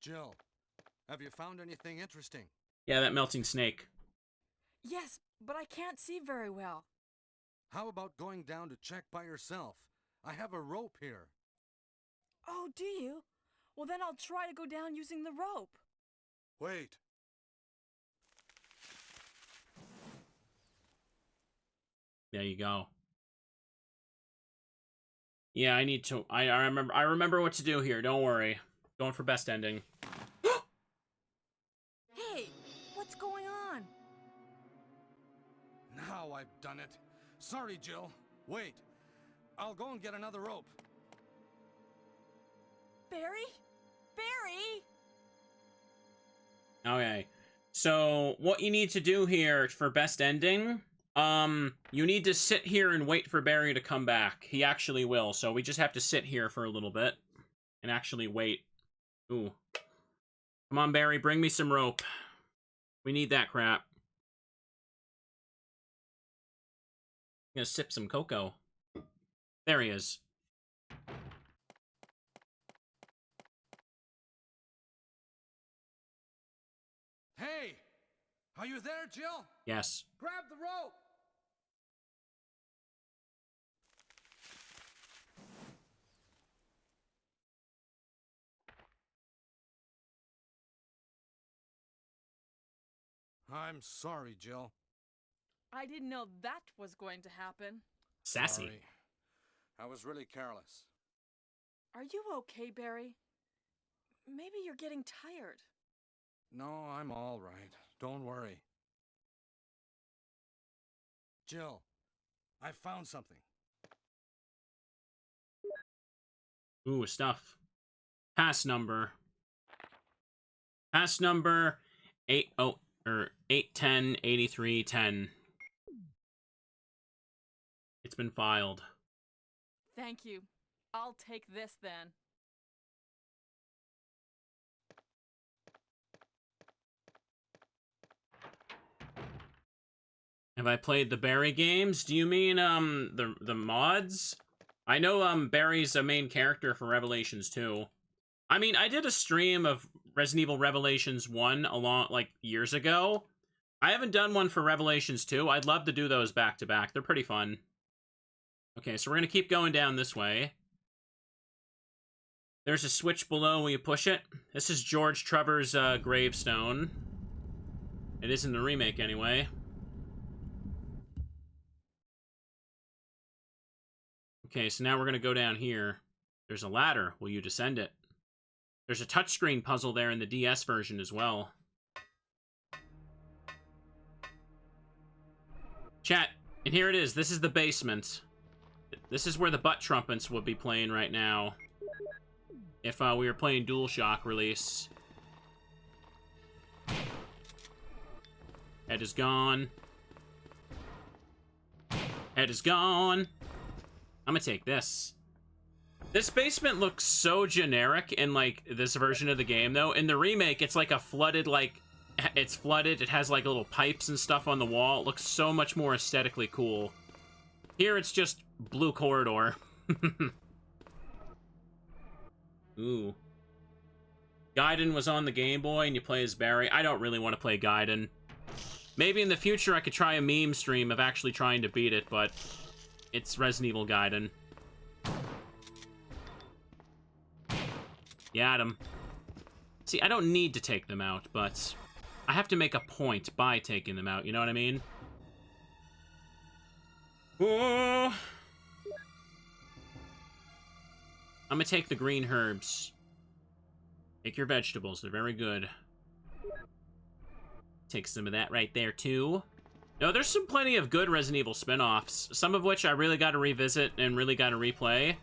Jill, have you found anything interesting? Yeah, that melting snake. Yes, but I can't see very well. How about going down to check by yourself? I have a rope here. Oh, do you? Well, then I'll try to go down using the rope. Wait. There you go. Yeah, I need to. I remember what to do here. Don't worry. Going for best ending. Hey, what's going on? Now I've done it. Sorry, Jill. Wait. I'll go and get another rope. Barry? Barry? Okay. So what you need to do here for best ending, you need to sit here and wait for Barry to come back. He actually will. So we just have to sit here for a little bit and actually wait. Ooh. Come on, Barry, bring me some rope. We need that crap. I'm gonna sip some cocoa. There he is. Hey! Are you there, Jill? Yes. Grab the rope! I'm sorry, Jill. I didn't know that was going to happen. Sassy. Sorry. I was really careless. Are you okay, Barry? Maybe you're getting tired. No, I'm all right. Don't worry. Jill, I found something. Ooh, stuff. Pass number. Pass number 810-8310. It's been filed. Thank you. I'll take this then. Have I played the Barry games? Do you mean the mods? I know Barry's a main character for Revelations 2. I mean, I did a stream of Resident Evil Revelations 1 years ago. I haven't done one for Revelations 2. I'd love to do those back to back. They're pretty fun. Okay, so we're gonna keep going down this way. There's a switch below when you push it. This is George Trevor's gravestone. It is in the remake anyway. Okay, so now we're gonna go down here. There's a ladder. Will you descend it? There's a touchscreen puzzle there in the DS version as well. Chat, and here it is. This is the basement. This is where the butt trumpets would be playing right now. If we were playing DualShock release. Head is gone. Head is gone. I'm gonna take this. This basement looks so generic in, like, this version of the game, though. In the remake, it's like a flooded, like... It's flooded. It has, like, little pipes and stuff on the wall. It looks so much more aesthetically cool. Here, it's just blue corridor. Ooh. Gaiden was on the Game Boy, and you play as Barry. I don't really want to play Gaiden. Maybe in the future I could try a meme stream of actually trying to beat it, but... It's Resident Evil Gaiden. Got him. See, I don't need to take them out, but I have to make a point by taking them out, you know what I mean? Oh. I'm gonna take the green herbs. Take your vegetables, they're very good. Take some of that right there, too. No, there's some plenty of good Resident Evil spin-offs, some of which I really gotta revisit and really gotta replay.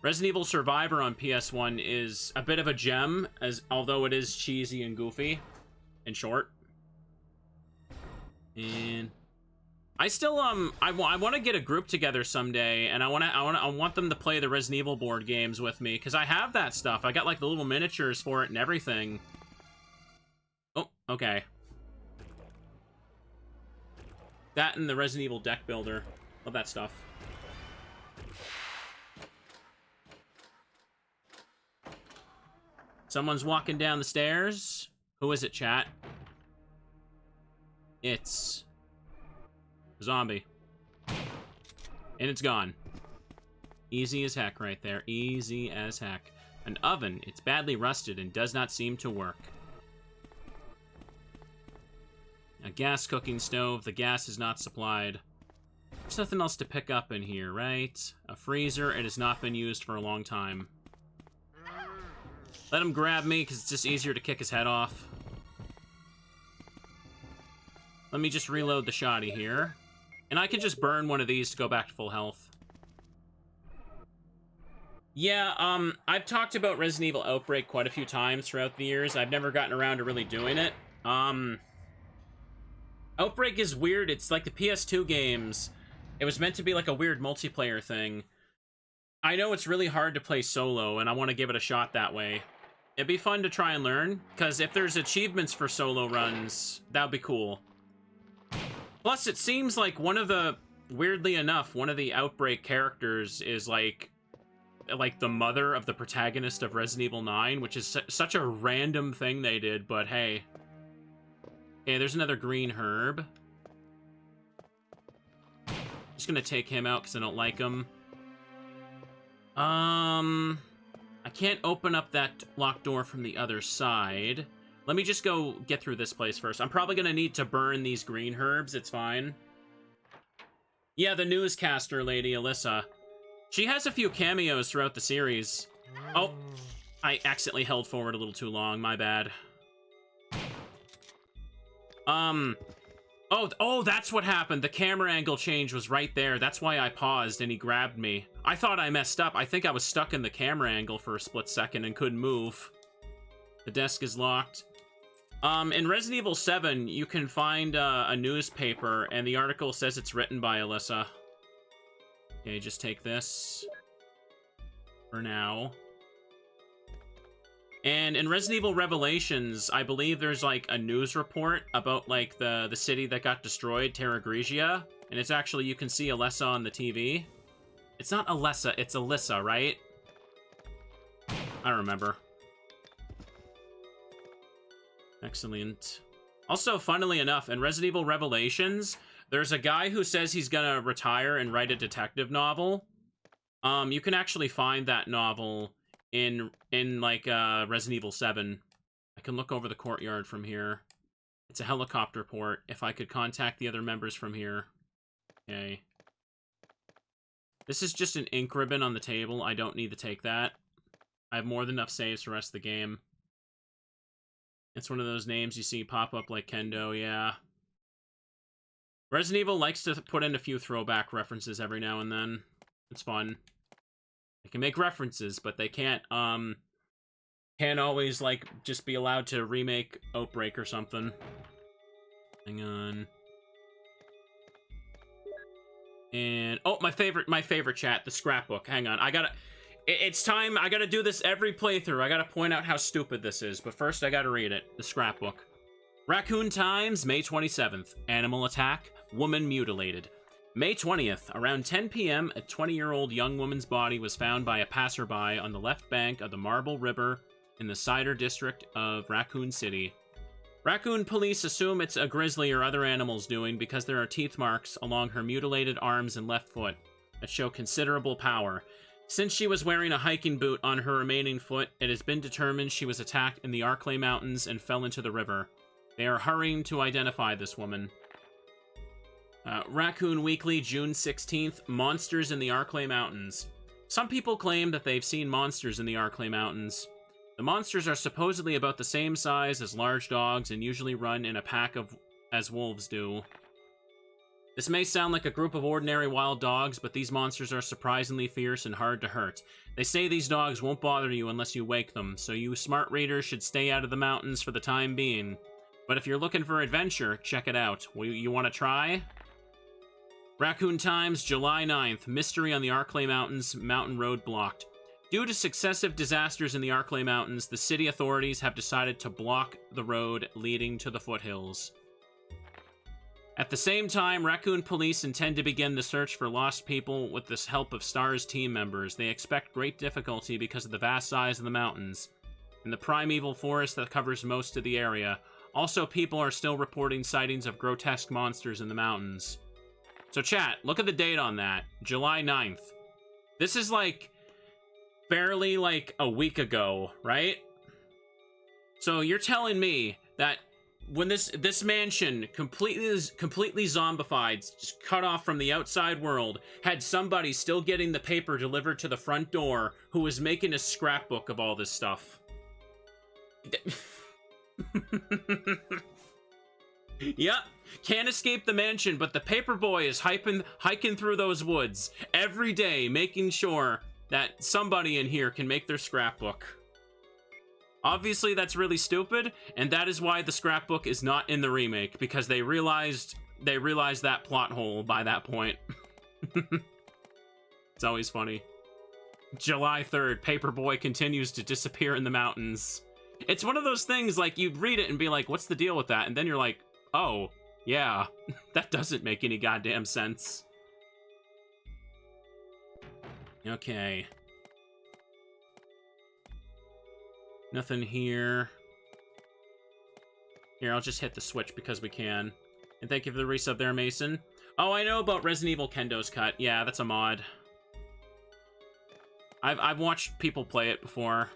Resident Evil Survivor on PS1 is a bit of a gem, although it is cheesy and goofy and short. And I still I want to get a group together someday, and I want them to play the Resident Evil board games with me, because I have that stuff. I got like the little miniatures for it and everything. Oh, okay. That and the Resident Evil deck builder. Love that stuff. Someone's walking down the stairs. Who is it, chat? It's a zombie. And it's gone. Easy as heck right there. Easy as heck. An oven. It's badly rusted and does not seem to work. A gas cooking stove. The gas is not supplied. There's nothing else to pick up in here, right? A freezer. It has not been used for a long time. Let him grab me, because it's just easier to kick his head off. Let me just reload the shoddy here. And I can just burn one of these to go back to full health. Yeah, I've talked about Resident Evil Outbreak quite a few times throughout the years. I've never gotten around to really doing it. Outbreak is weird. It's like the PS2 games. It was meant to be like a weird multiplayer thing. I know it's really hard to play solo, and I want to give it a shot that way. It'd be fun to try and learn, because if there's achievements for solo runs, that would be cool. Plus, it seems like weirdly enough, one of the Outbreak characters is like the mother of the protagonist of Resident Evil 9, which is such a random thing they did, but hey. Okay, there's another green herb. Just gonna take him out because I don't like him. I can't open up that locked door from the other side. Let me just go get through this place first. I'm probably gonna need to burn these green herbs. It's fine. Yeah, the newscaster lady, Alyssa. She has a few cameos throughout the series. Oh, I accidentally held forward a little too long. My bad. Oh, that's what happened. The camera angle change was right there. That's why I paused and he grabbed me. I thought I messed up. I think I was stuck in the camera angle for a split second and couldn't move. The desk is locked. In Resident Evil 7, you can find a newspaper, and the article says it's written by Alyssa. Okay, just take this for now. And in Resident Evil Revelations, I believe there's like a news report about like the city that got destroyed, Terra Grigia, and it's actually, you can see Alyssa on the TV. It's not Alessa, it's Alyssa, right? I don't remember. Excellent. Also, funnily enough, in Resident Evil Revelations, there's a guy who says he's gonna retire and write a detective novel. You can actually find that novel in like Resident Evil 7. I can look over the courtyard from here. It's a helicopter port. If I could contact the other members from here. Okay. This is just an ink ribbon on the table. I don't need to take that. I have more than enough saves for the rest of the game. It's one of those names you see pop up like Kendo, yeah. Resident Evil likes to put in a few throwback references every now and then. It's fun. They can make references, but they can't always, like, just be allowed to remake Outbreak or something. Hang on. And, oh, my favorite chat, the scrapbook. Hang on, it's time, I gotta do this every playthrough. I gotta point out how stupid this is, but first I gotta read it. The scrapbook. Raccoon Times, May 27th. Animal attack, woman mutilated. May 20th, around 10 p.m., a 20-year-old young woman's body was found by a passerby on the left bank of the Marble River in the Cider district of Raccoon City. Raccoon police assume it's a grizzly or other animal's doing because there are teeth marks along her mutilated arms and left foot that show considerable power. Since she was wearing a hiking boot on her remaining foot, it has been determined she was attacked in the Arklay Mountains and fell into the river. They are hurrying to identify this woman. Raccoon Weekly, June 16th, Monsters in the Arklay Mountains. Some people claim that they've seen monsters in the Arklay Mountains. The monsters are supposedly about the same size as large dogs and usually run in a pack as wolves do. This may sound like a group of ordinary wild dogs, but these monsters are surprisingly fierce and hard to hurt. They say these dogs won't bother you unless you wake them, so you smart readers should stay out of the mountains for the time being. But if you're looking for adventure, check it out. You want to try? Raccoon Times, July 9th. Mystery on the Arklay Mountains. Mountain road blocked. Due to successive disasters in the Arklay Mountains, the city authorities have decided to block the road leading to the foothills. At the same time, Raccoon Police intend to begin the search for lost people with the help of STARS team members. They expect great difficulty because of the vast size of the mountains and the primeval forest that covers most of the area. Also, people are still reporting sightings of grotesque monsters in the mountains. So chat, look at the date on that. July 9th. This is like barely like a week ago, right? So you're telling me that when this mansion completely zombified, just cut off from the outside world, had somebody still getting the paper delivered to the front door who was making a scrapbook of all this stuff. Yep, can't escape the mansion, but the paper boy is hiking through those woods every day, making sure that somebody in here can make their scrapbook. Obviously, that's really stupid, and that is why the scrapbook is not in the remake, because they realized that plot hole by that point. It's always funny. July 3rd, Paperboy continues to disappear in the mountains. It's one of those things, like, you'd read it and be like, what's the deal with that? And then you're like, oh, yeah, that doesn't make any goddamn sense. Okay. Nothing here. Here, I'll just hit the switch because we can. And thank you for the resub there, Mason. Oh, I know about Resident Evil Kendo's Cut. Yeah, that's a mod. I've watched people play it before.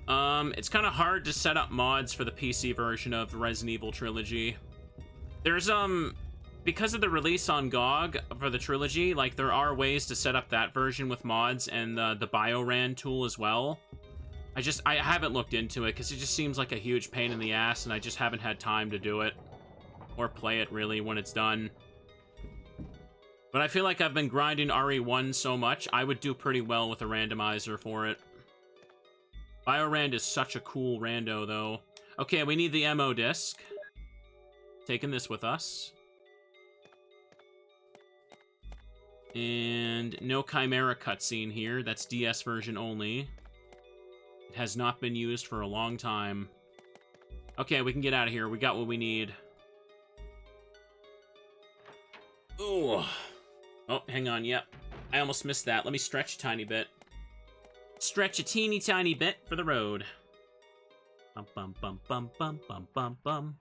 It's kind of hard to set up mods for the PC version of the Resident Evil trilogy. There's, because of the release on GOG for the trilogy, like, there are ways to set up that version with mods and the BioRAN tool as well. I haven't looked into it because it just seems like a huge pain in the ass, and I just haven't had time to do it. Or play it, really, when it's done. But I feel like I've been grinding RE1 so much, I would do pretty well with a randomizer for it. BioRand is such a cool rando, though. Okay, we need the MO disc. Taking this with us. And no Chimera cutscene here. That's DS version only. It has not been used for a long time. Okay, we can get out of here. We got what we need. Ooh. Oh, hang on. Yep. I almost missed that. Let me stretch a tiny bit. Stretch a teeny tiny bit for the road. Bum bum bum bum bum bum bum bum.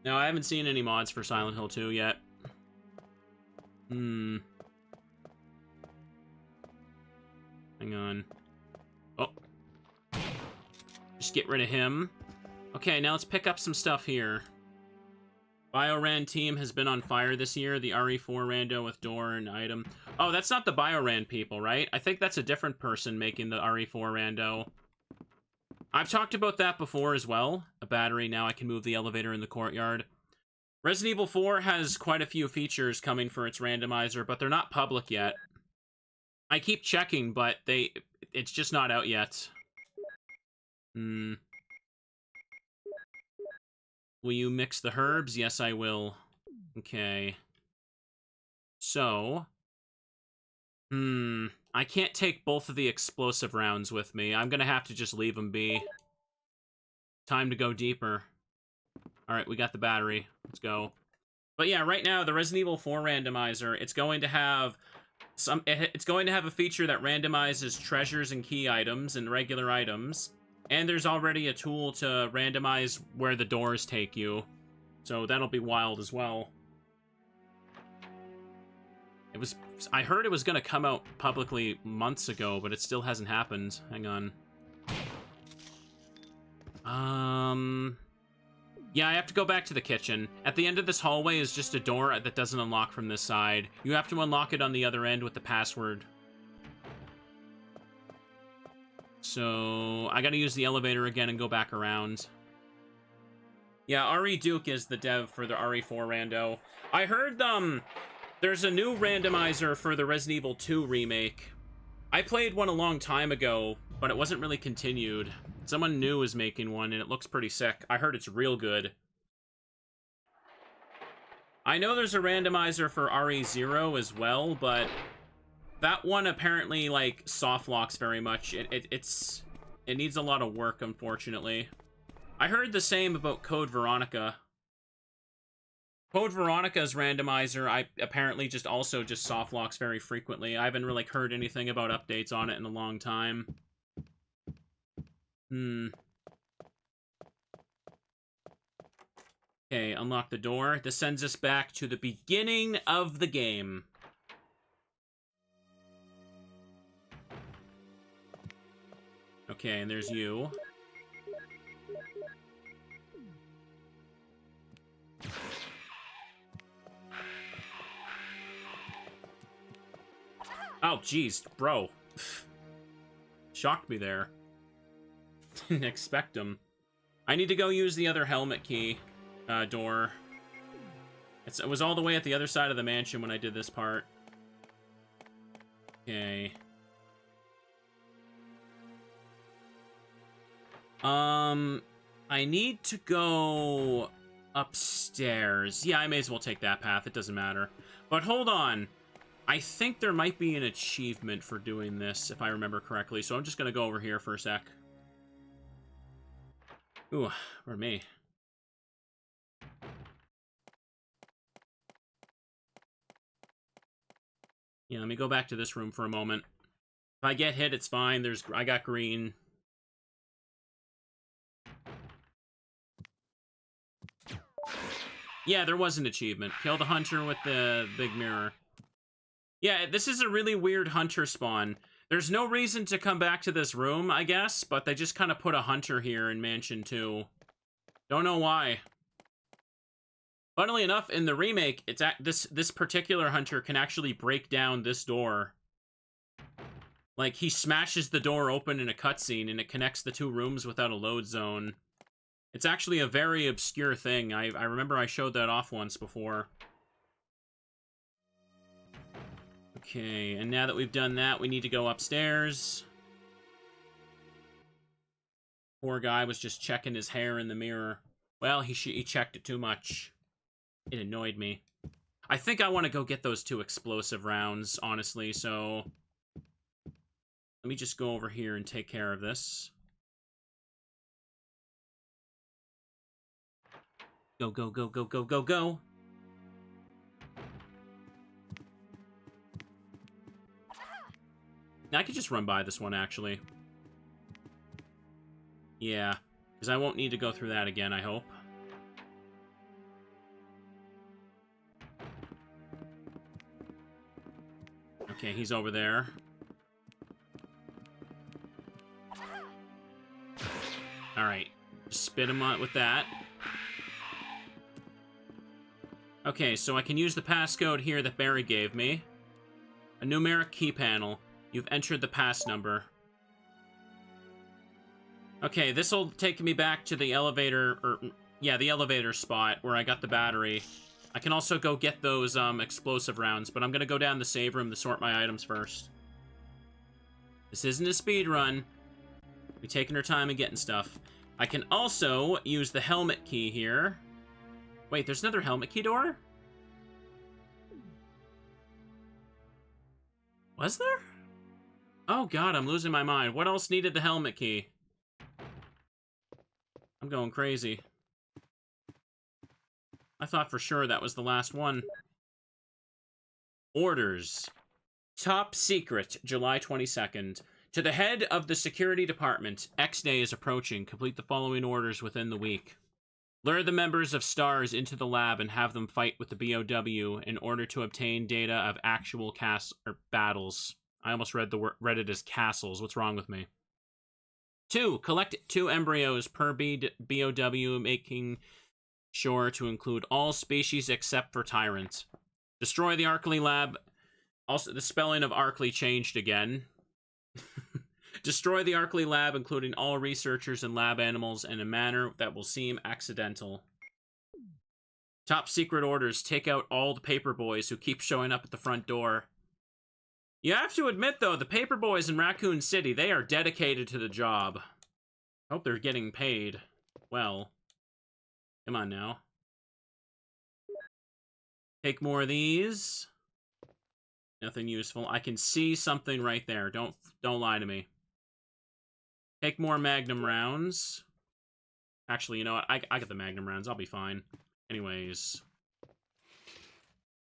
No, I haven't seen any mods for Silent Hill 2 yet. Hang on. Oh. Just get rid of him. Okay, now let's pick up some stuff here. BioRAN team has been on fire this year. The RE4 rando with door and item. Oh, that's not the BioRAN people, right? I think that's a different person making the RE4 rando. I've talked about that before as well. A battery, now I can move the elevator in the courtyard. Resident Evil 4 has quite a few features coming for its randomizer, but they're not public yet. I keep checking, but it's just not out yet. Will you mix the herbs? Yes, I will. Okay. So. I can't take both of the explosive rounds with me. I'm gonna have to just leave them be. Time to go deeper. Alright, we got the battery. Let's go. But yeah, right now, the Resident Evil 4 randomizer, it's going to have a feature that randomizes treasures and key items and regular items. And there's already a tool to randomize where the doors take you. So that'll be wild as well. I heard it was going to come out publicly months ago, but it still hasn't happened. Hang on. Yeah, I have to go back to the kitchen. At the end of this hallway is just a door that doesn't unlock from this side. You have to unlock it on the other end with the password. So, I gotta use the elevator again and go back around. Yeah, RE Duke is the dev for the RE4 rando. I heard, there's a new randomizer for the Resident Evil 2 remake. I played one a long time ago, but it wasn't really continued. Someone new is making one, and it looks pretty sick. I heard it's real good. I know there's a randomizer for RE0 as well, but that one apparently, like, soft locks very much. It needs a lot of work, unfortunately. I heard the same about Code Veronica. Code Veronica's randomizer, apparently just soft locks very frequently. I haven't really heard anything about updates on it in a long time. Okay, unlock the door. This sends us back to the beginning of the game. Okay, and there's you. Oh, jeez, bro. Shocked me there. Didn't expect him. I need to go use the other helmet key door. It was all the way at the other side of the mansion when I did this part. Okay. I need to go upstairs. Yeah, I may as well take that path. It doesn't matter. But hold on. I think there might be an achievement for doing this, if I remember correctly. So I'm just going to go over here for a sec. Ooh, for me. Yeah, let me go back to this room for a moment. If I get hit, it's fine. I got green. Yeah, there was an achievement. Kill the hunter with the big mirror. Yeah, this is a really weird hunter spawn. There's no reason to come back to this room, I guess, but they just kind of put a hunter here in Mansion 2. Don't know why. Funnily enough, in the remake, it's this particular hunter can actually break down this door. Like, he smashes the door open in a cutscene, and it connects the two rooms without a load zone. It's actually a very obscure thing. I remember I showed that off once before. Okay, and now that we've done that, we need to go upstairs. Poor guy was just checking his hair in the mirror. Well, he checked it too much. It annoyed me. I think I want to go get those 2 explosive rounds, honestly, so... Let me just go over here and take care of this. Go, go, go, go, go, go, go! I could just run by this one, actually. Yeah, because I won't need to go through that again, I hope. Okay, he's over there. Alright, spit him on with that. Okay, so I can use the passcode here that Barry gave me. A numeric key panel. You've entered the pass number. Okay, this'll take me back to the elevator, the elevator spot where I got the battery. I can also go get those, explosive rounds, but I'm gonna go down the save room to sort my items first. This isn't a speed run. We're taking our time and getting stuff. I can also use the helmet key here. Wait, there's another helmet key door? Was there? Oh god, I'm losing my mind. What else needed the helmet key? I'm going crazy. I thought for sure that was the last one. Orders. Top secret, July 22nd. To the head of the security department, X Day is approaching. Complete the following orders within the week. Lure the members of STARS into the lab and have them fight with the BOW in order to obtain data of actual battles. I almost read it as castles. What's wrong with me? 2. Collect 2 embryos per BOW, making sure to include all species except for Tyrant. Destroy the Arkley lab. Also, the spelling of Arkley changed again. Destroy the Arkley lab, including all researchers and lab animals, in a manner that will seem accidental. Top secret orders. Take out all the paper boys who keep showing up at the front door. You have to admit, though, the paper boys in Raccoon City, they are dedicated to the job. Hope they're getting paid well. Come on now. Take more of these. Nothing useful. I can see something right there. Don't lie to me. Take more Magnum rounds. Actually, you know what? I got the Magnum rounds. I'll be fine. Anyways.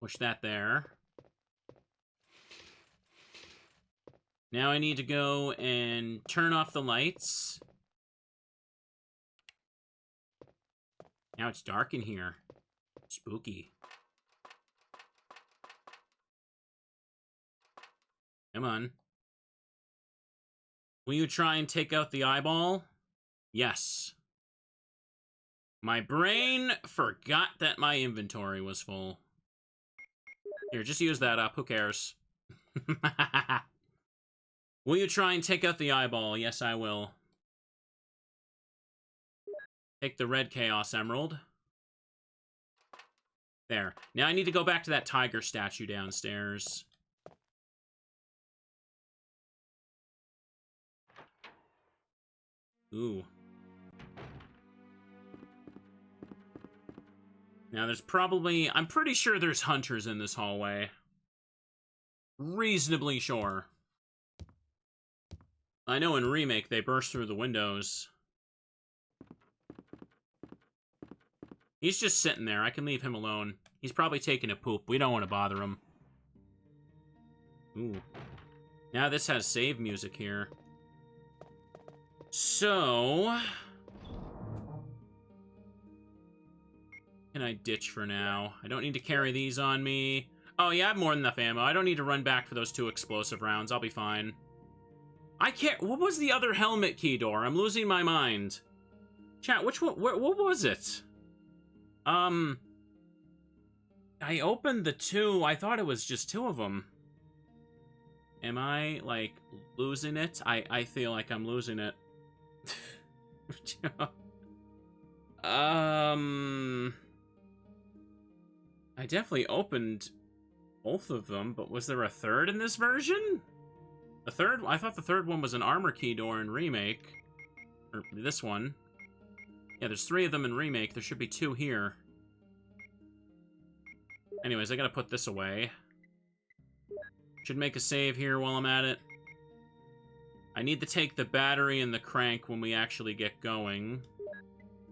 Push that there. Now I need to go and turn off the lights. Now it's dark in here. Spooky. Come on. Will you try and take out the eyeball? Yes. My brain forgot that my inventory was full. Here, just use that up. Who cares? Will you try and take out the eyeball? Yes, I will. Take the red Chaos Emerald. There. Now I need to go back to that tiger statue downstairs. Ooh. Now there's probably... I'm pretty sure there's hunters in this hallway. Reasonably sure. I know in Remake they burst through the windows. He's just sitting there. I can leave him alone. He's probably taking a poop. We don't want to bother him. Ooh. Now this has save music here. So... Can I ditch for now? I don't need to carry these on me. Oh yeah, I have more than enough ammo. I don't need to run back for those 2 explosive rounds. I'll be fine. I can't... What was the other helmet key door? I'm losing my mind. Chat, which one... What was it? I opened the 2. I thought it was just 2 of them. Am I, like, losing it? I feel like I'm losing it. I definitely opened both of them, but was there a third in this version? The third? I thought the third one was an armor key door in Remake. Or this one. Yeah, there's 3 of them in Remake. There should be 2 here. Anyways, I gotta put this away. Should make a save here while I'm at it. I need to take the battery and the crank when we actually get going.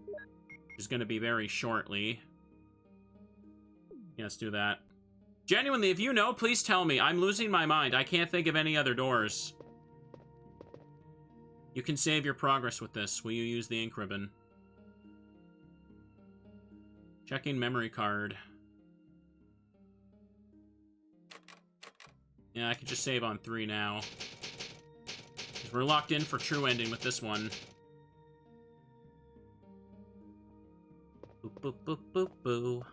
Which is gonna be very shortly. Yeah, let's do that. Genuinely, if you know, please tell me. I'm losing my mind. I can't think of any other doors. You can save your progress with this. Will you use the ink ribbon? Checking memory card. Yeah, I could just save on 3 now. 'Cause we're locked in for true ending with this one. Boop, boop, boop, boop, boo.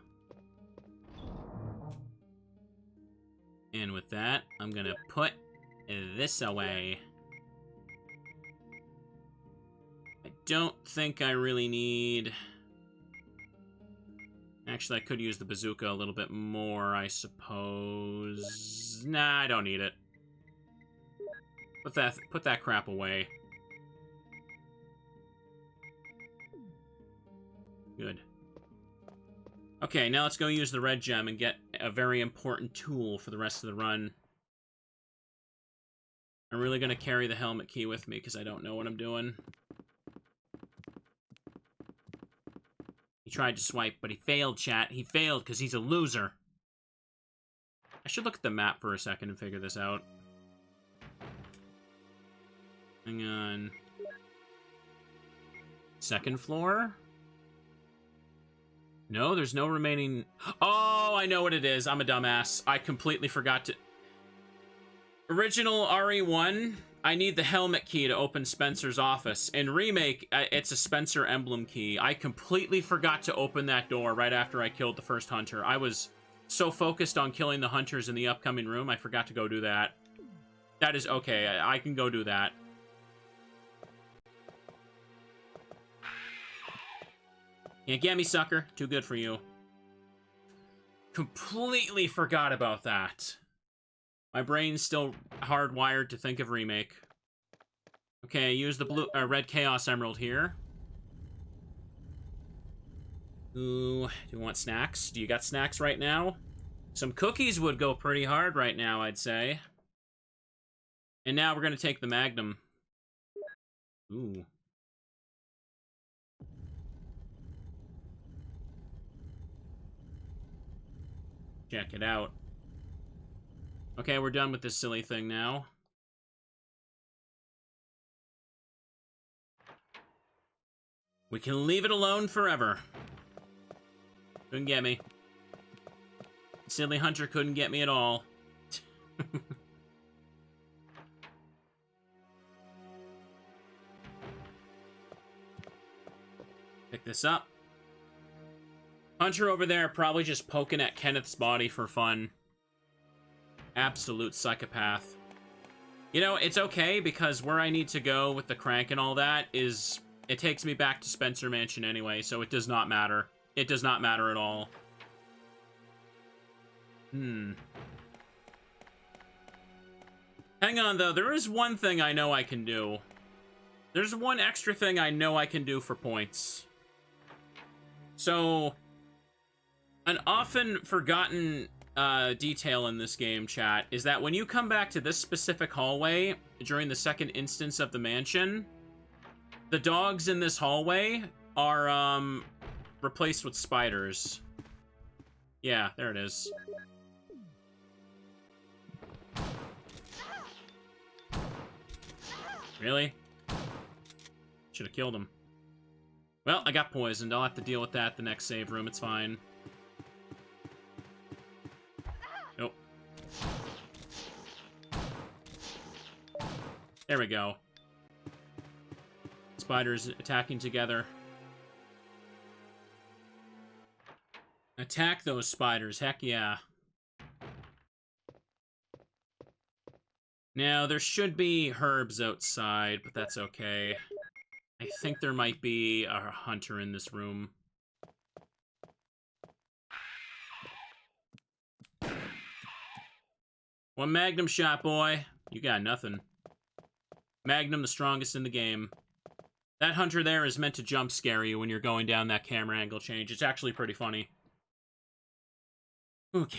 And with that, I'm gonna put this away. I don't think I really need... Actually, I could use the bazooka a little bit more, I suppose. Nah, I don't need it. Put that crap away. Good. Okay, now let's go use the red gem and get a very important tool for the rest of the run. I'm really gonna carry the helmet key with me because I don't know what I'm doing. He tried to swipe, but he failed, chat. He failed because he's a loser. I should look at the map for a second and figure this out. Hang on. Second floor? No, there's no remaining... Oh, I know what it is. I'm a dumbass. I completely forgot to... Original RE1, I need the helmet key to open Spencer's office. In Remake, it's a Spencer emblem key. I completely forgot to open that door right after I killed the first hunter. I was so focused on killing the hunters in the upcoming room, I forgot to go do that. That is okay. I can go do that. Can't get me, sucker. Too good for you. Completely forgot about that. My brain's still hardwired to think of Remake. Okay, use the red Chaos Emerald here. Ooh, do you want snacks? Do you got snacks right now? Some cookies would go pretty hard right now, I'd say. And now we're gonna take the Magnum. Ooh. Check it out. Okay, we're done with this silly thing now. We can leave it alone forever. Couldn't get me. Silly hunter couldn't get me at all. Pick this up. Hunter over there probably just poking at Kenneth's body for fun. Absolute psychopath. You know, it's okay, because where I need to go with the crank and all that is... It takes me back to Spencer Mansion anyway, so it does not matter. It does not matter at all. Hang on, though. There is one thing I know I can do. There's one extra thing I know I can do for points. So, an often forgotten detail in this game, chat, is that when you come back to this specific hallway during the second instance of the mansion, the dogs in this hallway are replaced with spiders. Yeah, there it is. Really? Should have killed him. Well, I got poisoned. I'll have to deal with that at the next save room. It's fine. Nope. There we go. Spiders attacking together. Attack those spiders. Heck yeah. Now, there should be herbs outside, but that's okay. I think there might be a hunter in this room. One Magnum shot, boy. You got nothing. Magnum, the strongest in the game. That hunter there is meant to jump scare you when you're going down that camera angle change. It's actually pretty funny. Okay.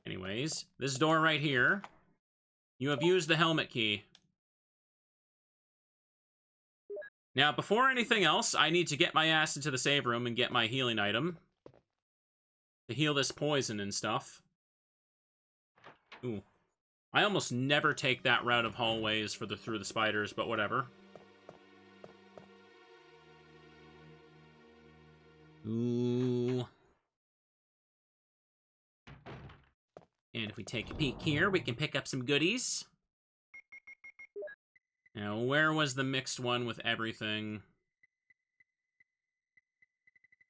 Anyways, this door right here. You have used the helmet key. Now, before anything else, I need to get my ass into the save room and get my healing item. To heal this poison and stuff. Ooh. I almost never take that route of hallways for through the spiders, but whatever. Ooh. And if we take a peek here, we can pick up some goodies. Now, where was the mixed one with everything?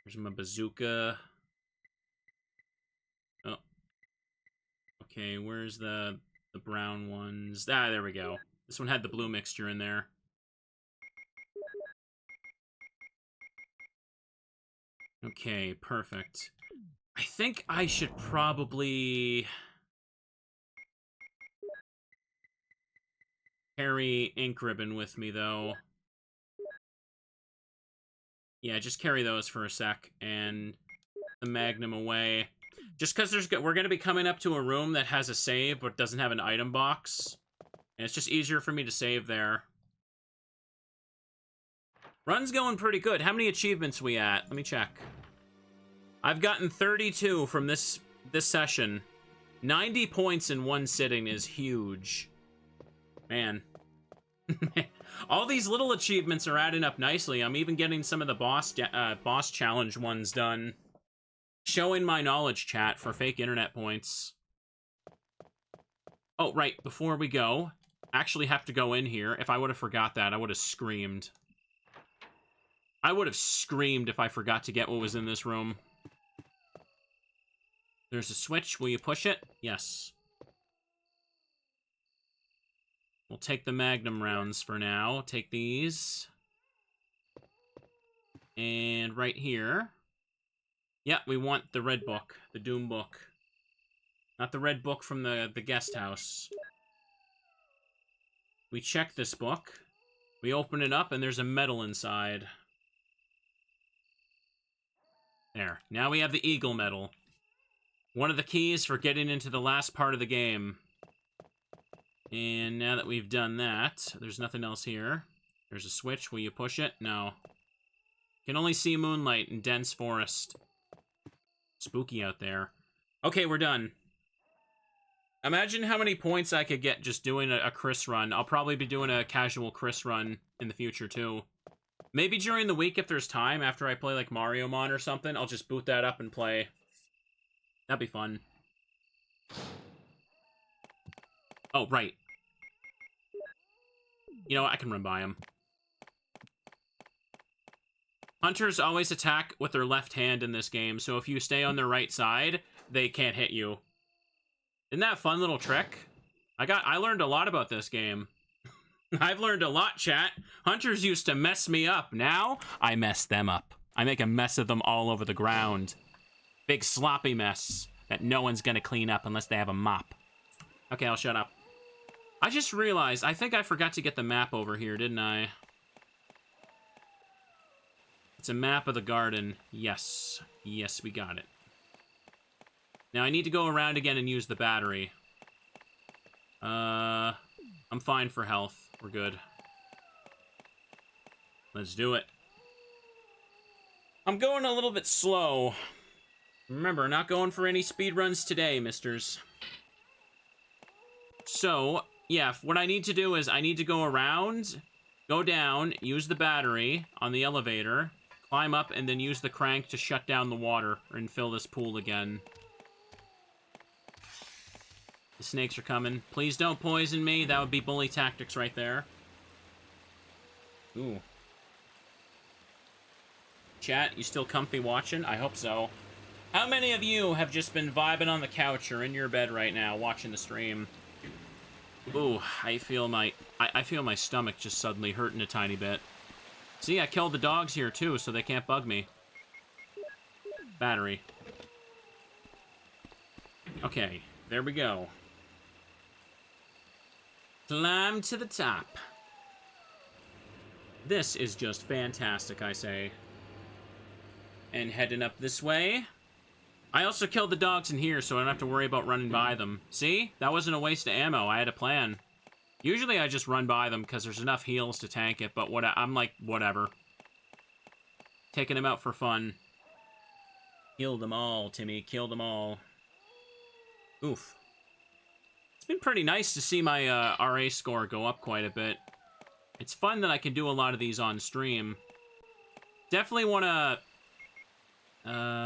There's my bazooka. Oh. Okay, where's the brown ones? Ah, there we go. This one had the blue mixture in there. Okay, perfect. I think I should probably carry ink ribbon with me, though. Yeah, just carry those for a sec, and the Magnum away. Just because we're going to be coming up to a room that has a save, but doesn't have an item box. And it's just easier for me to save there. Run's going pretty good. How many achievements we at? Let me check. I've gotten 32 from this session. 90 points in one sitting is huge. Man. All these little achievements are adding up nicely. I'm even getting some of the boss challenge ones done. Showing my knowledge, chat, for fake internet points. Oh, right, before we go, actually have to go in here. If I would have forgot that, I would have screamed. I would have screamed if I forgot to get what was in this room. There's a switch. Will you push it? Yes. We'll take the Magnum rounds for now. Take these. And right here. Yeah, we want the red book. The Doom book. Not the red book from the guest house. We check this book. We open it up, and there's a medal inside. There. Now we have the Eagle medal. One of the keys for getting into the last part of the game. And now that we've done that, there's nothing else here. There's a switch. Will you push it? No. Can only see moonlight in dense forest. Spooky out there. Okay, we're done. Imagine how many points I could get just doing a Chris run. I'll probably be doing a casual Chris run in the future, too. Maybe during the week, if there's time, after I play, like, Mario Mon or something, I'll just boot that up and play. That'd be fun. Oh, right. You know what? I can run by him. Hunters always attack with their left hand in this game, so if you stay on their right side, they can't hit you. Isn't that a fun little trick? I learned a lot about this game. I've learned a lot, chat. Hunters used to mess me up. Now, I mess them up. I make a mess of them all over the ground. Big sloppy mess that no one's gonna clean up unless they have a mop. Okay, I'll shut up. I just realized, I think I forgot to get the map over here, didn't I? It's a map of the garden. Yes. Yes, we got it. Now I need to go around again and use the battery. I'm fine for health. We're good. Let's do it. I'm going a little bit slow. Remember, not going for any speed runs today, misters. So, yeah, what I need to do is I need to go around, go down, use the battery on the elevator, climb up, and then use the crank to shut down the water and fill this pool again. The snakes are coming. Please don't poison me. That would be bully tactics right there. Ooh. Chat, you still comfy watching? I hope so. How many of you have just been vibing on the couch or in your bed right now watching the stream? Ooh, I feel my stomach just suddenly hurting a tiny bit. See, I killed the dogs here too, so they can't bug me. Battery. Okay, there we go. Climb to the top. This is just fantastic, I say. And heading up this way. I also killed the dogs in here, so I don't have to worry about running by them. See? That wasn't a waste of ammo. I had a plan. Usually I just run by them because there's enough heals to tank it, but I'm like, whatever. Taking them out for fun. Kill them all, Timmy. Kill them all. Oof. It's been pretty nice to see my RA score go up quite a bit. It's fun that I can do a lot of these on stream. Definitely want to...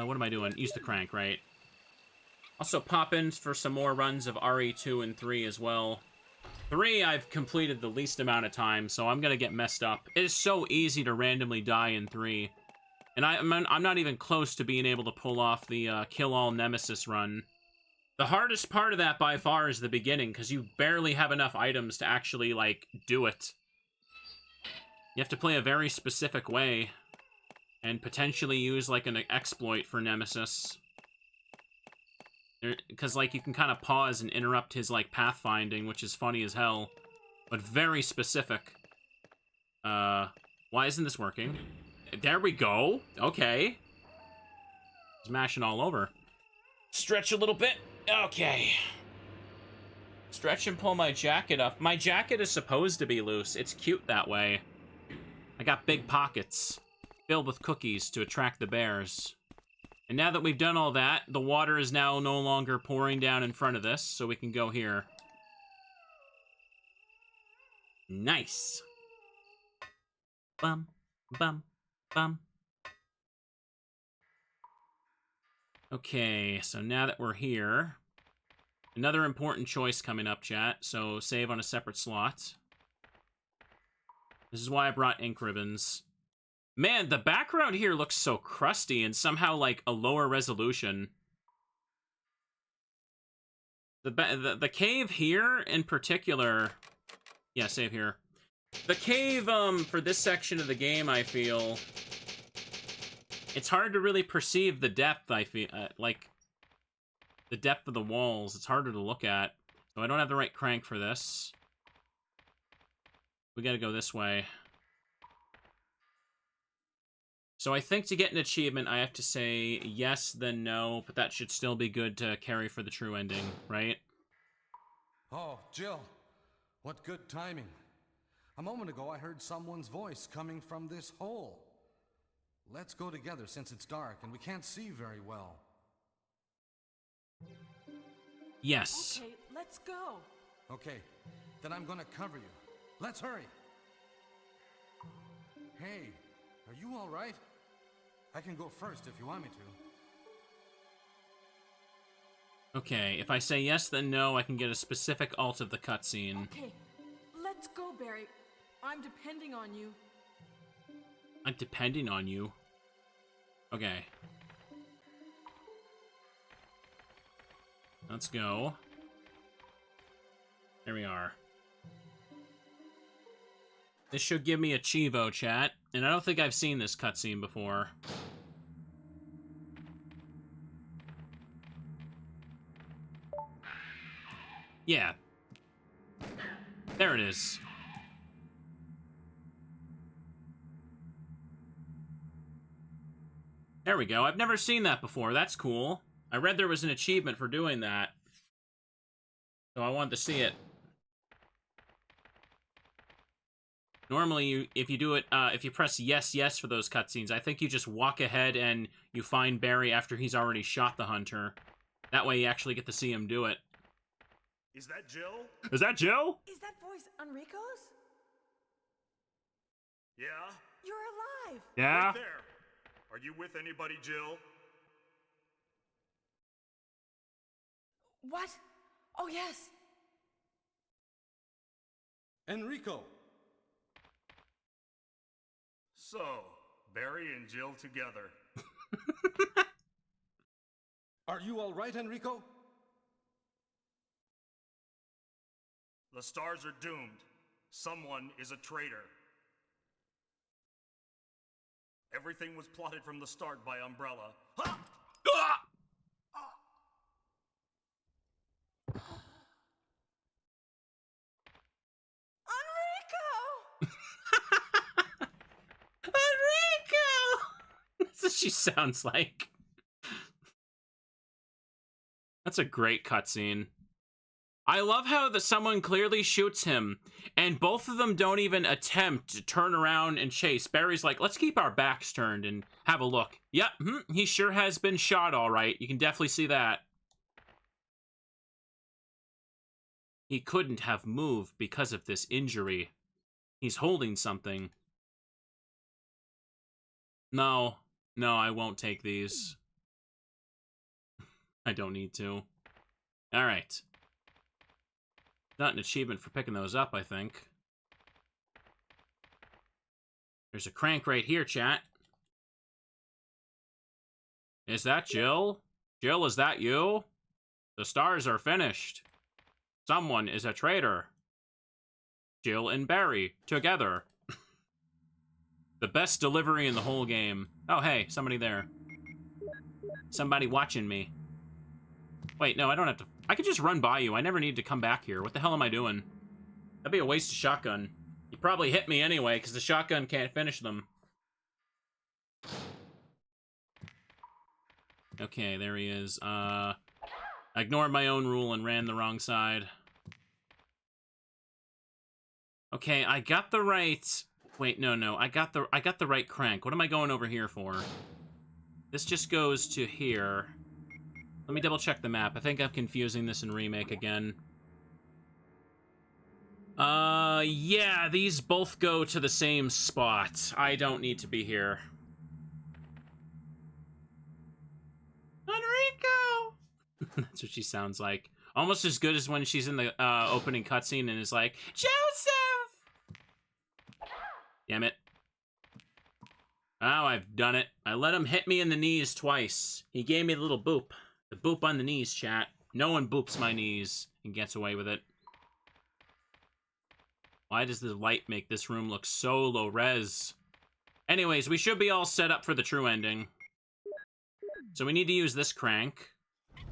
what am I doing? Use the crank, right? Also pop in for some more runs of RE2 and 3 as well. 3 I've completed the least amount of time, so I'm gonna get messed up. It is so easy to randomly die in 3. And I'm not even close to being able to pull off the kill-all nemesis run. The hardest part of that by far is the beginning, because you barely have enough items to actually, like, do it. You have to play a very specific way. And potentially use, like, an exploit for Nemesis. Because, like, you can kind of pause and interrupt his, like, pathfinding, which is funny as hell. But very specific. Why isn't this working? There we go! Okay. It's mashing all over. Stretch a little bit. Okay. Stretch and pull my jacket up. My jacket is supposed to be loose. It's cute that way. I got big pockets. Filled with cookies to attract the bears. And now that we've done all that, the water is now no longer pouring down in front of this, so we can go here. Nice. Bum, bum, bum. Okay, so now that we're here, another important choice coming up, chat, so save on a separate slot. This is why I brought ink ribbons. Man, the background here looks so crusty and somehow, like, a lower resolution. The cave here, in particular... Yeah, save here. The cave, for this section of the game, I feel... It's hard to really perceive the depth, I feel. Like, the depth of the walls. It's harder to look at. So I don't have the right crank for this. We gotta go this way. So I think to get an achievement, I have to say yes, then no, but that should still be good to carry for the true ending, right? Oh, Jill. What good timing. A moment ago, I heard someone's voice coming from this hole. Let's go together since it's dark and we can't see very well. Yes. Okay, let's go. Okay, then I'm gonna cover you. Let's hurry. Hey, are you all right? I can go first if you want me to. Okay, if I say yes, then no, I can get a specific alt of the cutscene. Okay, let's go, Barry. I'm depending on you. I'm depending on you. Okay. Let's go. There we are. This should give me a Chivo, chat. And I don't think I've seen this cutscene before. Yeah. There it is. There we go. I've never seen that before. That's cool. I read there was an achievement for doing that. So I wanted to see it. Normally, if you do it, if you press yes, yes for those cutscenes, I think you just walk ahead and you find Barry after he's already shot the hunter. That way you actually get to see him do it. Is that Jill? Is that Jill? Is that voice Enrico's? Yeah? You're alive! Yeah? Right there. Are you with anybody, Jill? What? Oh, yes. Enrico! So, Barry and Jill together. Are you all right, Enrico? The stars are doomed. Someone is a traitor. Everything was plotted from the start by Umbrella. Ha! Ah! Enrico! That's what she sounds like. That's a great cutscene. I love how someone clearly shoots him, and both of them don't even attempt to turn around and chase. Barry's like, let's keep our backs turned and have a look. Yep, he sure has been shot all right. You can definitely see that. He couldn't have moved because of this injury. He's holding something. No, I won't take these. I don't need to. Alright. Not an achievement for picking those up, I think. There's a crank right here, chat. Is that Jill? Jill, is that you? The stars are finished. Someone is a traitor. Jill and Barry, together. The best delivery in the whole game. Oh, hey, somebody there. Somebody watching me. Wait, no, I don't have to... I could just run by you. I never need to come back here. What the hell am I doing? That'd be a waste of shotgun. You probably hit me anyway, because the shotgun can't finish them. Okay, there he is. I ignored my own rule and ran the wrong side. Okay, I got the right... Wait, no. I got the right crank. What am I going over here for? This just goes to here. Let me double check the map. I think I'm confusing this in Remake again. Yeah, these both go to the same spot. I don't need to be here. Enrico! That's what she sounds like. Almost as good as when she's in the opening cutscene and is like, Joseph! Damn it. Oh, I've done it. I let him hit me in the knees twice. He gave me a little boop. The boop on the knees, chat. No one boops my knees and gets away with it. Why does the light make this room look so low res? Anyways, we should be all set up for the true ending. So we need to use this crank.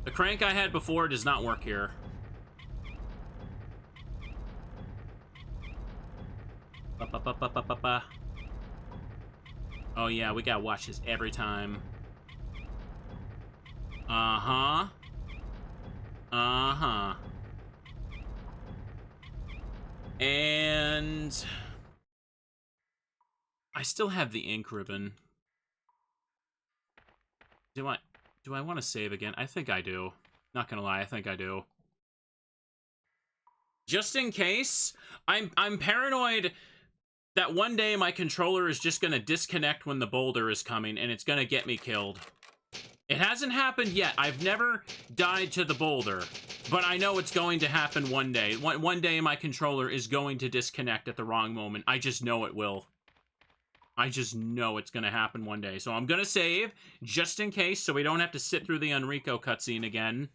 The crank I had before does not work here. Ba-ba-ba-ba-ba-ba. Oh yeah, we gotta watch this every time. Uh-huh. Uh-huh. And... I still have the ink ribbon. Do I want to save again? I think I do. Not gonna lie, I think I do. Just in case, I'm paranoid that one day my controller is just gonna disconnect when the boulder is coming and it's gonna get me killed. It hasn't happened yet. I've never died to the boulder, but I know it's going to happen one day. One day my controller is going to disconnect at the wrong moment. I just know it will. I just know it's gonna happen one day. So I'm gonna save, just in case, so we don't have to sit through the Enrico cutscene again.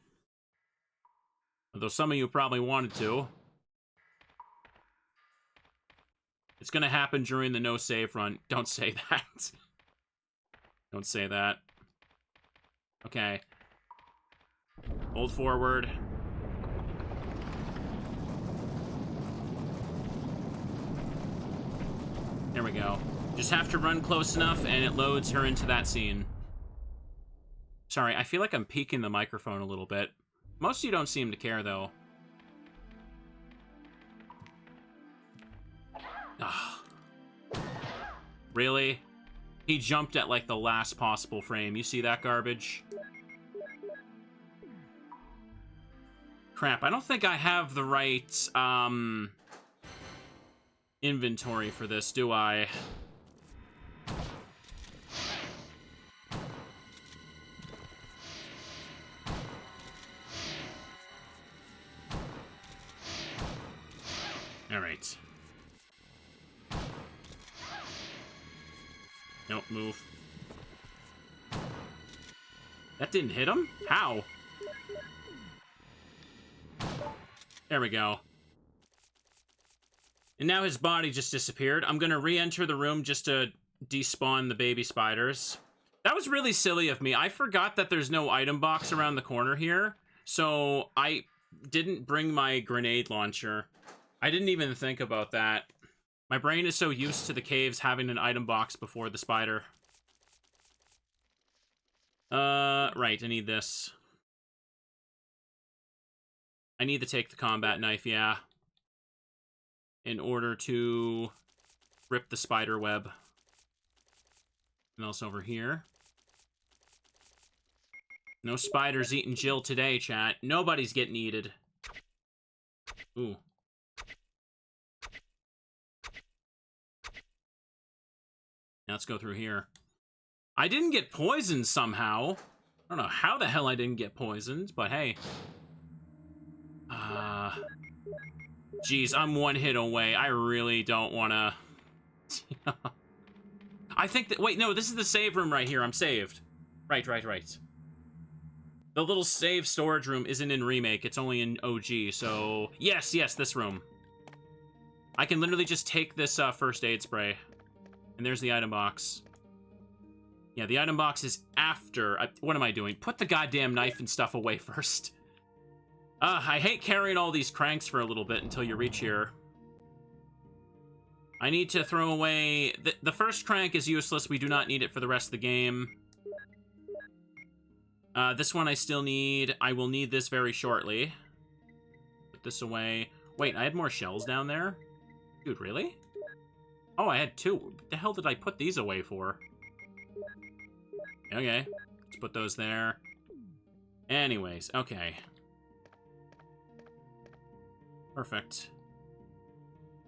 Although some of you probably wanted to. It's gonna happen during the no save run. Don't say that. Don't say that. Okay. Hold forward. There we go. Just have to run close enough, and it loads her into that scene. Sorry, I feel like I'm peeking the microphone a little bit. Most of you don't seem to care, though. Ugh. Really? He jumped at, like, the last possible frame. You see that garbage? Crap, I don't think I have the right, inventory for this, do I? All right. Nope, move. That didn't hit him? How? There we go. And now his body just disappeared. I'm gonna re-enter the room just to despawn the baby spiders. That was really silly of me. I forgot that there's no item box around the corner here, so I didn't bring my grenade launcher. I didn't even think about that. My brain is so used to the caves having an item box before the spider. Right, I need this. I need to take the combat knife, yeah. In order to rip the spider web. And else over here. No spiders eating Jill today, chat. Nobody's getting eaten. Ooh. Now let's go through here. I didn't get poisoned somehow. I don't know how the hell I didn't get poisoned, but hey. Geez, I'm one hit away. I really don't want to... I think that... Wait, no, this is the save room right here. I'm saved. Right. The little save storage room isn't in Remake. It's only in OG, so... Yes, this room. I can literally just take this first aid spray. And there's the item box. Yeah, the item box is after... what am I doing? Put the goddamn knife and stuff away first. I hate carrying all these cranks for a little bit until you reach here. I need to throw away... The first crank is useless. We do not need it for the rest of the game. This one I still need. I will need this very shortly. Put this away. Wait, I had more shells down there? Dude, really? Oh, I had two. What the hell did I put these away for? Okay. Let's put those there. Anyways, okay. Perfect.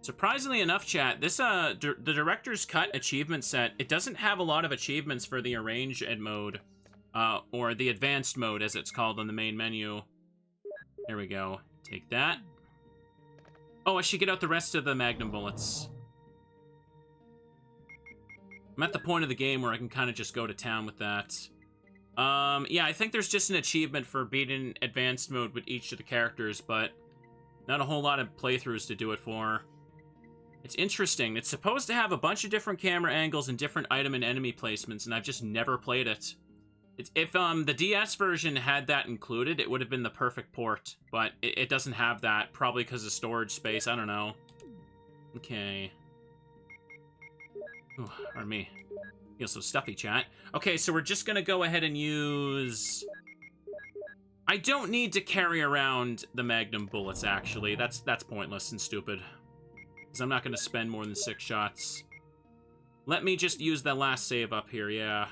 Surprisingly enough, chat, this, the Director's Cut achievement set, it doesn't have a lot of achievements for the Arranged mode. Or the Advanced mode, as it's called on the main menu. There we go. Take that. Oh, I should get out the rest of the Magnum bullets. I'm at the point of the game where I can kind of just go to town with that. Yeah, I think there's just an achievement for beating Advanced mode with each of the characters, but not a whole lot of playthroughs to do it for. It's interesting. It's supposed to have a bunch of different camera angles and different item and enemy placements, and I've just never played it. If the DS version had that included, it would have been the perfect port, but it doesn't have that, probably because of storage space. I don't know. Okay. Ooh, pardon me. Feel so stuffy, chat. Okay, so we're just gonna go ahead and use... I don't need to carry around the Magnum bullets, actually. That's pointless and stupid. Because I'm not gonna spend more than 6 shots. Let me just use that last save up here, yeah.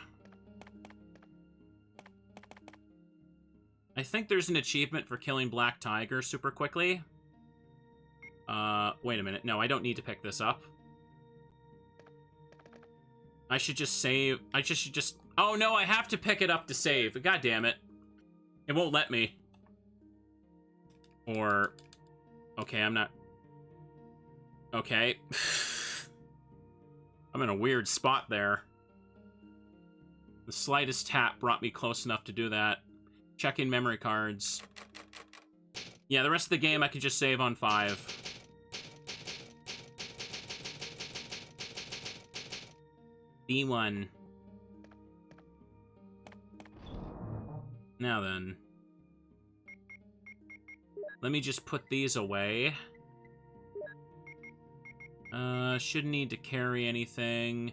I think there's an achievement for killing Black Tiger super quickly. Wait a minute. No, I don't need to pick this up. I should just save. I should just... Oh, no, I have to pick it up to save. God damn it. It won't let me. Or... Okay, I'm not... Okay. I'm in a weird spot there. The slightest tap brought me close enough to do that. Checking memory cards. Yeah, the rest of the game I could just save on 5. B1. Now then. Let me just put these away. Shouldn't need to carry anything.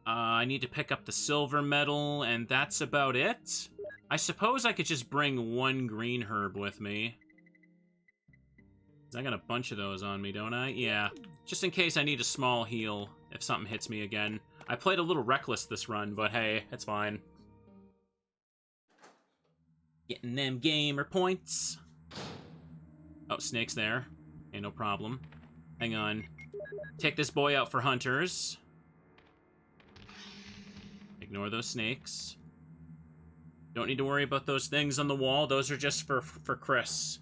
I need to pick up the silver medal, and that's about it. I suppose I could just bring 1 green herb with me. I got a bunch of those on me, don't I? Yeah. Just in case I need a small heal if something hits me again. I played a little reckless this run, but hey, it's fine. Getting them gamer points. Oh, snake's there. Okay, no problem. Hang on. Take this boy out for hunters. Ignore those snakes. Don't need to worry about those things on the wall. Those are just for Chris.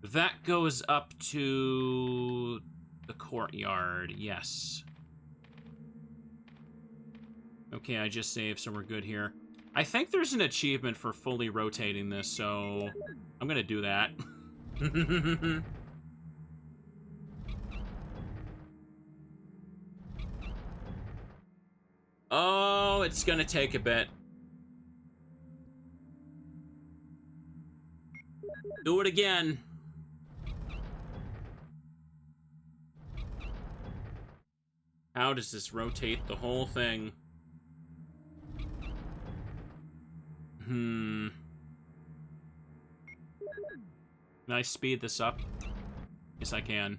That goes up to the courtyard, yes. Okay, I just saved, so we're good here. I think there's an achievement for fully rotating this, so I'm gonna do that. Oh, it's gonna take a bit. Do it again. How does this rotate the whole thing? Can I speed this up? Yes, I can.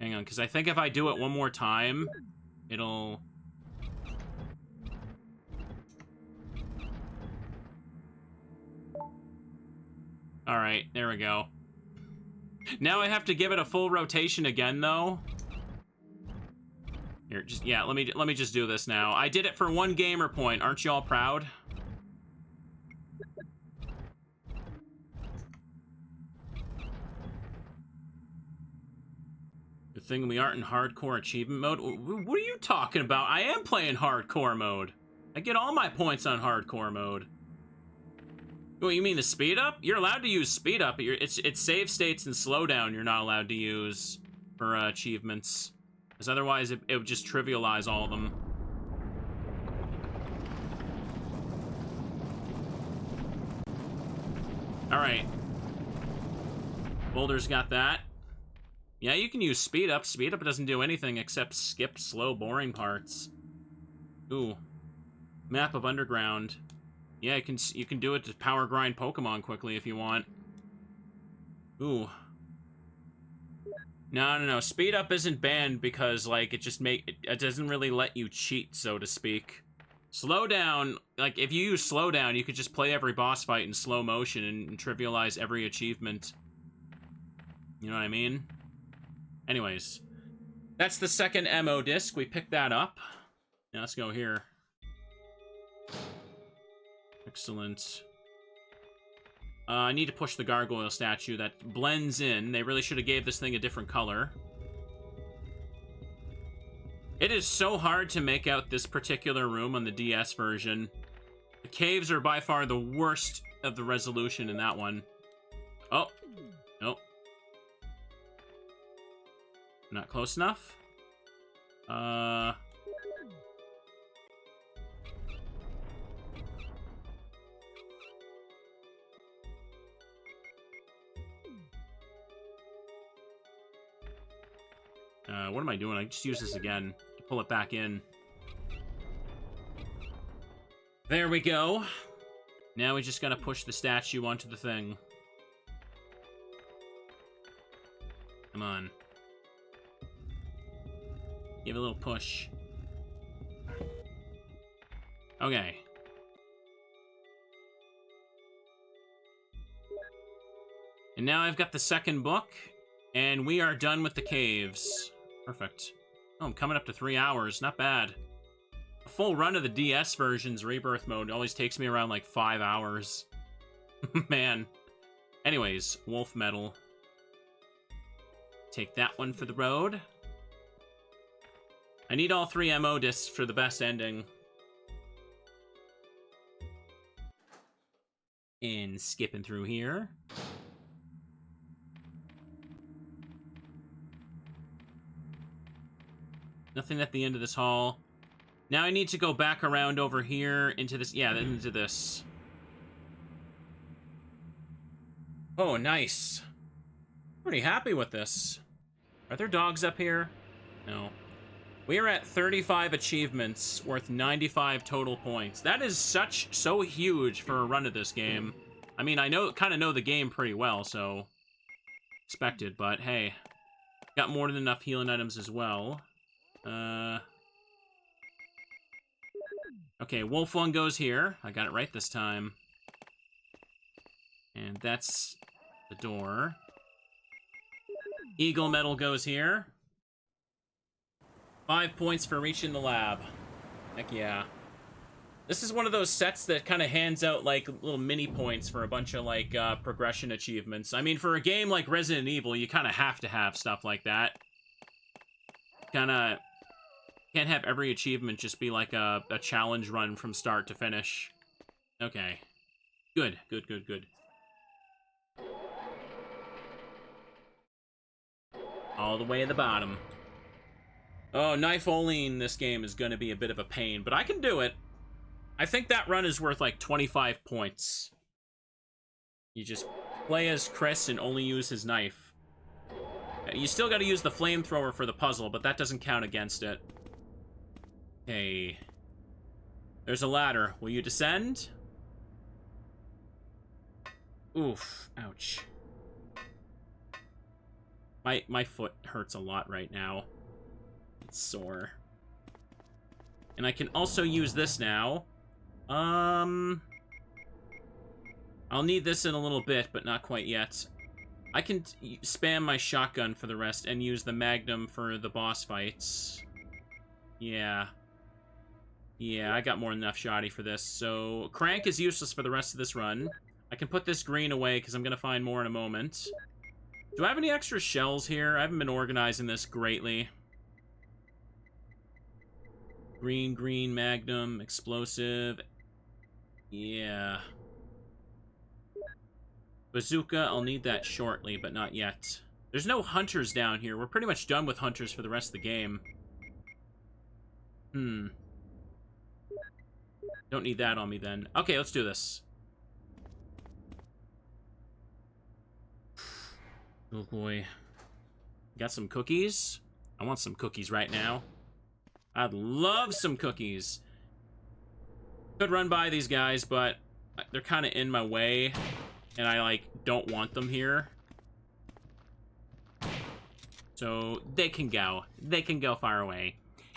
Hang on, because I think if I do it one more time, it'll... Alright, there we go. Now I have to give it a full rotation again, though. Here, just yeah, let me just do this now. I did it for 1 gamer point. Aren't y'all proud? Good thing we aren't in hardcore achievement mode. What are you talking about? I am playing hardcore mode. I get all my points on hardcore mode. What, you mean the speed up? You're allowed to use speed up. It's save states and slowdown you're not allowed to use for achievements. Because otherwise it would just trivialize all of them. Alright. Boulder's got that. Yeah, you can use speed up. Speed up doesn't do anything except skip slow, boring parts. Ooh. Map of Underground. Yeah, you can do it to power grind Pokemon quickly if you want. Ooh. No. Speed up isn't banned because, like, it doesn't really let you cheat, so to speak. Slow down, like, if you use slow down, you could just play every boss fight in slow motion and trivialize every achievement. You know what I mean? Anyways, that's the second MO disc. We picked that up. Now let's go here. Excellent. I need to push the gargoyle statue. That blends in. They really should have gave this thing a different color. It is so hard to make out this particular room on the DS version. The caves are by far the worst of the resolution in that one. Oh. Nope. Not close enough? What am I doing? I just use this again to pull it back in. There we go. Now we just gotta push the statue onto the thing. Come on. Give it a little push. Okay. And now I've got the second book, and we are done with the caves. Perfect. Oh, I'm coming up to 3 hours. Not bad. A full run of the DS version's Rebirth mode always takes me around like 5 hours. Man. Anyways, wolf metal. Take that one for the road. I need all 3 MO discs for the best ending. And skipping through here. Nothing at the end of this hall. Now I need to go back around over here into this. Yeah, into this. Oh, nice. Pretty happy with this. Are there dogs up here? No. We are at 35 achievements, worth 95 total points. That is so huge for a run of this game. I mean, I kind of know the game pretty well, so expected. But hey, got more than enough healing items as well. Okay, wolf one goes here. I got it right this time. And that's the door. Eagle metal goes here. 5 points for reaching the lab. Heck yeah. This is one of those sets that kind of hands out, like, little mini points for a bunch of, like, progression achievements. I mean, for a game like Resident Evil, you kind of have to have stuff like that. Kind of can't have every achievement just be like a challenge run from start to finish. Okay. Good, good, good, good. All the way at the bottom. Oh, knife only in this game is going to be a bit of a pain, but I can do it. I think that run is worth like 25 points. You just play as Chris and only use his knife. You still got to use the flamethrower for the puzzle, but that doesn't count against it. Okay. There's a ladder. Will you descend? Oof. Ouch. My foot hurts a lot right now. It's sore. And I can also use this now. I'll need this in a little bit, but not quite yet. I can spam my shotgun for the rest and use the Magnum for the boss fights. Yeah. Yeah, I got more than enough shoddy for this. So, Crank is useless for the rest of this run. I can put this green away because I'm going to find more in a moment. Do I have any extra shells here? I haven't been organizing this greatly. Green, green, Magnum, explosive. Yeah. Bazooka, I'll need that shortly, but not yet. There's no hunters down here. We're pretty much done with hunters for the rest of the game. Don't need that on me then. Okay, let's do this. Oh boy. Got some cookies? I want some cookies right now. I'd love some cookies. Could run by these guys, but they're kind of in my way. And I, like, don't want them here. So, they can go. They can go far away.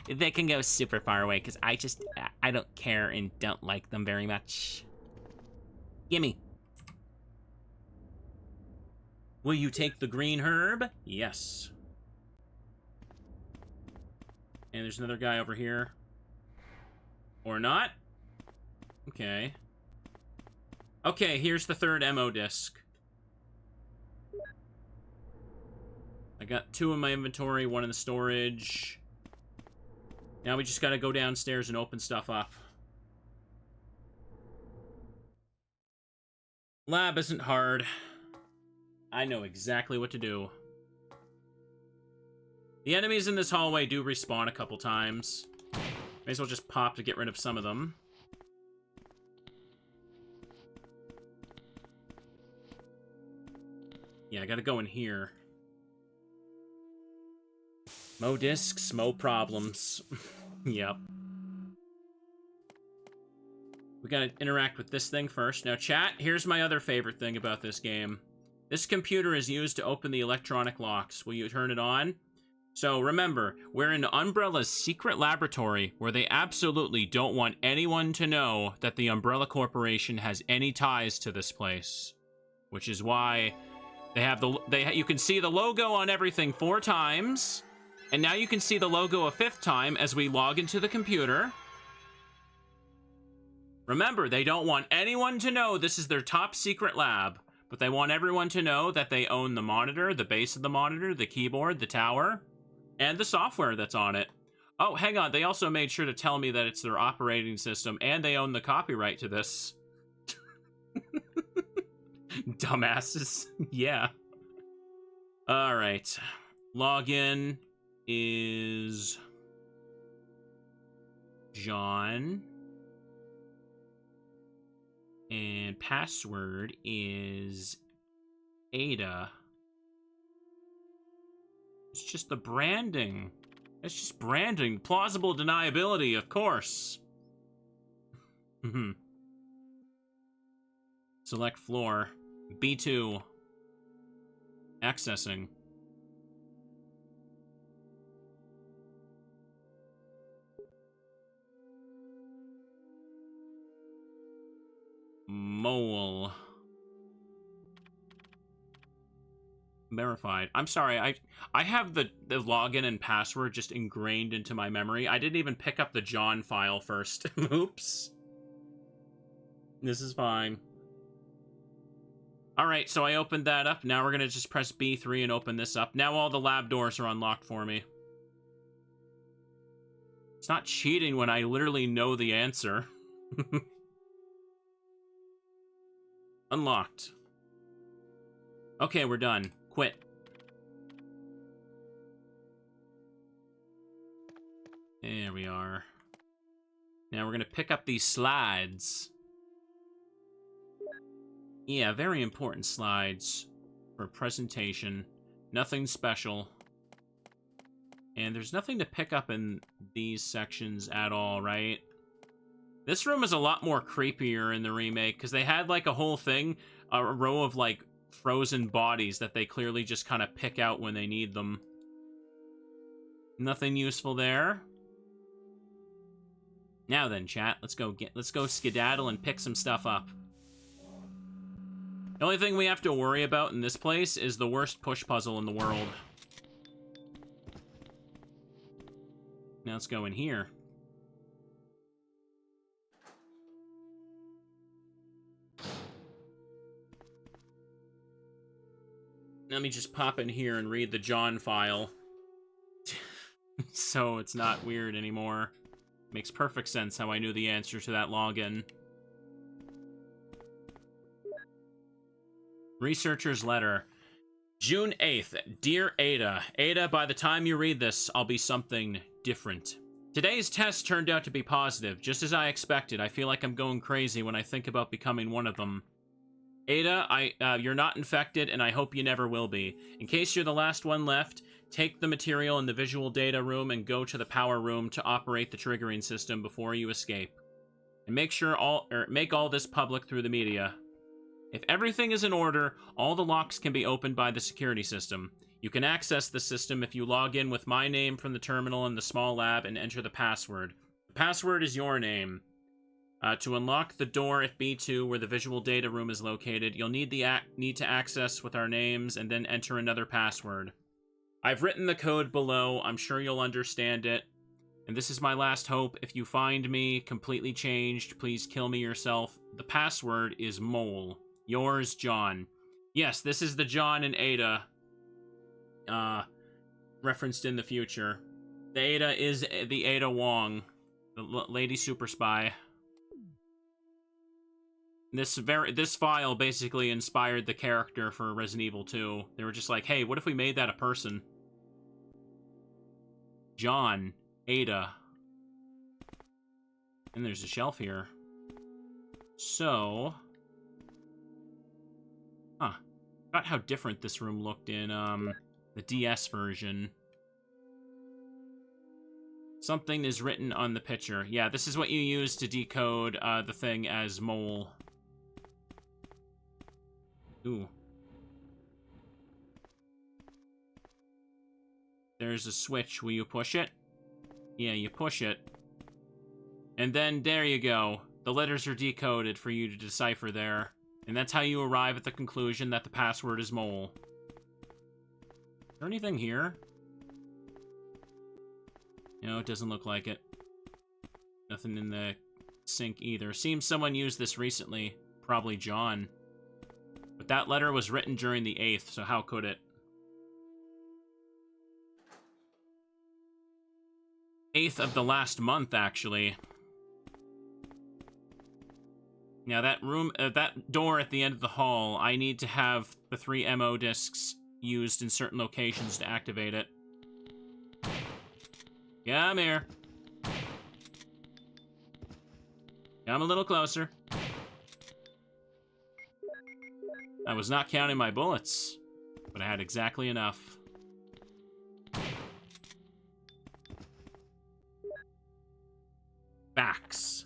They can go super far away, because I don't care and don't like them very much. Gimme. Will you take the green herb? Yes. And there's another guy over here. Or not? Okay. Okay, here's the third MO disc. I got 2 in my inventory, 1 in the storage. Now we just gotta go downstairs and open stuff up. Lab isn't hard. I know exactly what to do. The enemies in this hallway do respawn a couple times. May as well just pop to get rid of some of them. Yeah, I gotta go in here. Mo discs, mo problems. Yep. We gotta interact with this thing first. Now, chat, here's my other favorite thing about this game. This computer is used to open the electronic locks. Will you turn it on? So, remember, we're in Umbrella's secret laboratory where they absolutely don't want anyone to know that the Umbrella Corporation has any ties to this place. Which is why they have you can see the logo on everything 4 times. And now you can see the logo a 5th time as we log into the computer. Remember, they don't want anyone to know this is their top secret lab, but they want everyone to know that they own the monitor, the base of the monitor, the keyboard, the tower, and the software that's on it. Oh, hang on, they also made sure to tell me that it's their operating system, and they own the copyright to this. Dumbasses. Yeah. Alright. Login is John. And password is Ada. It's just the branding. It's just branding. Plausible deniability, of course. Select floor. B2. Accessing. Mole. Verified. I'm sorry, I have the login and password just ingrained into my memory. I didn't even pick up the John file first. Oops. This is fine. Alright, so I opened that up. Now we're gonna just press B3 and open this up. Now all the lab doors are unlocked for me. It's not cheating when I literally know the answer. Unlocked. Okay, we're done. Quit. There we are. Now we're gonna pick up these slides. Yeah, very important slides for presentation. Nothing special. And there's nothing to pick up in these sections at all, right? This room is a lot more creepier in the remake, because they had, like, a whole thing, a row of, like, frozen bodies that they clearly just kind of pick out when they need them. Nothing useful there. Now then, chat, let's go skedaddle and pick some stuff up. The only thing we have to worry about in this place is the worst push puzzle in the world. Now let's go in here. Let me just pop in here and read the John file. So it's not weird anymore. Makes perfect sense how I knew the answer to that login. Researcher's letter. June 8th. Dear Ada. Ada, by the time you read this, I'll be something different. Today's test turned out to be positive. Just as I expected, I feel like I'm going crazy when I think about becoming one of them. Ada, you're not infected, and I hope you never will be. In case you're the last one left, take the material in the visual data room and go to the power room to operate the triggering system before you escape. And make all this public through the media. If everything is in order, all the locks can be opened by the security system. You can access the system if you log in with my name from the terminal in the small lab and enter the password. The password is your name. To unlock the door at B2 where the visual data room is located, you'll need to access with our names and then enter another password. I've written the code below. I'm sure you'll understand it. And this is my last hope. If you find me completely changed, please kill me yourself. The password is Mole. Yours, John. Yes, this is the John and Ada referenced in the future. The Ada is the Ada Wong, the lady super spy. This file basically inspired the character for Resident Evil 2. They were just like, hey, what if we made that a person? John, Ada. And there's a shelf here. So... Huh. Forgot how different this room looked in, the DS version. Something is written on the picture. Yeah, this is what you use to decode, the thing as Mole. Ooh. There's a switch. Will you push it? Yeah, you push it. And then, there you go. The letters are decoded for you to decipher there. And that's how you arrive at the conclusion that the password is Mole. Is there anything here? No, it doesn't look like it. Nothing in the sync either. Seems someone used this recently. Probably John. But that letter was written during the 8th, so how could it? 8th of the last month, actually. Now, that room, that door at the end of the hall, I need to have the 3 MO discs used in certain locations to activate it. Come here. Come a little closer. I was not counting my bullets, but I had exactly enough. Facts.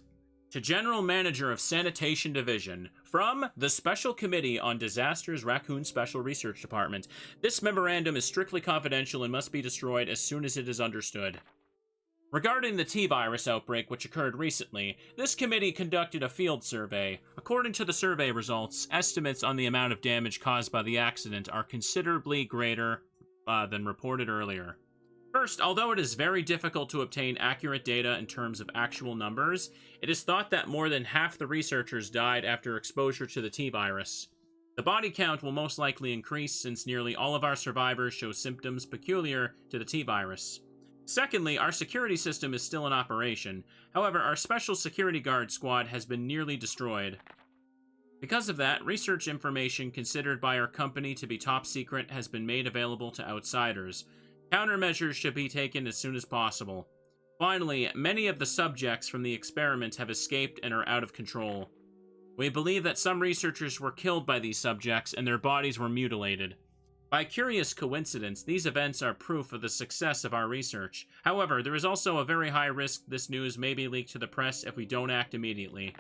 To General Manager of Sanitation Division, from the Special Committee on Disasters Raccoon Special Research Department. This memorandum is strictly confidential and must be destroyed as soon as it is understood. Regarding the T-virus outbreak which occurred recently, this committee conducted a field survey. According to the survey results, estimates on the amount of damage caused by the accident are considerably greater than reported earlier. First, although it is very difficult to obtain accurate data in terms of actual numbers, it is thought that more than half the researchers died after exposure to the T-virus. The body count will most likely increase since nearly all of our survivors show symptoms peculiar to the T-virus. Secondly, our security system is still in operation. However, our special security guard squad has been nearly destroyed. Because of that, research information considered by our company to be top secret has been made available to outsiders. Countermeasures should be taken as soon as possible. Finally, many of the subjects from the experiment have escaped and are out of control. We believe that some researchers were killed by these subjects and their bodies were mutilated. By curious coincidence, these events are proof of the success of our research. However, there is also a very high risk this news may be leaked to the press if we don't act immediately.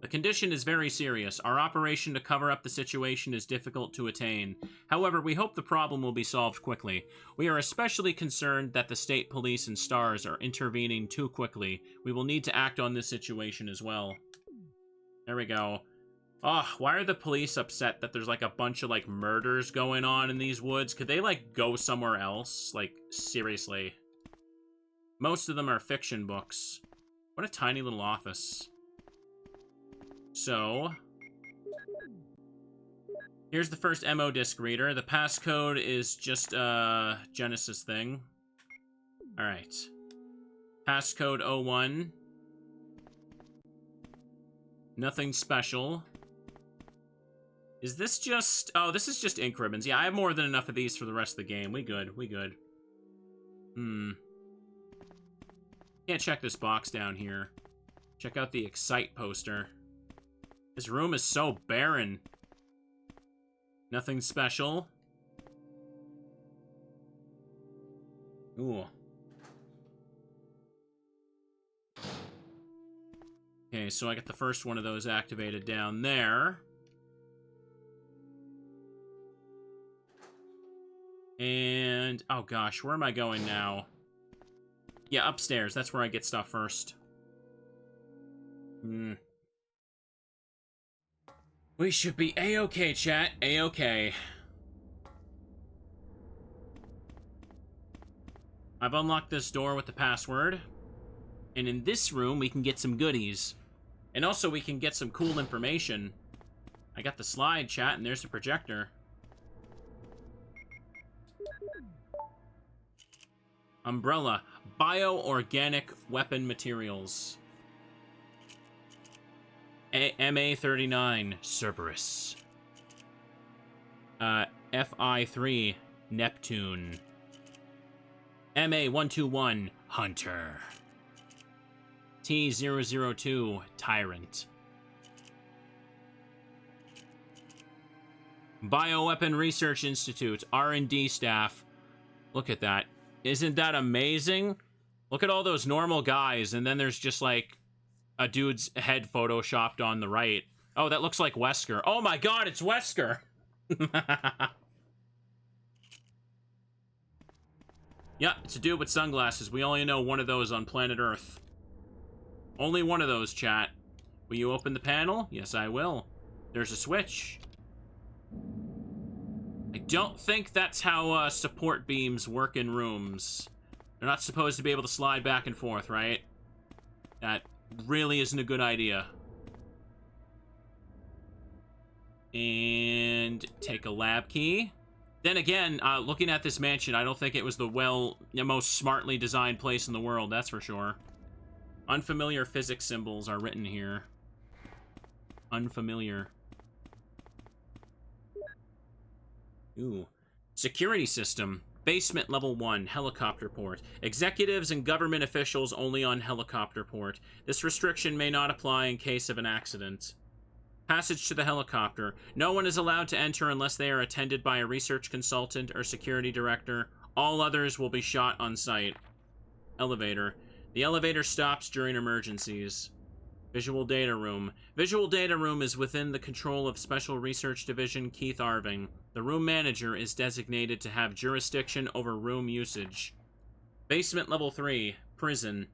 The condition is very serious. Our operation to cover up the situation is difficult to attain. However, we hope the problem will be solved quickly. We are especially concerned that the state police and STARS are intervening too quickly. We will need to act on this situation as well. There we go. Oh, why are the police upset that there's like a bunch of like murders going on in these woods? Could they like go somewhere else? Like, seriously. Most of them are fiction books. What a tiny little office. So, here's the first MO disc reader. The passcode is just a Genesis thing. Alright. Passcode 01. Nothing special. Is this just... Oh, this is just ink ribbons. Yeah, I have more than enough of these for the rest of the game. We good. We good. Can't check this box down here. Check out the Excite poster. This room is so barren. Nothing special. Ooh. Okay, so I got the first one of those activated down there. And, oh gosh, where am I going now? Yeah, upstairs. That's where I get stuff first. We should be A-okay, chat. A-okay. I've unlocked this door with the password. And in this room, we can get some goodies. And also, we can get some cool information. I got the slide, chat, and there's the projector. Umbrella. Bioorganic weapon materials. MA39, Cerberus. FI3, Neptune. MA121, Hunter. T002, Tyrant. Bioweapon Research Institute, R&D staff. Look at that. Isn't that amazing? Look at all those normal guys, and then there's just like a dude's head photoshopped on the right. Oh, that looks like Wesker. Oh my god, it's Wesker! Yeah, it's a dude with sunglasses. We only know one of those on planet Earth. Only one of those, chat. Will you open the panel? Yes, I will. There's a switch. I don't think that's how support beams work in rooms. They're not supposed to be able to slide back and forth, right? That really isn't a good idea. And take a lab key. Then again, looking at this mansion, I don't think it was the most smartly designed place in the world, that's for sure. Unfamiliar physics symbols are written here. Unfamiliar. Ooh. Security system. Basement level 1, helicopter port. Executives and government officials only on helicopter port. This restriction may not apply in case of an accident. Passage to the helicopter. No one is allowed to enter unless they are attended by a research consultant or security director. All others will be shot on sight. Elevator. The elevator stops during emergencies. Visual data room. Visual data room is within the control of Special Research Division Keith Arving. The room manager is designated to have jurisdiction over room usage. Basement level 3. Prison.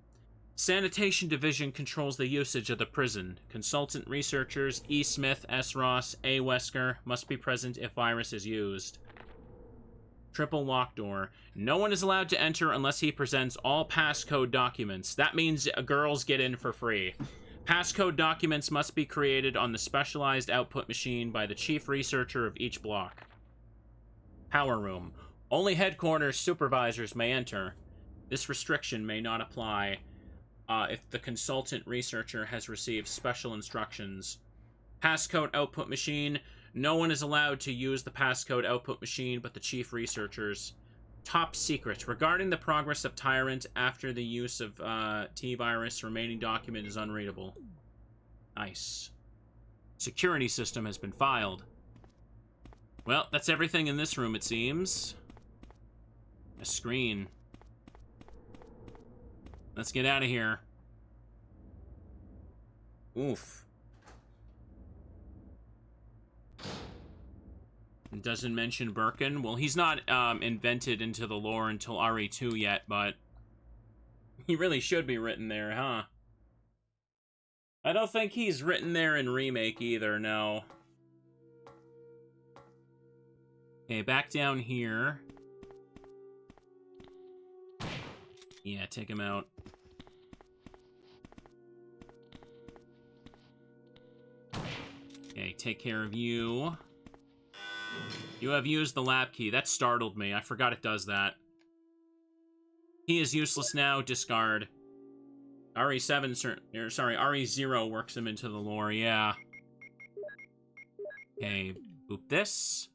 Sanitation Division controls the usage of the prison. Consultant researchers E. Smith, S. Ross, A. Wesker must be present if virus is used. Triple lock door. No one is allowed to enter unless he presents all passcode documents. That means girls get in for free. Passcode documents must be created on the specialized output machine by the chief researcher of each block. Power room. Only headquarters supervisors may enter. This restriction may not apply if the consultant researcher has received special instructions. Passcode output machine. No one is allowed to use the passcode output machine but the chief researchers. Top secret. Regarding the progress of Tyrant after the use of T-Virus, remaining document is unreadable. Nice. Security system has been filed. Well, that's everything in this room, it seems. A screen. Let's get out of here. Oof. It doesn't mention Birkin. Well, he's not invented into the lore until RE2 yet, but he really should be written there, huh? I don't think he's written there in Remake either, no. Okay, back down here. Yeah, take him out. Okay, take care of you. You have used the lab key. That startled me. I forgot it does that. He is useless now. Discard. RE0 works him into the lore, yeah. Okay, boop this.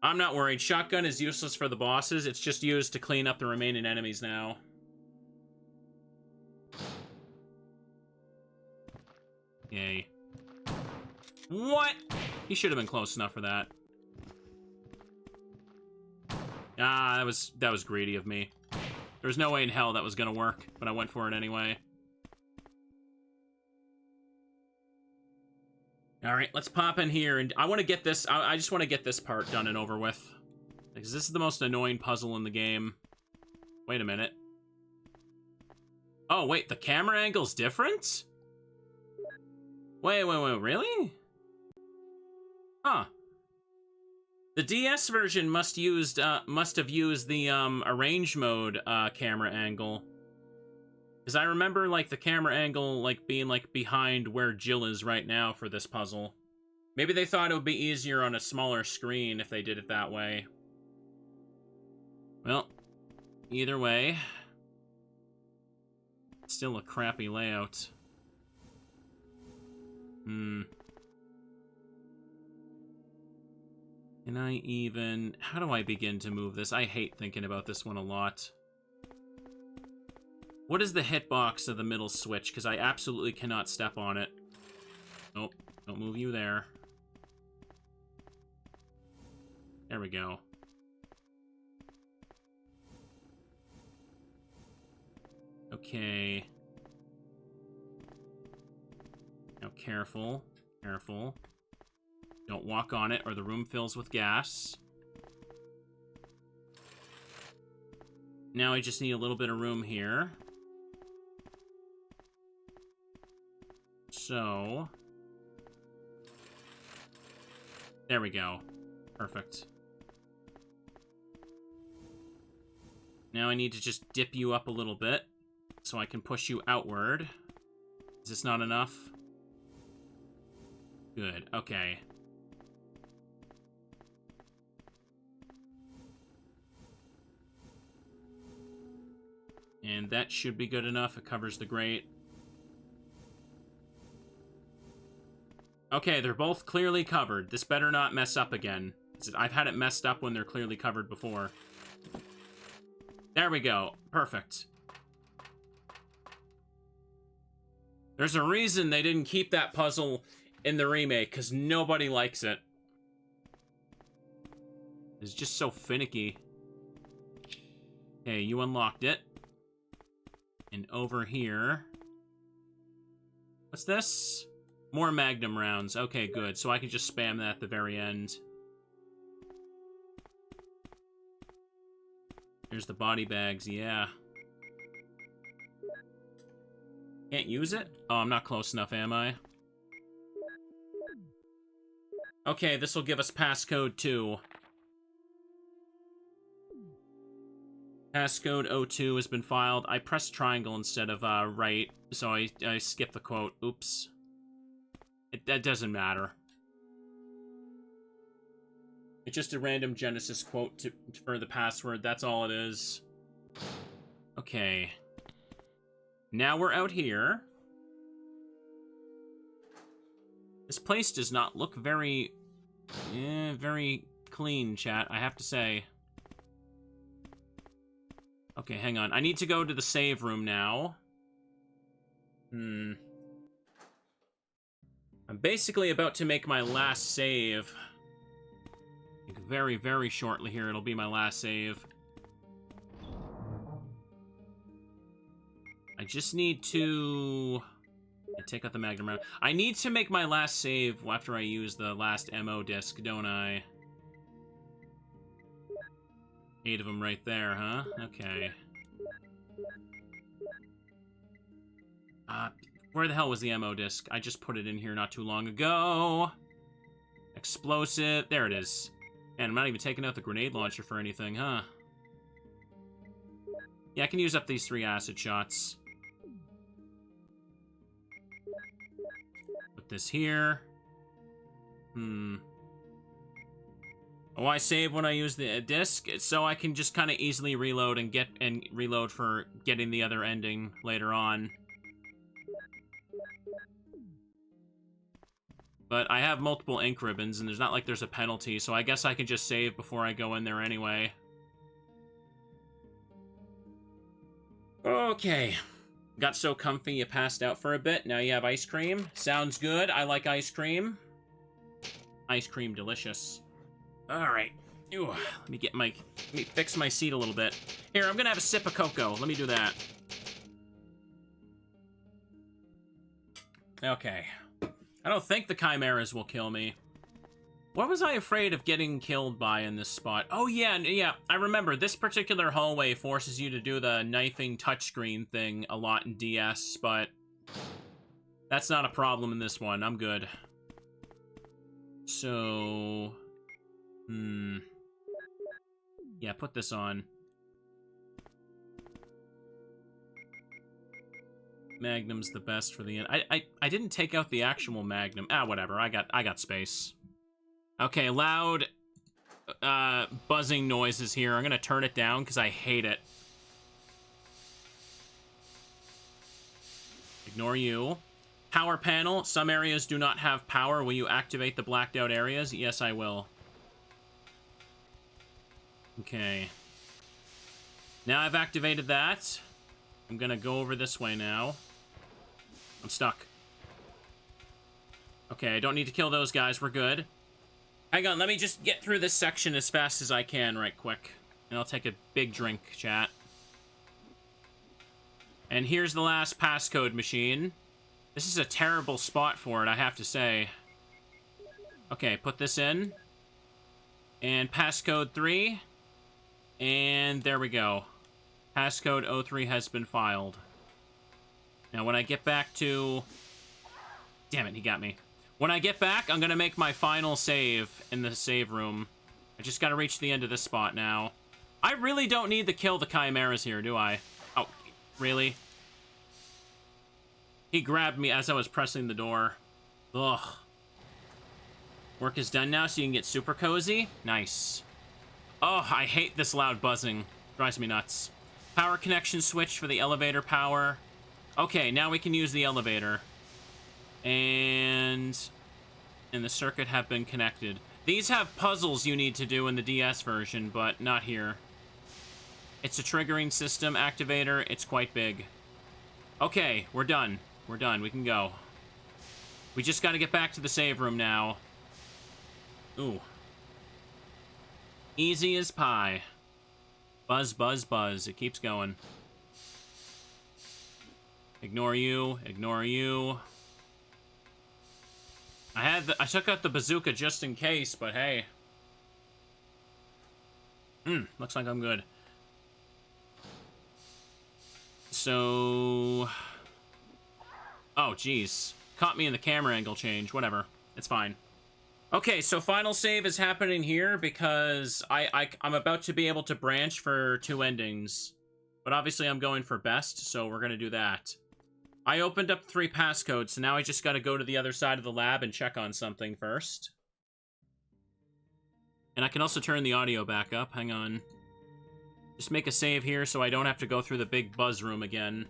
I'm not worried. Shotgun is useless for the bosses. It's just used to clean up the remaining enemies now. Okay. What? He should have been close enough for that. Ah, that was greedy of me. There was no way in hell that was gonna work, but I went for it anyway. Alright, let's pop in here, and I want to get this, I just want to get this part done and over with. Because this is the most annoying puzzle in the game. Wait a minute. Oh, wait, the camera angle's different? Wait, really? Huh. The DS version must have used the arrange mode camera angle. Because I remember like the camera angle like being like behind where Jill is right now for this puzzle. Maybe they thought it would be easier on a smaller screen if they did it that way. Well, either way, it's still a crappy layout. Can I even... How do I begin to move this? I hate thinking about this one a lot. What is the hitbox of the middle switch? Because I absolutely cannot step on it. Nope, don't move you there. There we go. Okay. Now careful, careful. Don't walk on it or the room fills with gas. Now I just need a little bit of room here. So... There we go. Perfect. Now I need to just dip you up a little bit so I can push you outward. Is this not enough? Good, okay. And that should be good enough. It covers the grate. Okay, they're both clearly covered. This better not mess up again. I've had it messed up when they're clearly covered before. There we go. Perfect. There's a reason they didn't keep that puzzle in the remake, because nobody likes it. It's just so finicky. Okay, you unlocked it. And over here... What's this? More Magnum rounds. Okay, good. So I can just spam that at the very end. Here's the body bags, yeah. Can't use it? Oh, I'm not close enough, am I? Okay, this will give us passcode 2. Passcode 02 has been filed. I pressed triangle instead of right, so I skipped the quote. Oops. That doesn't matter. It's just a random Genesis quote for the password. That's all it is. Okay. Now we're out here. This place does not look very clean, chat, I have to say. Okay, hang on. I need to go to the save room now. I'm basically about to make my last save. Like very, very shortly here, it'll be my last save. I just need to... take out the Magnum round. I need to make my last save after I use the last MO disc, don't I? 8 of them right there, huh? Okay. Where the hell was the MO disc? I just put it in here not too long ago. Explosive. There it is. Man, I'm not even taking out the grenade launcher for anything, huh? Yeah, I can use up these 3 acid shots. Put this here. Oh, I save when I use the disc, so I can just kind of easily reload and reload for getting the other ending later on. But I have multiple ink ribbons, and there's not like there's a penalty, so I guess I can just save before I go in there anyway. Okay. Got so comfy you passed out for a bit. Now you have ice cream. Sounds good. I like ice cream. Ice cream delicious. Alright. Let me fix my seat a little bit. Here, I'm gonna have a sip of cocoa. Let me do that. Okay. I don't think the chimeras will kill me. What was I afraid of getting killed by in this spot? Oh, yeah, I remember. This particular hallway forces you to do the knifing touchscreen thing a lot in DS, but that's not a problem in this one. I'm good. So... yeah, put this on. Magnum's the best for the end. I didn't take out the actual Magnum. Whatever. I got space. Okay, loud buzzing noises here. I'm gonna turn it down because I hate it. Ignore you. Power panel. Some areas do not have power. Will you activate the blacked out areas? Yes, I will. Okay. Now I've activated that. I'm gonna go over this way now. I'm stuck. Okay, I don't need to kill those guys. We're good. Hang on, let me just get through this section as fast as I can right quick. And I'll take a big drink, chat. And here's the last passcode machine. This is a terrible spot for it, I have to say. Okay, put this in. And passcode 3. And there we go. Passcode 03 has been filed. Now, when I get back to... Damn it, he got me. When I get back, I'm gonna make my final save in the save room. I just gotta reach the end of this spot now. I really don't need to kill the chimeras here, do I? Oh, really? He grabbed me as I was pressing the door. Ugh. Work is done now, so you can get super cozy. Nice. Oh, I hate this loud buzzing. Drives me nuts. Power connection switch for the elevator power. Okay, now we can use the elevator. And the circuit have been connected. These have puzzles you need to do in the DS version, but not here. It's a triggering system activator. It's quite big. Okay, we're done. We're done. We can go. We just got to get back to the save room now. Ooh. Easy as pie. Buzz, buzz, buzz. It keeps going. Ignore you. Ignore you. I took out the bazooka just in case, but hey. Looks like I'm good. So... Oh, jeez. Caught me in the camera angle change. Whatever. It's fine. Okay, so final save is happening here because I'm about to be able to branch for 2 endings. But obviously I'm going for best, so we're going to do that. I opened up 3 passcodes, so now I just got to go to the other side of the lab and check on something first. And I can also turn the audio back up. Hang on. Just make a save here so I don't have to go through the big buzz room again.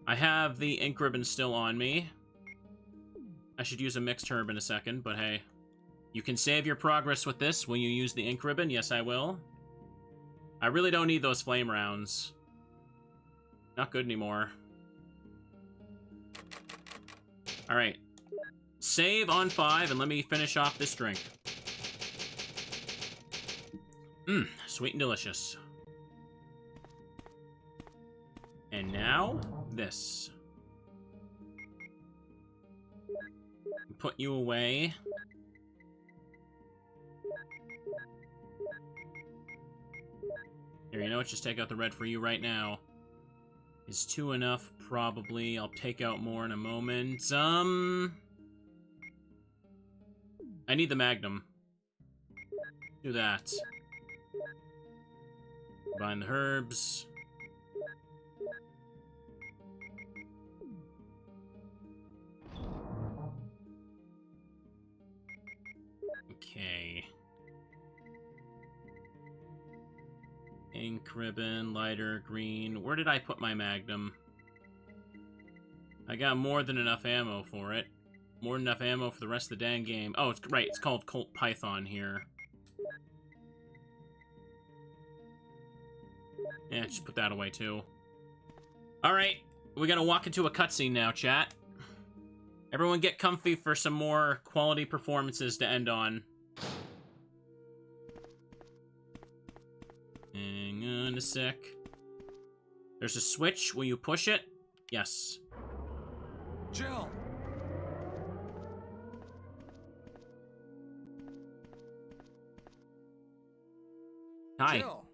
I have the ink ribbon still on me. I should use a mixed herb in a second, but hey. You can save your progress with this when you use the ink ribbon. Yes, I will. I really don't need those flame rounds. Not good anymore. Alright. Save on 5, and let me finish off this drink. Sweet and delicious. And now, this. Put you away. Here, you know what? Just take out the red for you right now. Is 2 enough? Probably. I'll take out more in a moment. I need the Magnum. Do that. Combine the herbs. Okay. Ink ribbon, lighter green. Where did I put my Magnum? I got more than enough ammo for it. More than enough ammo for the rest of the dang game. Oh, it's right. It's called Colt Python here. Yeah, just put that away too. Alright, we gotta walk into a cutscene now, chat. Everyone get comfy for some more quality performances to end on. Hang on a sec. There's a switch. Will you push it? Yes. Jill! Hi. Jill,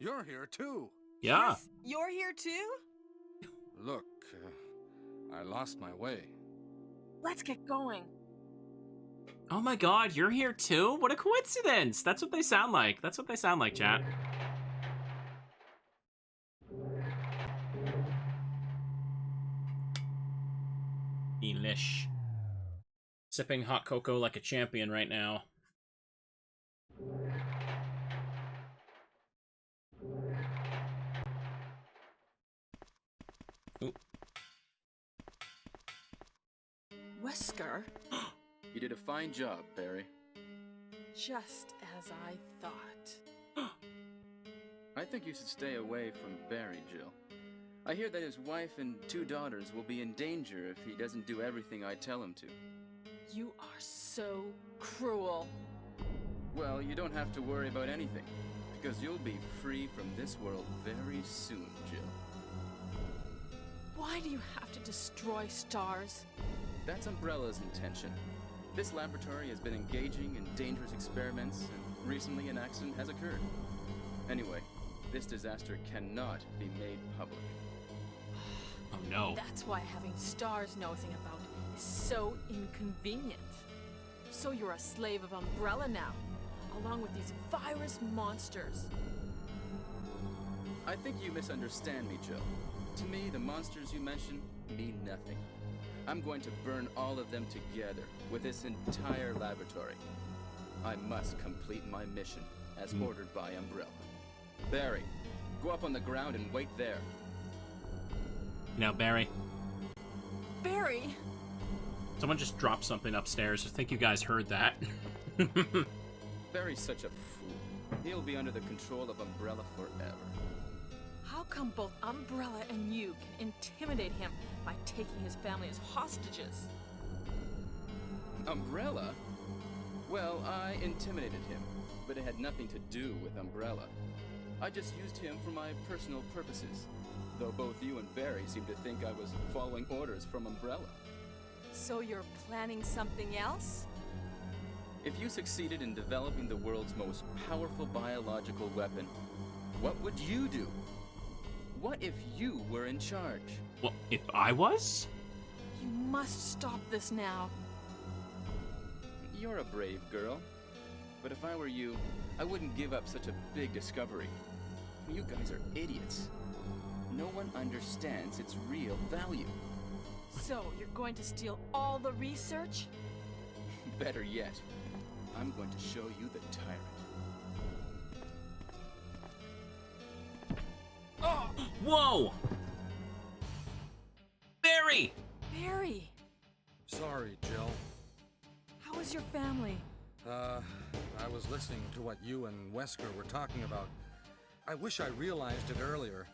you're here too. Yeah. Yes, you're here too? Look, I lost my way. Let's get going. Oh my god, you're here too? What a coincidence! That's what they sound like. That's what they sound like, chat. Delish. Sipping hot cocoa like a champion right now. Ooh. Wesker? You did a fine job, Barry. Just as I thought. I think you should stay away from Barry, Jill. I hear that his wife and 2 daughters will be in danger if he doesn't do everything I tell him to. You are so cruel. Well, you don't have to worry about anything, because you'll be free from this world very soon, Jill. Why do you have to destroy stars? That's Umbrella's intention. This laboratory has been engaging in dangerous experiments, and recently an accident has occurred. Anyway, this disaster cannot be made public. Oh no. That's why having stars nosing about is so inconvenient. So you're a slave of Umbrella now, along with these virus monsters. I think you misunderstand me, Jill. To me, the monsters you mention mean nothing. I'm going to burn all of them together with this entire laboratory. I must complete my mission as ordered by Umbrella. Barry, go up on the ground and wait there. Now, Barry. Barry! Someone just dropped something upstairs. I think you guys heard that. Barry's such a fool. He'll be under the control of Umbrella forever. How come both Umbrella and you can intimidate him by taking his family as hostages? Umbrella? Well, I intimidated him, but it had nothing to do with Umbrella. I just used him for my personal purposes, though both you and Barry seem to think I was following orders from Umbrella. So you're planning something else? If you succeeded in developing the world's most powerful biological weapon, what would you do? What if you were in charge? Well, if I was? You must stop this now. You're a brave girl. But if I were you, I wouldn't give up such a big discovery. You guys are idiots. No one understands its real value. So, you're going to steal all the research? Better yet, I'm going to show you the tyrant. Oh! Whoa! Barry! Barry! Sorry, Jill. How is your family? I was listening to what you and Wesker were talking about. I wish I realized it earlier.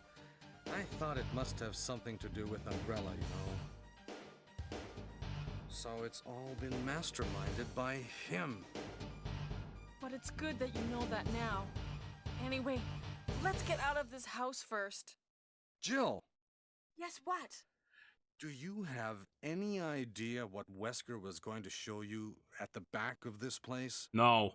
I thought it must have something to do with Umbrella, you know. So it's all been masterminded by him. But it's good that you know that now. Anyway, let's get out of this house first. Jill! Yes, what? Do you have any idea what Wesker was going to show you at the back of this place? No.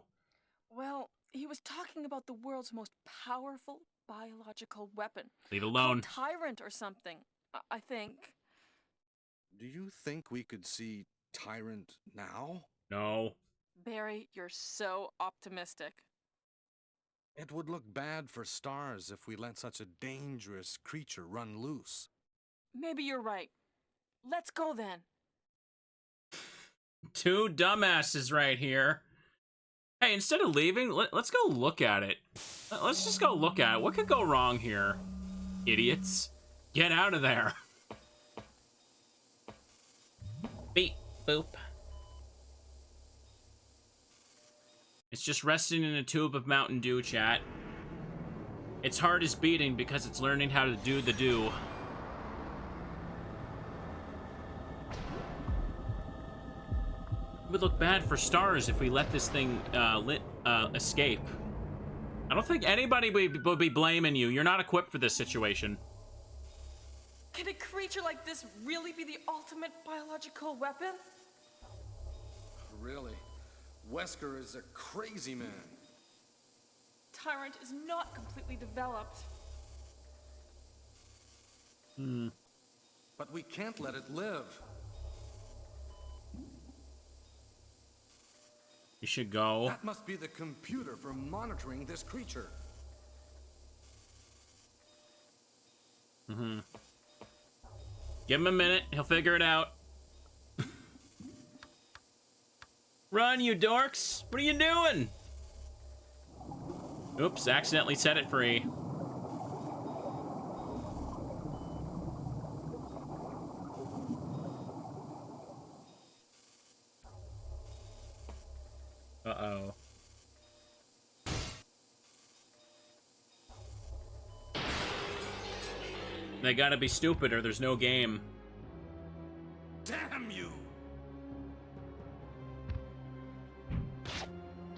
Well, he was talking about the world's most powerful biological weapon. Leave it alone. Called Tyrant or something, I think. Do you think we could see Tyrant now? No. Barry, you're so optimistic. It would look bad for Stars if we let such a dangerous creature run loose. Maybe you're right. Let's go then. Two dumbasses right here. Hey, instead of leaving, let's go look at it. Let's just go look at it. What could go wrong here? Idiots. Get out of there. Beep. Boop. It's just resting in a tube of Mountain Dew, chat. Its heart is beating because it's learning how to do the do. It would look bad for Stars if we let this thing escape. I don't think anybody would be blaming you. You're not equipped for this situation. Can a creature like this really be the ultimate biological weapon? Really? Wesker is a crazy man. Tyrant is not completely developed. But we can't let it live. You should go. That must be the computer for monitoring this creature. Give him a minute. He'll figure it out. Run, you dorks! What are you doing? Oops, accidentally set it free. Uh-oh. They gotta be stupid or there's no game. Damn you!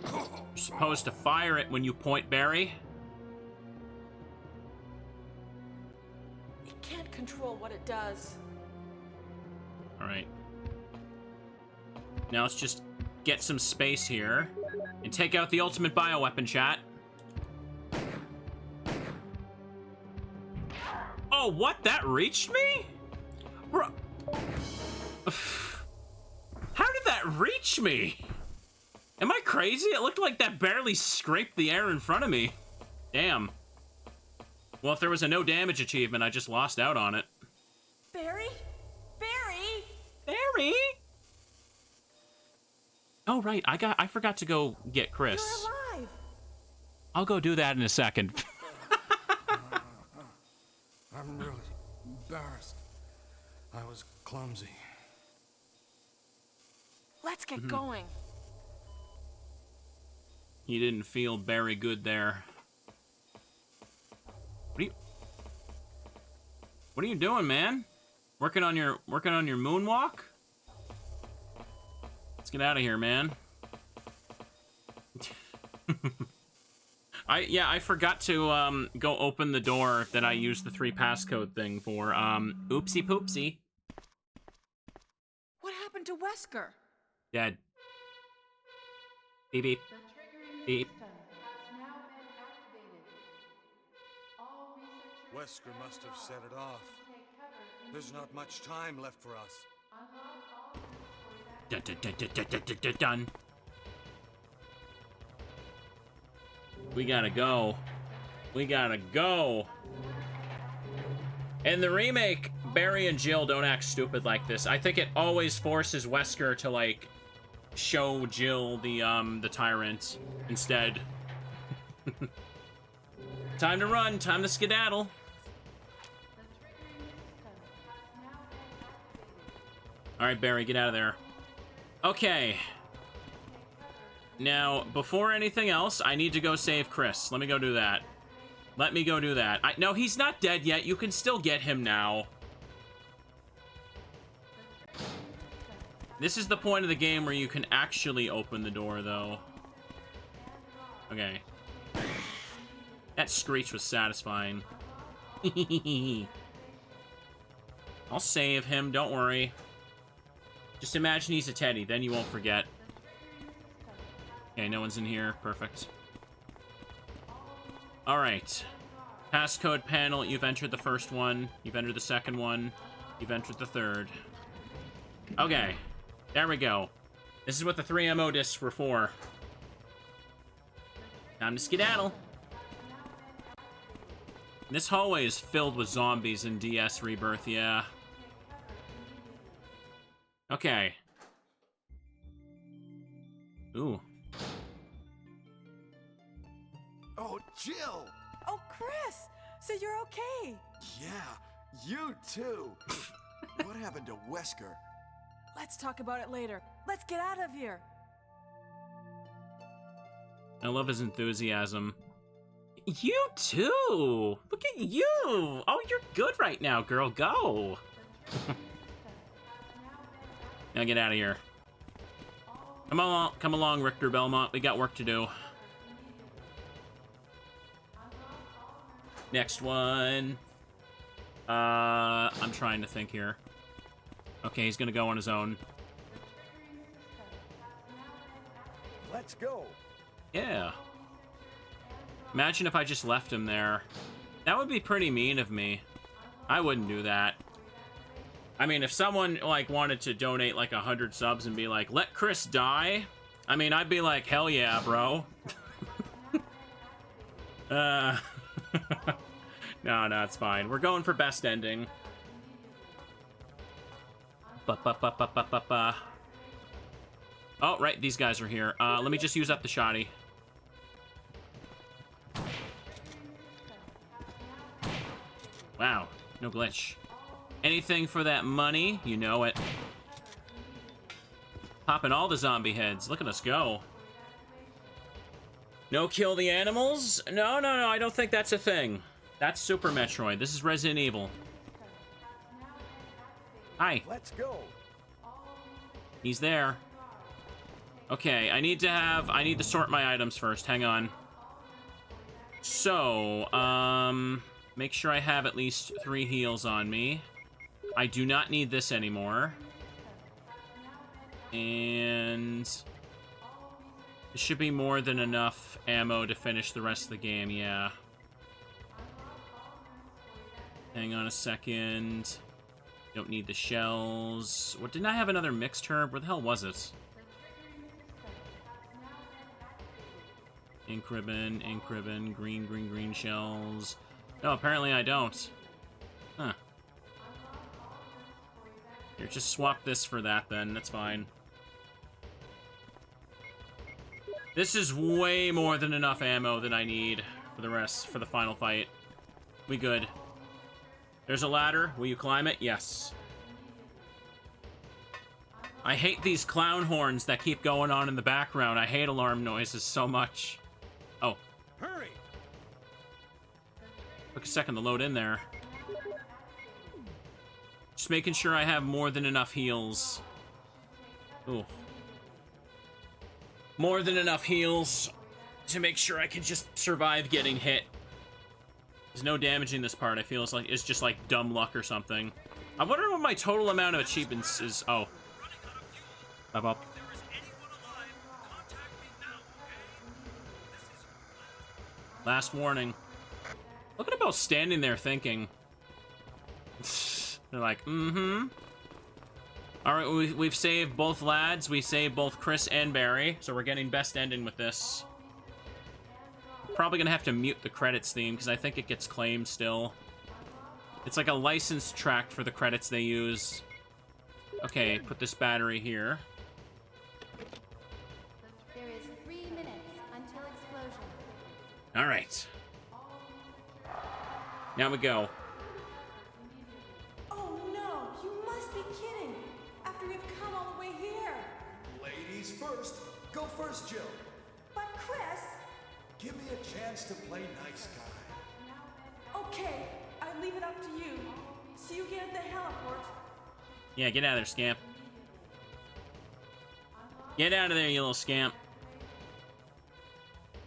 You're supposed to fire it when you point, Barry. It can't control what it does. Alright. Now let's just get some space here and take out the ultimate bioweapon, chat. Oh, what? That reached me? Bro. How did that reach me? Am I crazy? It looked like that barely scraped the air in front of me. Damn. Well, if there was a no damage achievement, I just lost out on it. Barry? Barry! Oh, right. I forgot to go get Chris. You're alive! I'll go do that in a second. I'm really embarrassed. I was clumsy. Let's get going. You didn't feel very good there. What are you doing, man? Working on your moonwalk? Let's get out of here, man. I forgot to go open the door that I used the 3 passcode thing for. Oopsie poopsie. What happened to Wesker? Dead. Beep beep. Beep. Wesker must have set it off. There's not much time left for us. Done. We gotta go. We gotta go. In the remake, Barry and Jill don't act stupid like this. I think it always forces Wesker to, like, show Jill the tyrant instead. Time to run. Time to skedaddle. Alright, Barry, get out of there. Okay. Now, before anything else, I need to go save Chris. Let me go do that. Let me go do that. No, he's not dead yet. You can still get him now. This is the point of the game where you can actually open the door, though. Okay. That screech was satisfying. I'll save him, don't worry. Just imagine he's a teddy, then you won't forget. Okay, no one's in here. Perfect. Alright. Passcode panel, you've entered the first one. You've entered the second one. You've entered the third. Okay. There we go. This is what the 3 ammo discs were for. Time to skedaddle. This hallway is filled with zombies in DS Rebirth, yeah. Okay. Ooh. Oh, Jill! Oh, Chris! So you're okay? Yeah, you too! What happened to Wesker? Let's talk about it later. Let's get out of here. I love his enthusiasm. You too! Look at you! Oh, you're good right now, girl. Go! Now get out of here. Come along, Richter Belmont. We got work to do. Next one. I'm trying to think here. Okay, he's gonna go on his own. Let's go! Yeah. Imagine if I just left him there. That would be pretty mean of me. I wouldn't do that. I mean, if someone, like, wanted to donate, like, 100 subs and be like, let Chris die? I mean, I'd be like, hell yeah, bro. No, it's fine. We're going for best ending. Ba-ba-ba-ba-ba-ba-ba. Oh, right, these guys are here. Let me just use up the shoddy. Wow, no glitch. Anything for that money, you know it. Popping all the zombie heads. Look at us go. No kill the animals? No, I don't think that's a thing. That's Super Metroid. This is Resident Evil. Hi. Let's go! He's there. Okay, I need to sort my items first. Hang on. So, make sure I have at least 3 heals on me. I do not need this anymore. And this should be more than enough ammo to finish the rest of the game, yeah. Hang on a second. Don't need the shells. What, didn't I have another mixed herb? Where the hell was it? Ink ribbon, green shells. No, apparently I don't. Huh. Here, just swap this for that then. That's fine. This is way more than enough ammo that I need for the final fight. We good. There's a ladder. Will you climb it? Yes. I hate these clown horns that keep going on in the background. I hate alarm noises so much. Oh. Hurry! Took a second to load in there. Just making sure I have more than enough heals. Ooh. More than enough heals to make sure I can just survive getting hit. There's no damaging this part. I feel it's just like dumb luck or something. I wonder what my total amount of achievements is. Oh. Bop, bop. Last warning. Look at them both standing there thinking. They're like, mm-hmm. All right, we've saved both lads. We saved both Chris and Barry, so we're getting best ending with this. Probably gonna have to mute the credits theme because I think it gets claimed still. It's like a licensed track for the credits they use. Okay, put this battery here. There is 3 minutes until explosion. All right. Now we go. Oh no, you must be kidding. After we've come all the way here. Ladies first. Go first, Jill. But Chris... Give me a chance to play nice guy. Okay, I leave it up to you. See you again at the heliport. Yeah, get out of there, scamp. Get out of there, you little scamp.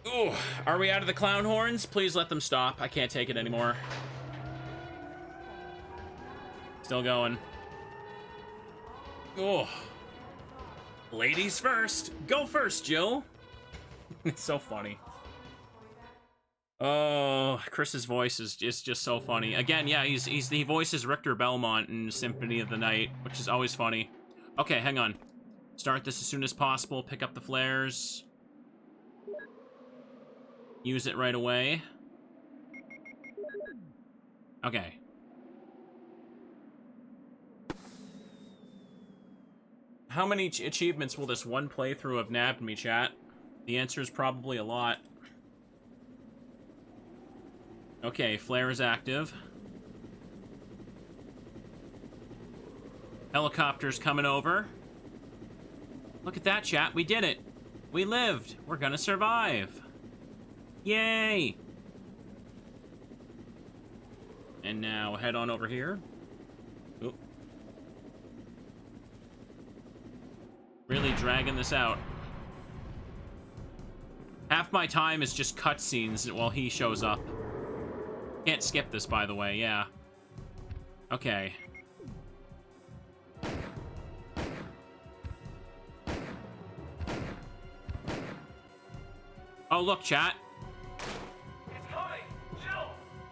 Ooh, are we out of the clown horns? Please let them stop. I can't take it anymore. Still going. Oh. Ladies first. Go first, Jill. It's so funny. Oh, Chris's voice is just so funny. Again, yeah, he voices Richter Belmont in Symphony of the Night, which is always funny. Okay, hang on. Start this as soon as possible. Pick up the flares. Use it right away. Okay. How many achievements will this one playthrough have nabbed me, chat? The answer is probably a lot. Okay, flare is active. Helicopter's coming over. Look at that, chat. We did it. We lived. We're gonna survive. Yay! And now head on over here. Oop. Really dragging this out. Half my time is just cutscenes while he shows up. Can't skip this, by the way, yeah. Okay. Oh, look, chat. It's coming! Jill!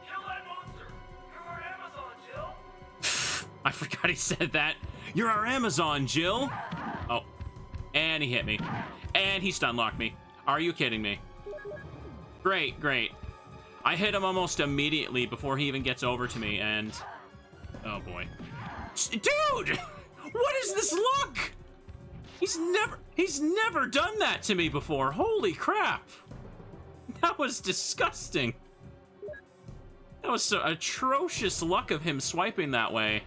Kill that monster! You're our Amazon, Jill! I forgot he said that. You're our Amazon, Jill! Oh. And he hit me. And he stun locked me. Are you kidding me? Great, great. I hit him almost immediately before he even gets over to me, and... Oh, boy. Dude! What is this luck? He's never done that to me before. Holy crap. That was disgusting. That was so atrocious luck of him swiping that way.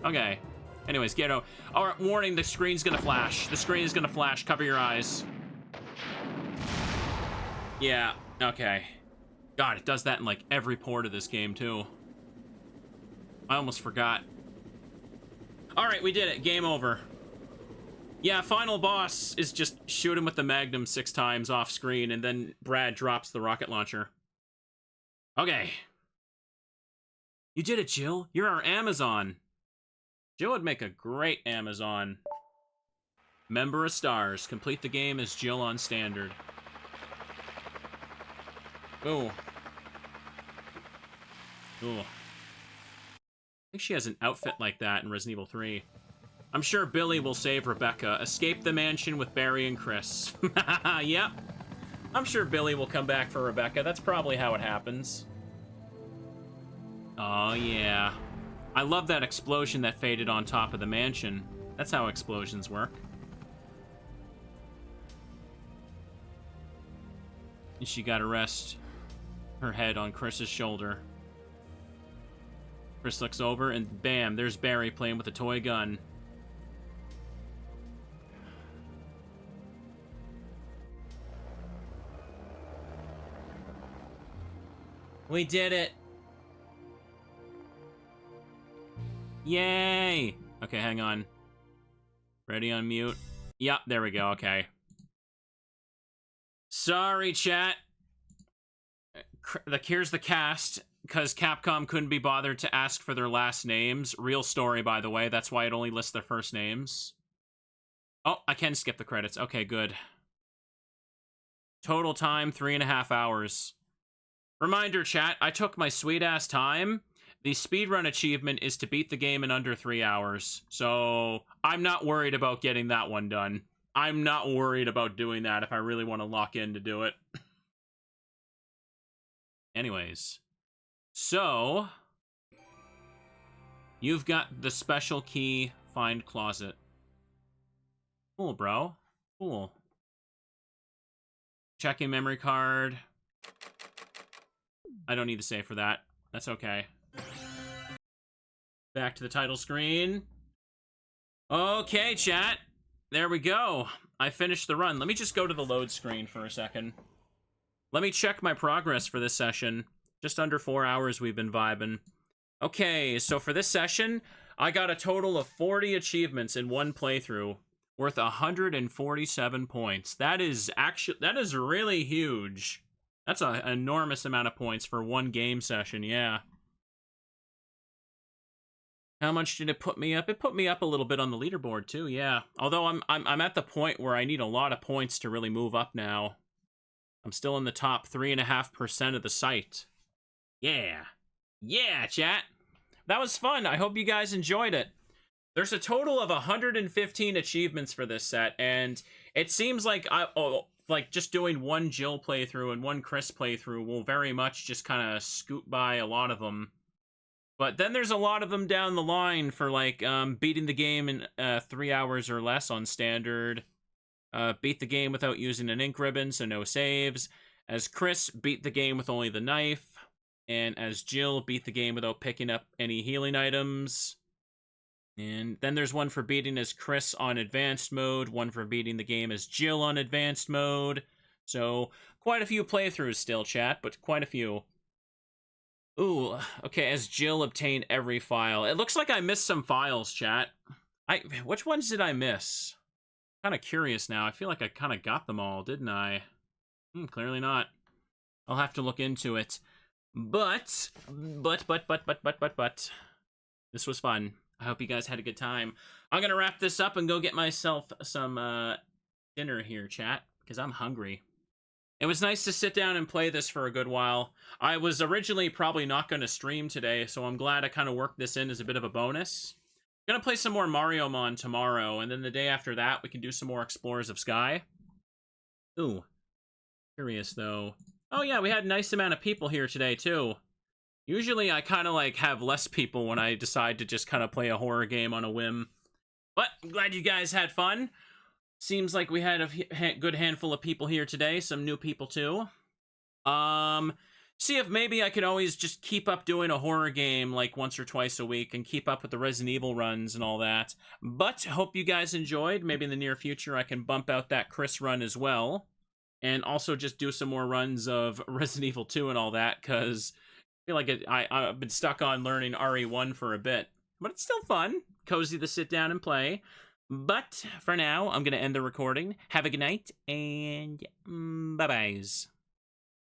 Okay. Anyways, get out. All right, warning, the screen's gonna flash. The screen is gonna flash. Cover your eyes. Yeah, okay. God, it does that in, like, every port of this game, too. I almost forgot. All right, we did it. Game over. Yeah, final boss is just shoot him with the Magnum 6 times off screen, and then Brad drops the rocket launcher. Okay. You did it, Jill. You're our Amazon. Jill would make a great Amazon. Member of Stars. Complete the game as Jill on standard. Ooh. Ooh. I think she has an outfit like that in Resident Evil 3. I'm sure Billy will save Rebecca. Escape the mansion with Barry and Chris. Yep. I'm sure Billy will come back for Rebecca. That's probably how it happens. Oh, yeah. I love that explosion that faded on top of the mansion. That's how explosions work. And she got to rest her head on Chris's shoulder. Chris looks over, and bam, there's Barry playing with a toy gun. We did it! Yay! Okay, hang on. Ready on mute? Yep, there we go, okay. Sorry, chat. Here's the cast, because Capcom couldn't be bothered to ask for their last names. Real story, by the way. That's why it only lists their first names. Oh, I can skip the credits. Okay, good. Total time, 3.5 hours. Reminder, chat, I took my sweet-ass time. The speedrun achievement is to beat the game in under 3 hours. So, I'm not worried about getting that one done. I'm not worried about doing that if I really want to lock in to do it. Anyways. So, you've got the special key find closet. Cool, bro. Cool. Checking memory card. I don't need to save for that. That's okay. Back to the title screen. Okay, chat. There we go. I finished the run. Let me just go to the load screen for a second. Let me check my progress for this session. Just under 4 hours we've been vibing. Okay, so for this session, I got a total of 40 achievements in one playthrough, worth 147 points. That is really huge. That's an enormous amount of points for one game session, yeah. How much did it put me up? It put me up a little bit on the leaderboard too, yeah. Although I'm at the point where I need a lot of points to really move up now. I'm still in the top 3.5% of the site. Yeah. Yeah, chat. That was fun. I hope you guys enjoyed it. There's a total of 115 achievements for this set, and it seems like just doing one Jill playthrough and one Chris playthrough will very much just kind of scoot by a lot of them. But then there's a lot of them down the line for, like, beating the game in 3 hours or less on standard. Beat the game without using an ink ribbon, so no saves. As Chris, beat the game with only the knife. And as Jill, beat the game without picking up any healing items. And then there's one for beating as Chris on advanced mode, one for beating the game as Jill on advanced mode. So, quite a few playthroughs still, chat, but quite a few. Ooh, okay, as Jill obtain every file. It looks like I missed some files, chat. Which ones did I miss? Kind of curious now. I feel like I kind of got them all, didn't I? Clearly not. I'll have to look into it. But, this was fun. I hope you guys had a good time. I'm gonna wrap this up and go get myself some dinner here, chat, because I'm hungry. It was nice to sit down and play this for a good while. I was originally probably not going to stream today, so I'm glad I kind of worked this in as a bit of a bonus. I'm going to play some more Mario Mon tomorrow, and then the day after that, we can do some more Explorers of Sky. Ooh. Curious, though. Oh, yeah, we had a nice amount of people here today, too. Usually, I kind of, like, have less people when I decide to just kind of play a horror game on a whim. But I'm glad you guys had fun. Seems like we had a good handful of people here today. Some new people, too. See if maybe I could always just keep up doing a horror game, like, once or twice a week, and keep up with the Resident Evil runs and all that. But, hope you guys enjoyed. Maybe in the near future, I can bump out that Chris run as well. And also just do some more runs of Resident Evil 2 and all that, because I feel like I've been stuck on learning RE1 for a bit. But it's still fun. Cozy to sit down and play. But for now, I'm going to end the recording. Have a good night, and bye-byes.